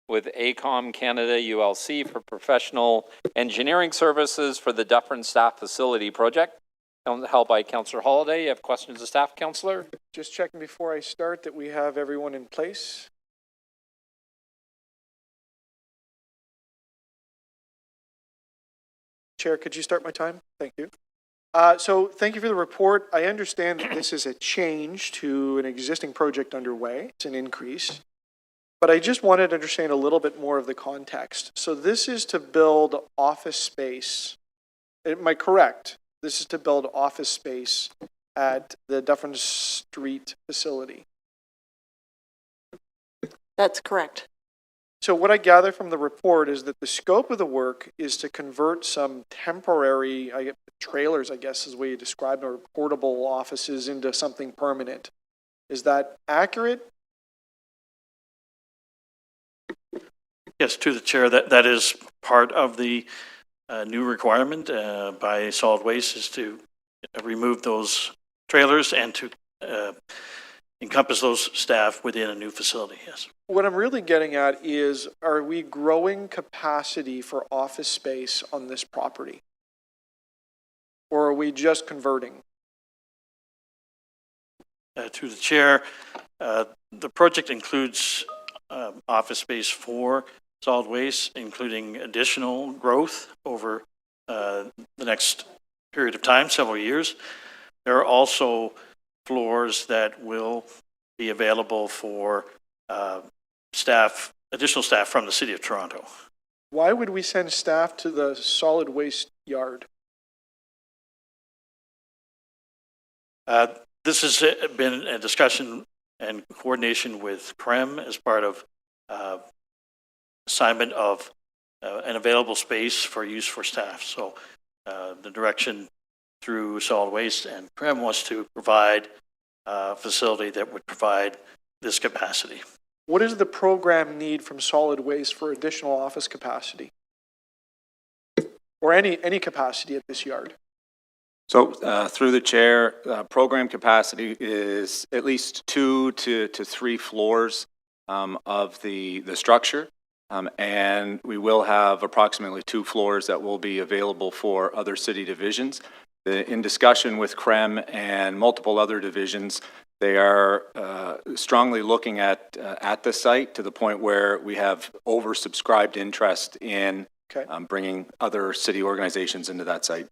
with AECOM Canada ULC for professional engineering services for the Dufferin Staff Facility Project. Held by Councillor Holiday. You have questions of staff, Councillor? Just checking before I start that we have everyone in place. Chair, could you start my time? Thank you. So thank you for the report. I understand that this is a change to an existing project underway. It's an increase. But I just wanted to understand a little bit more of the context. So this is to build office space. Am I correct? This is to build office space at the Dufferin Street facility. That's correct. So what I gather from the report is that the scope of the work is to convert some temporary trailers, I guess is the way you describe them, or portable offices into something permanent. Is that accurate? Yes, to the chair, that is part of the new requirement by solid waste is to remove those trailers and to encompass those staff within a new facility, yes. What I'm really getting at is, are we growing capacity for office space on this property? Or are we just converting? To the chair, the project includes office space for solid waste, including additional growth over the next period of time, several years. There are also floors that will be available for additional staff from the City of Toronto. Why would we send staff to the solid waste yard? This has been a discussion and coordination with CREM as part of assignment of an available space for use for staff. So the direction through solid waste and CREM was to provide a facility that would provide this capacity. What does the program need from solid waste for additional office capacity? Or any capacity at this yard? So through the chair, program capacity is at least 2 to 3 floors of the structure. And we will have approximately 2 floors that will be available for other city divisions. In discussion with CREM and multiple other divisions, they are strongly looking at the site to the point where we have oversubscribed interest in bringing other city organizations into that site.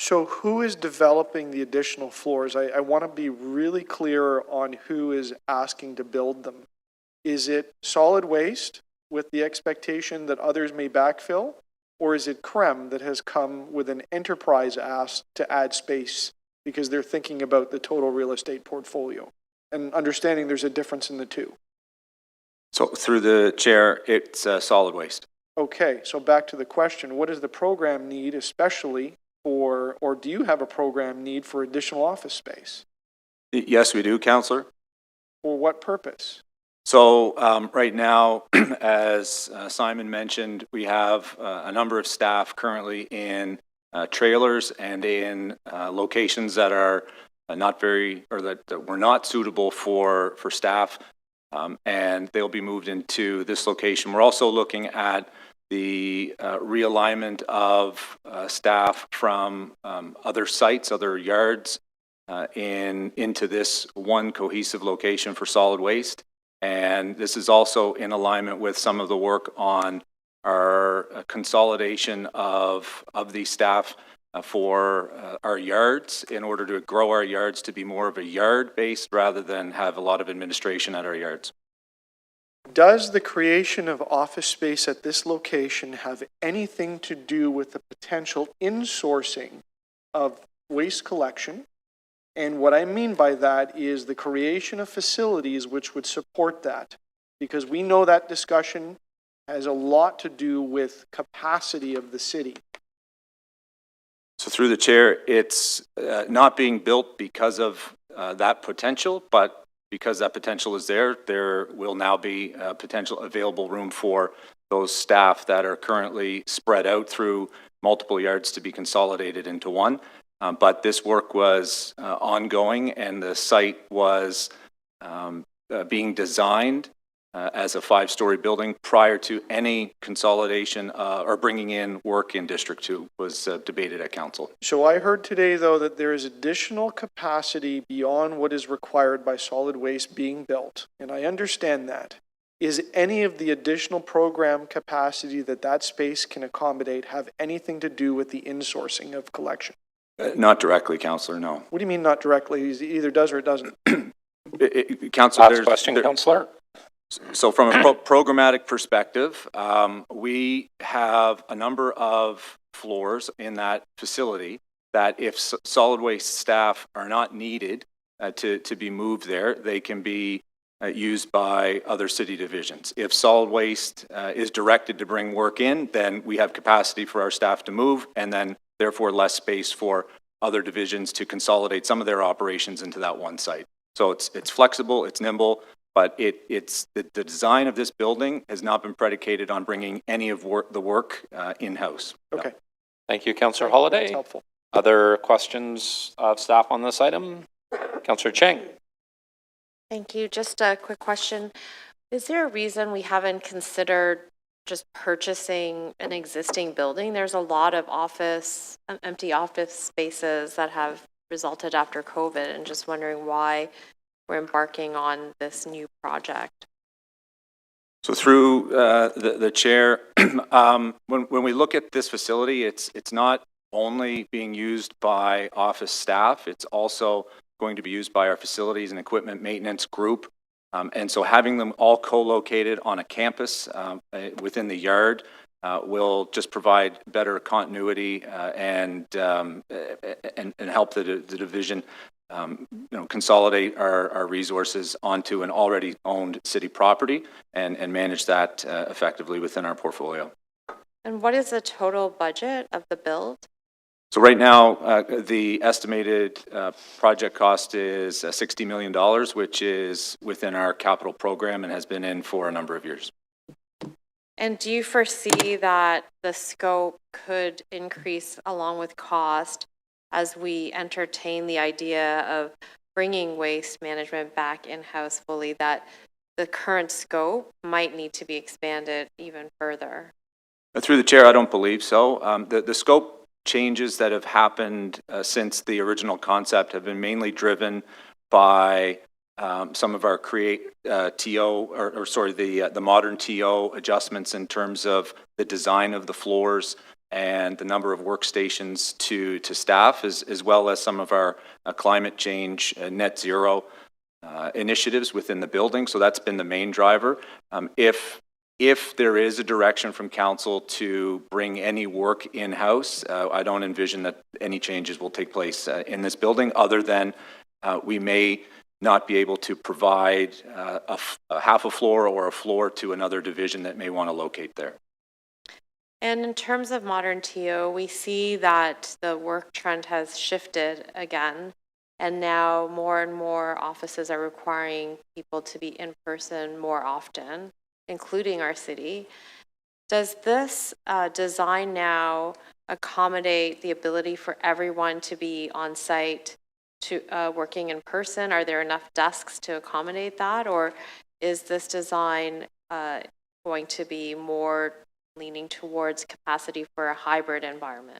So who is developing the additional floors? I want to be really clear on who is asking to build them. Is it solid waste with the expectation that others may backfill? Or is it CREM that has come with an enterprise ask to add space because they're thinking about the total real estate portfolio and understanding there's a difference in the two? So through the chair, it's solid waste. Okay, so back to the question, what does the program need especially for, or do you have a program need for additional office space? Yes, we do, Councillor. For what purpose? So right now, as Simon mentioned, we have a number of staff currently in trailers and in locations that are not very, or that were not suitable for staff, and they'll be moved into this location. We're also looking at the realignment of staff from other sites, other yards, into this one cohesive location for solid waste. And this is also in alignment with some of the work on our consolidation of these staff for our yards in order to grow our yards to be more of a yard based rather than have a lot of administration at our yards. Does the creation of office space at this location have anything to do with the potential insourcing of waste collection? And what I mean by that is the creation of facilities which would support that, because we know that discussion has a lot to do with capacity of the city. So through the chair, it's not being built because of that potential, but because that potential is there, there will now be potential available room for those staff that are currently spread out through multiple yards to be consolidated into one. But this work was ongoing, and the site was being designed as a 5-story building prior to any consolidation or bringing in work in District 2 was debated at council. So I heard today, though, that there is additional capacity beyond what is required by solid waste being built, and I understand that. Is any of the additional program capacity that space can accommodate have anything to do with the insourcing of collection? Not directly, Councillor, no. What do you mean not directly? It either does or it doesn't. Councillor, Last question, Councillor. So from a programmatic perspective, we have a number of floors in that facility that if solid waste staff are not needed to be moved there, they can be used by other city divisions. If solid waste is directed to bring work in, then we have capacity for our staff to move, and then therefore less space for other divisions to consolidate some of their operations into that one site. So it's flexible, it's nimble, but it's the design of this building has not been predicated on bringing any of the work in-house. Okay. Thank you, Councillor Holiday. That's helpful. Other questions of staff on this item? Councillor Cheng. Thank you. Just a quick question. Is there a reason we haven't considered just purchasing an existing building? There's a lot of empty office spaces that have resulted after COVID, and just wondering why we're embarking on this new project. So through the chair, when we look at this facility, it's not only being used by office staff, it's also going to be used by our facilities and equipment maintenance group. And so having them all co-located on a campus within the yard will just provide better continuity and help the division consolidate our resources onto an already owned city property and manage that effectively within our portfolio. And what is the total budget of the build? So right now, the estimated project cost is $60 million, which is within our capital program and has been in for a number of years. And do you foresee that the scope could increase along with cost as we entertain the idea of bringing waste management back in-house fully, that the current scope might need to be expanded even further? Through the chair, I don't believe so. The scope changes that have happened since the original concept have been mainly driven by some of our the modern TO adjustments in terms of the design of the floors and the number of workstations to staff, as well as some of our climate change net zero initiatives within the building. So that's been the main driver. If there is a direction from council to bring any work in-house, I don't envision that any changes will take place in this building, other than we may not be able to provide a half a floor or a floor to another division that may want to locate there. And in terms of modern TO, we see that the work trend has shifted again, and now more and more offices are requiring people to be in person more often, including our city. Does this design now accommodate the ability for everyone to be on site to working in person? Are there enough desks to accommodate that? Or is this design going to be more leaning towards capacity for a hybrid environment?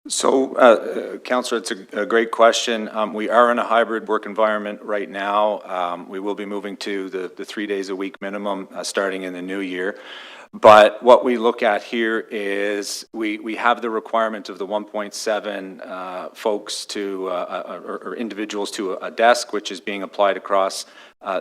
So, Councillor, it's a great question. We are in a hybrid work environment right now. We will be moving to the 3 days a week minimum starting in the new year. But what we look at here is we have the requirement of the 1.7 folks to or individuals to a desk, which is being applied across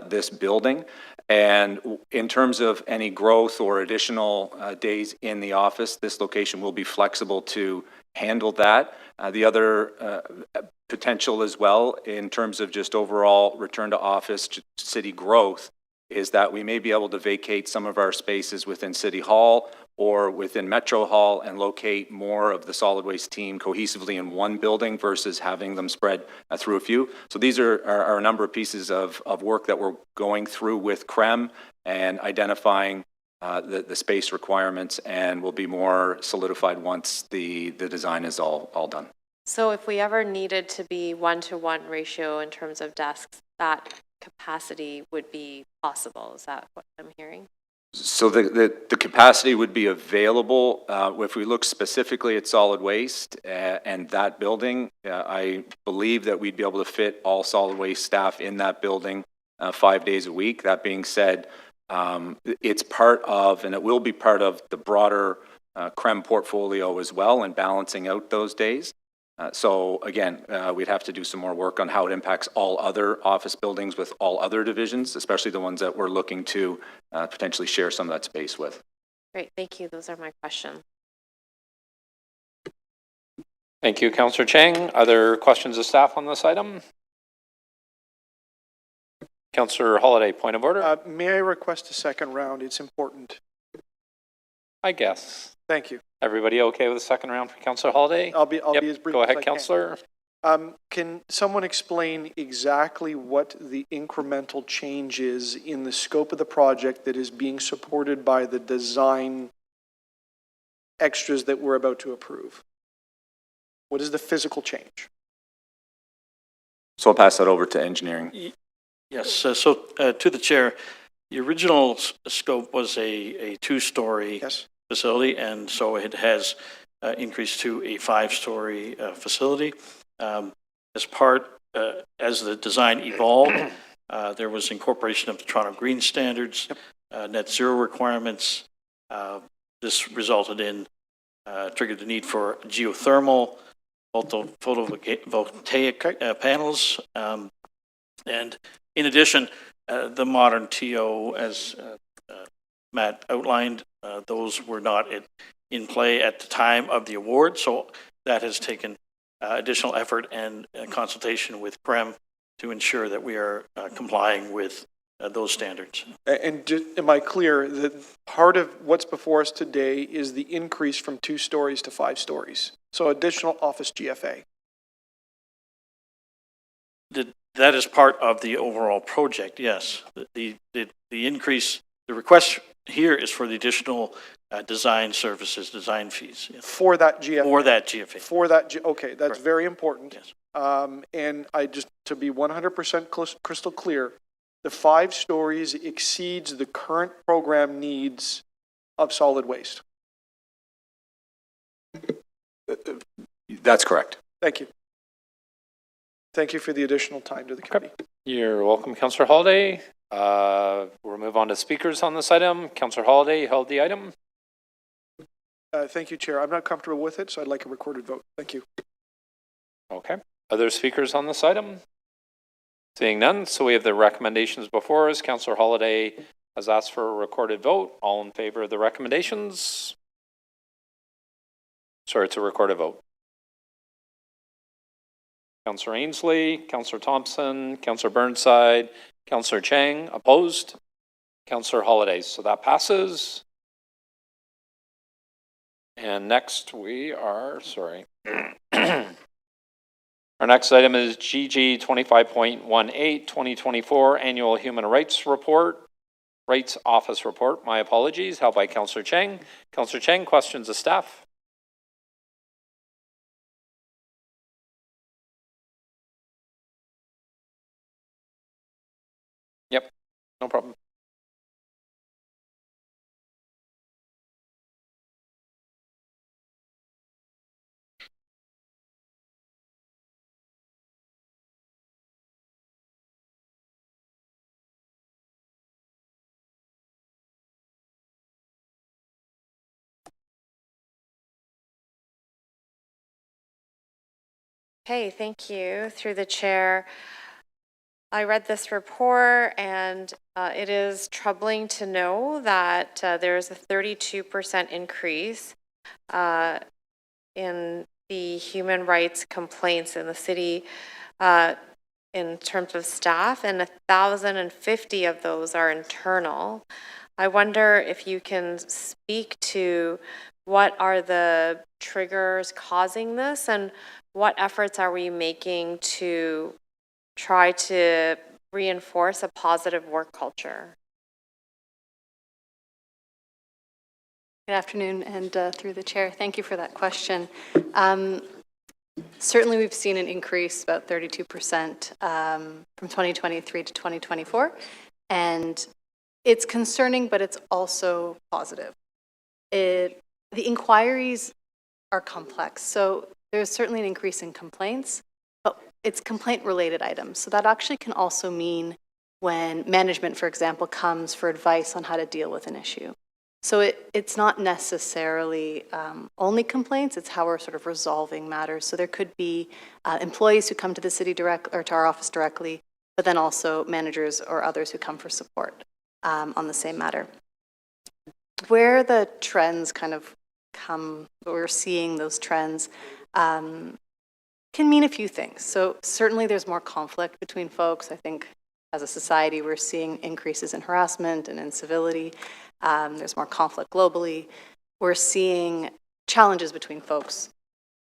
this building. And in terms of any growth or additional days in the office, this location will be flexible to handle that. The other potential as well in terms of just overall return to office city growth is that we may be able to vacate some of our spaces within City Hall or within Metro Hall and locate more of the solid waste team cohesively in one building versus having them spread through a few. So these are a number of pieces of work that we're going through with CREM and identifying the space requirements, and will be more solidified once the design is all done. So if we ever needed to be 1-to-1 ratio in terms of desks, that capacity would be possible. Is that what I'm hearing? So the capacity would be available. If we look specifically at solid waste and that building, I believe that we'd be able to fit all solid waste staff in that building 5 days a week. That being said, it's part of, and it will be part of, the broader CREM portfolio as well, and balancing out those days. So again, we'd have to do some more work on how it impacts all other office buildings with all other divisions, especially the ones that we're looking to potentially share some of that space with. Great, thank you. Those are my questions. Thank you, Councillor Chang. Other questions of staff on this item? Councillor Holiday, point of order. May I request a second round? It's important. I guess. Thank you. Everybody okay with the second round for Councillor Holiday? I'll be as brief. Go as ahead, I Councillor. Can someone explain exactly what the incremental change is in the scope of the project that is being supported by the design extras that we're about to approve? What is the physical change? So I'll pass that over to engineering. Yes, so to the chair, the original scope was a two-story facility, and so it has increased to a 5-story facility. As the design evolved, there was incorporation of the Toronto Green Standards, net zero requirements. This resulted in, triggered the need for geothermal, photovoltaic panels, and in addition, the modern TO, as Matt outlined, those were not in play at the time of the award, so that has taken additional effort and consultation with CREM to ensure that we are complying with those standards. And am I clear that part of what's before us today is the increase from 2 stories to 5 stories? So additional office GFA. That is part of the overall project, yes. The increase, the request here is for the additional design services, design fees. Yes. For that GFA? For that GFA. For that, okay, that's correct. Very important. Yes. And I just, to be 100% crystal clear, the 5 stories exceeds the current program needs of solid waste. That's correct. Thank you. Thank you for the additional time to the committee. You're welcome, Councillor Holiday. We'll move on to speakers on this item. Councillor Holiday, you held the item. Thank you, Chair. I'm not comfortable with it, so I'd like a recorded vote. Thank you. Okay. Other speakers on this item? Seeing none, so we have the recommendations before us. Councillor Holiday has asked for a recorded vote. All in favor of the recommendations? Sorry, it's a recorded vote. Councillor Ainsley, Councillor Thompson, Councillor Burnside, Councillor Chang, opposed. Councillor Holiday, so that passes. And next we are, sorry. Our next item is GG 25.18, 2024 Annual Human Rights Report, Rights Office Report, my apologies, held by Councillor Chang. Councillor Chang, questions of staff? Yep, no problem. Okay, thank you. Through the chair, I read this report, and it is troubling to know that there is a 32% increase in the human rights complaints in the city in terms of staff, and 1,050 of those are internal. I wonder if you can speak to what are the triggers causing this and what efforts are we making to try to reinforce a positive work culture? Good afternoon, and through the chair, thank you for that question. Certainly, we've seen an increase about 32% from 2023 to 2024, and it's concerning, but it's also positive. The inquiries are complex, so there's certainly an increase in complaints, but it's complaint-related items. So that actually can also mean when management, for example, comes for advice on how to deal with an issue. So it's not necessarily only complaints, it's how we're sort of resolving matters. So there could be employees who come to the city direct or to our office directly, but then also managers or others who come for support on the same matter. Where the trends kind of come, we're seeing those trends, can mean a few things. So certainly there's more conflict between folks. I think as a society, we're seeing increases in harassment and incivility. There's more conflict globally. We're seeing challenges between folks,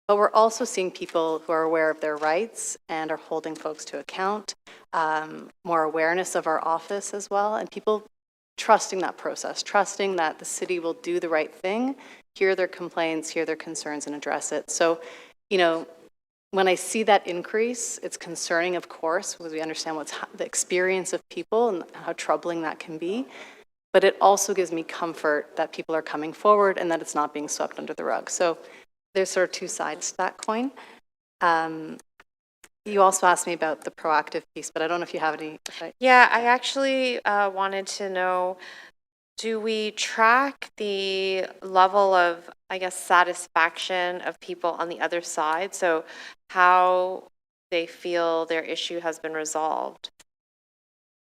but we're also seeing people who are aware of their rights and are holding folks to account, more awareness of our office as well, and people trusting that process, trusting that the city will do the right thing, hear their complaints, hear their concerns, and address it. So, you know, when I see that increase, it's concerning, of course, because we understand what's the experience of people and how troubling that can be. But it also gives me comfort that people are coming forward and that it's not being swept under the rug. So there's sort of two sides to that coin. You also asked me about the proactive piece, but I don't know if you have any. Yeah, I actually wanted to know, do we track the level of, I guess, satisfaction of people on the other side? So how they feel their issue has been resolved?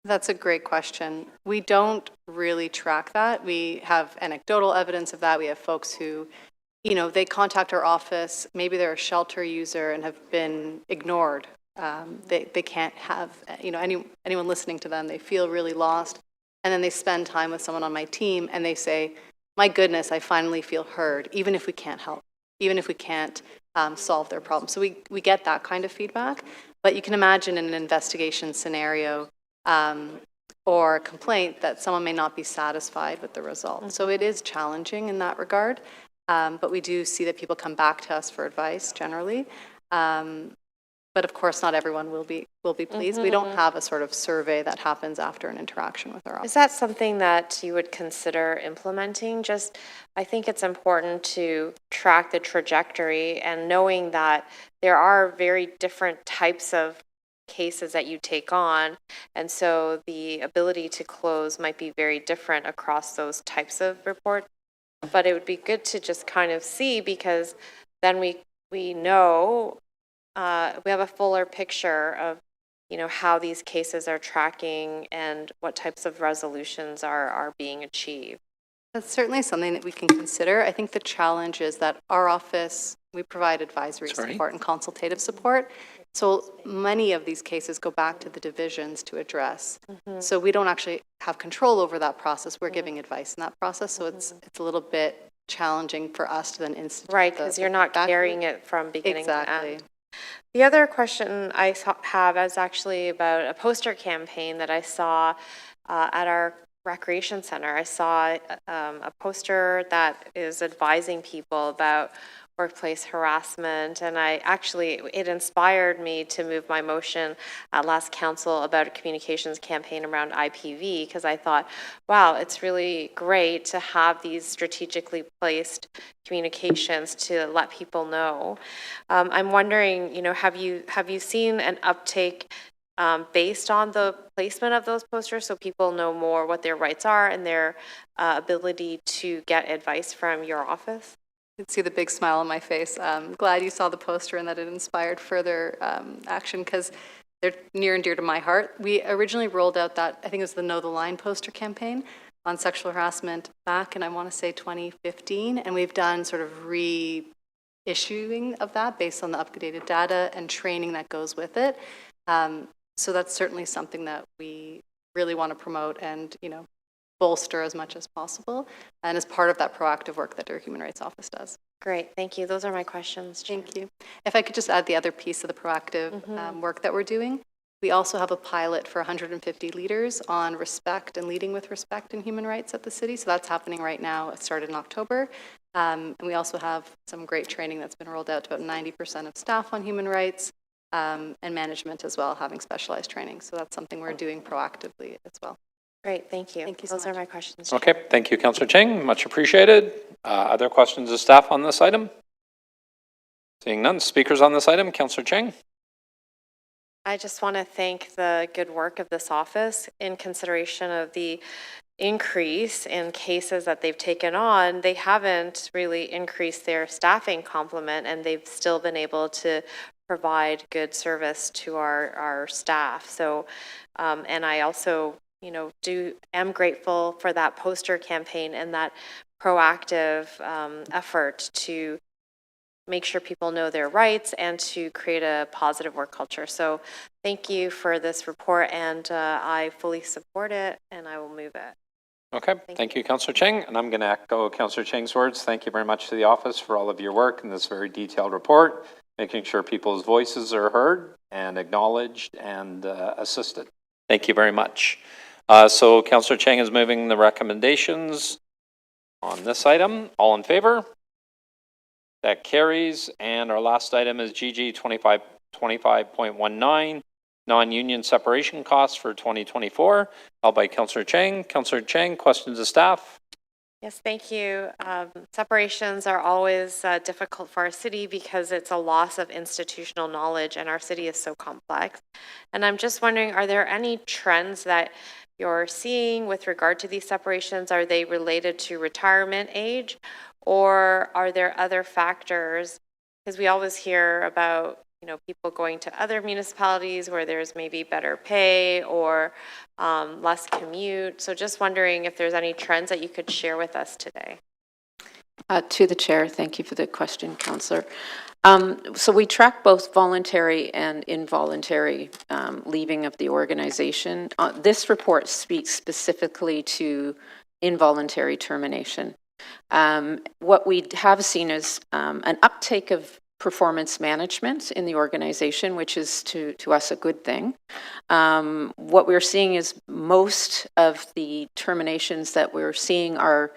That's a great question. We don't really track that. We have anecdotal evidence of that. We have folks who, you know, they contact our office, maybe they're a shelter user and have been ignored. They can't have, you know, anyone listening to them, they feel really lost. And then they spend time with someone on my team and they say, my goodness, I finally feel heard, even if we can't help, even if we can't solve their problem. So we get that kind of feedback. But you can imagine in an investigation scenario or a complaint that someone may not be satisfied with the result. So it is challenging in that regard. But we do see that people come back to us for advice generally. But of course, not everyone will be pleased. We don't have a sort of survey that happens after an interaction with our office. Is that something that you would consider implementing? Just, I think it's important to track the trajectory and knowing that there are very different types of cases that you take on. And so the ability to close might be very different across those types of reports. But it would be good to just kind of see, because then we know, we have a fuller picture of, you know, how these cases are tracking and what types of resolutions are being achieved. That's certainly something that we can consider. I think the challenge is that our office, we provide advisory support and consultative support. So many of these cases go back to the divisions to address. So we don't actually have control over that process. We're giving advice in that process. So it's a little bit challenging for us to then institute. Right, because you're not carrying it from beginning to end. The other question I have is actually about a poster campaign that I saw at our recreation center. I saw a poster that is advising people about workplace harassment, and it inspired me to move my motion at last council about a communications campaign around IPV, because I thought, wow, it's really great to have these strategically placed communications to let people know. I'm wondering, you know, have you seen an uptake based on the placement of those posters, so people know more what their rights are and their ability to get advice from your office? You can see the big smile on my face. I'm glad you saw the poster and that it inspired further action, because they're near and dear to my heart. We originally rolled out that, I think it was the Know the Line poster campaign on sexual harassment back in, I want to say, 2015, and we've done sort of reissuing of that based on the updated data and training that goes with it. So that's certainly something that we really want to promote and, you know, bolster as much as possible, and as part of that proactive work that our Human Rights Office does. Great, thank you. Those are my questions. Thank you. If I could just add the other piece of the proactive work that we're doing, we also have a pilot for 150 leaders on respect and leading with respect in human rights at the city. So that's happening right now. It started in October. And we also have some great training that's been rolled out to about 90% of staff on human rights and management as well, having specialized training. So that's something we're doing proactively as well. Great, thank you. Thank you so Those much. are my questions. Okay, thank you, Councillor Cheng. Much appreciated. Other questions of staff on this item? Seeing none. Speakers on this item, Councillor Cheng. I just want to thank the good work of this office in consideration of the increase in cases that they've taken on. They haven't really increased their staffing complement, and they've still been able to provide good service to our staff. So, and I also, you know, am grateful for that poster campaign and that proactive effort to make sure people know their rights and to create a positive work culture. So thank you for this report, and I fully support it, and I will move it. Okay, thank you, Councillor Cheng. And I'm going to echo Councillor Cheng's words. Thank you very much to the office for all of your work in this very detailed report, making sure people's voices are heard and acknowledged and assisted. Thank you very much. So Councillor Cheng is moving the recommendations on this item. All in favor? That carries. And our last item is GG 25.19, non-union separation costs for 2024, held by Councillor Cheng. Councillor Cheng, questions of staff? Yes, thank you. Separations are always difficult for our city because it's a loss of institutional knowledge, and our city is so complex. And I'm just wondering, are there any trends that you're seeing with regard to these separations? Are they related to retirement age, or are there other factors? Because we always hear about, you know, people going to other municipalities where there's maybe better pay or less commute. So just wondering if there's any trends that you could share with us today. To the chair, thank you for the question, Councillor. So we track both voluntary and involuntary leaving of the organization. This report speaks specifically to involuntary termination. What we have seen is an uptake of performance management in the organization, which is to us a good thing. What we're seeing is most of the terminations that we're seeing are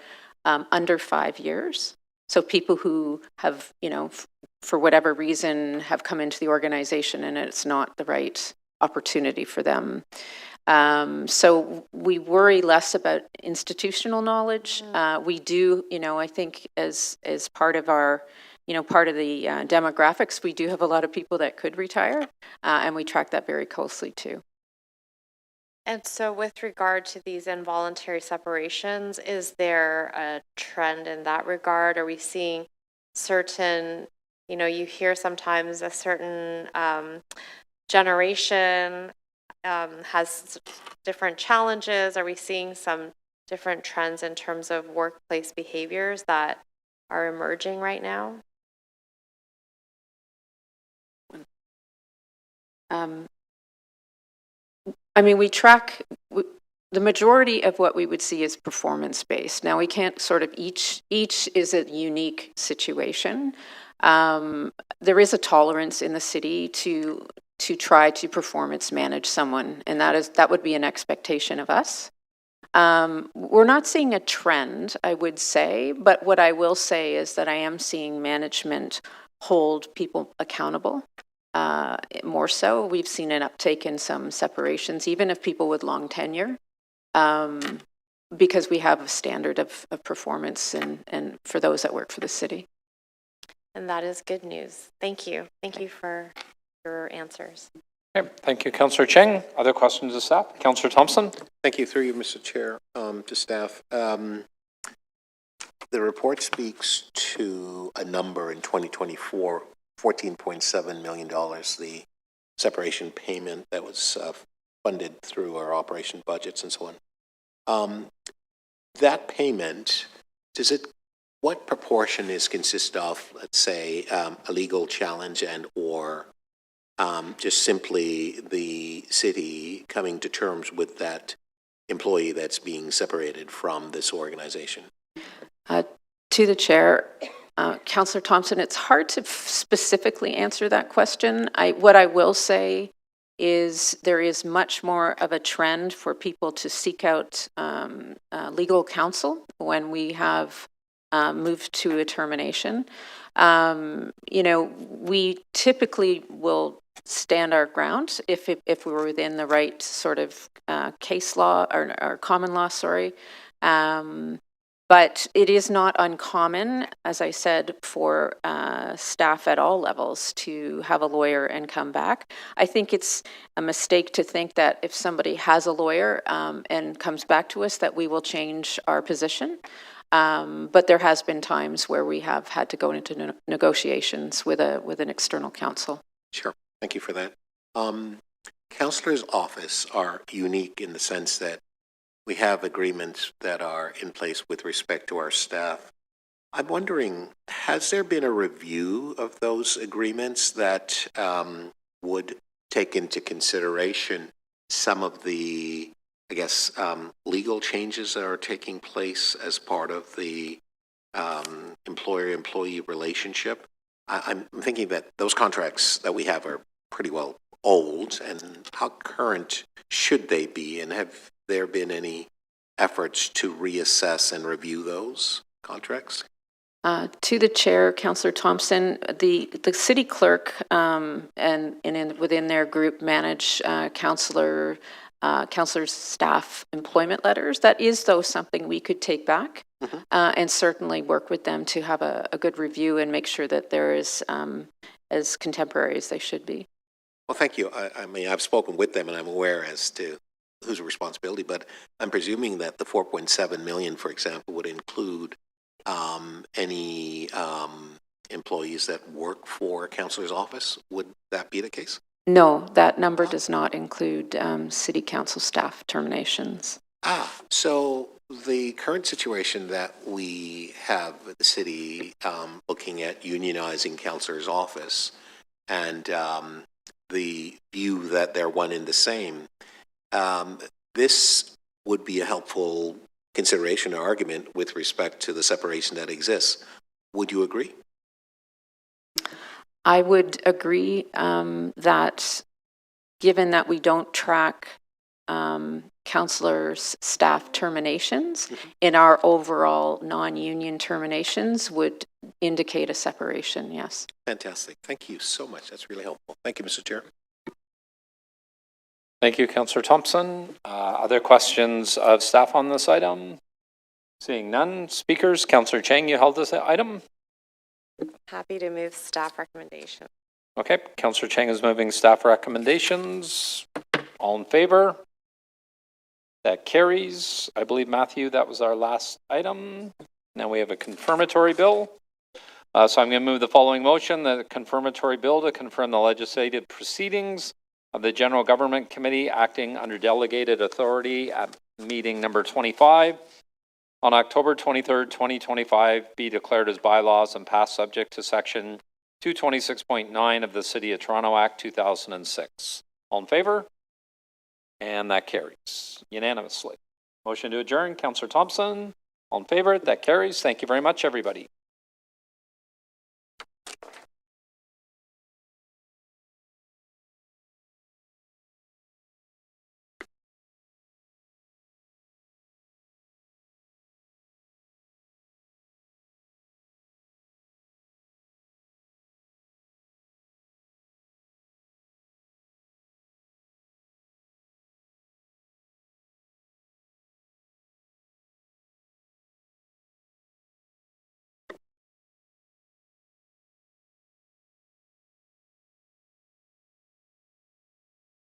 under 5 years. So people who have, you know, for whatever reason have come into the organization and it's not the right opportunity for them. So we worry less about institutional knowledge. We do, you know, I think as part of our, you know, part of the demographics, we do have a lot of people that could retire, and we track that very closely too. And so with regard to these involuntary separations, is there a trend in that regard? Are we seeing certain, you know, you hear sometimes a certain generation has different challenges. Are we seeing some different trends in terms of workplace behaviors that are emerging right now? I mean, we track, the majority of what we would see is performance-based. Now, we can't sort of, each is a unique situation. There is a tolerance in the city to try to performance manage someone, and that would be an expectation of us. We're not seeing a trend, I would say, but what I will say is that I am seeing management hold people accountable. More so, we've seen an uptake in some separations, even of people with long tenure, because we have a standard of performance and for those that work for the city. And that is good news. Thank you. Thank you for your answers. Okay, thank you, Councillor Cheng. Other questions of staff? Councillor Thompson. Thank you, through you, Mr. Chair, to staff. The report speaks to a number in 2024, $14.7 million, the separation payment that was funded through our operation budgets and so on. That payment, what proportion is consist of, let's say, a legal challenge and or just simply the city coming to terms with that employee that's being separated from this organization? To the chair, Councillor Thompson, it's hard to specifically answer that question. What I will say is there is much more of a trend for people to seek out legal counsel when we have moved to a termination. You know, we typically will stand our ground if we're within the right sort of case law or common law, sorry. But it is not uncommon, as I said, for staff at all levels to have a lawyer and come back. I think it's a mistake to think that if somebody has a lawyer and comes back to us that we will change our position. But there has been times where we have had to go into negotiations with an external counsel. Sure. Thank you for that. Counselors' office are unique in the sense that we have agreements that are in place with respect to our staff. I'm wondering, has there been a review of those agreements that would take into consideration some of the, I guess, legal changes that are taking place as part of the employer-employee relationship? I'm thinking that those contracts that we have are pretty well old, and how current should they be? And have there been any efforts to reassess and review those contracts? To the chair, Councillor Thompson, the city clerk within their group manage councillors' staff employment letters. That is, though, something we could take back and certainly work with them to have a good review and make sure that there is as contemporary as they should be. Well, thank you. I mean, I've spoken with them and I'm aware as to whose responsibility, but I'm presuming that the 4.7 million, for example, would include any employees that work for a councillor's office. Would that be the case? No, that number does not include city council staff terminations. So the current situation that we have with the city looking at unionizing councillor's office and the view that they're one and the same, this would be a helpful consideration or argument with respect to the separation that exists. Would you agree? I would agree that given that we don't track councillors' staff terminations, in our overall non-union terminations would indicate a separation, yes. Fantastic. Thank you so much. That's really helpful. Thank you, Mr. Chair. Thank you, Councillor Thompson. Other questions of staff on this item? Seeing none. Speakers, Councillor Chang, you held this item? Happy to move staff recommendation. Okay, Councillor Chang is moving staff recommendations. All in favor? That carries. I believe, Matthew, that was our last item. Now we have a confirmatory bill. So I'm going to move the following motion, the confirmatory bill to confirm the legislative proceedings of the General Government Committee acting under delegated authority at meeting number 25 on October 23rd, 2025 be declared as bylaws and passed subject to section 226.9 of the City of Toronto Act 2006. All in favor? And that carries unanimously. Motion to adjourn, Councillor Thompson. All in favor? That carries. Thank you very much, everybody.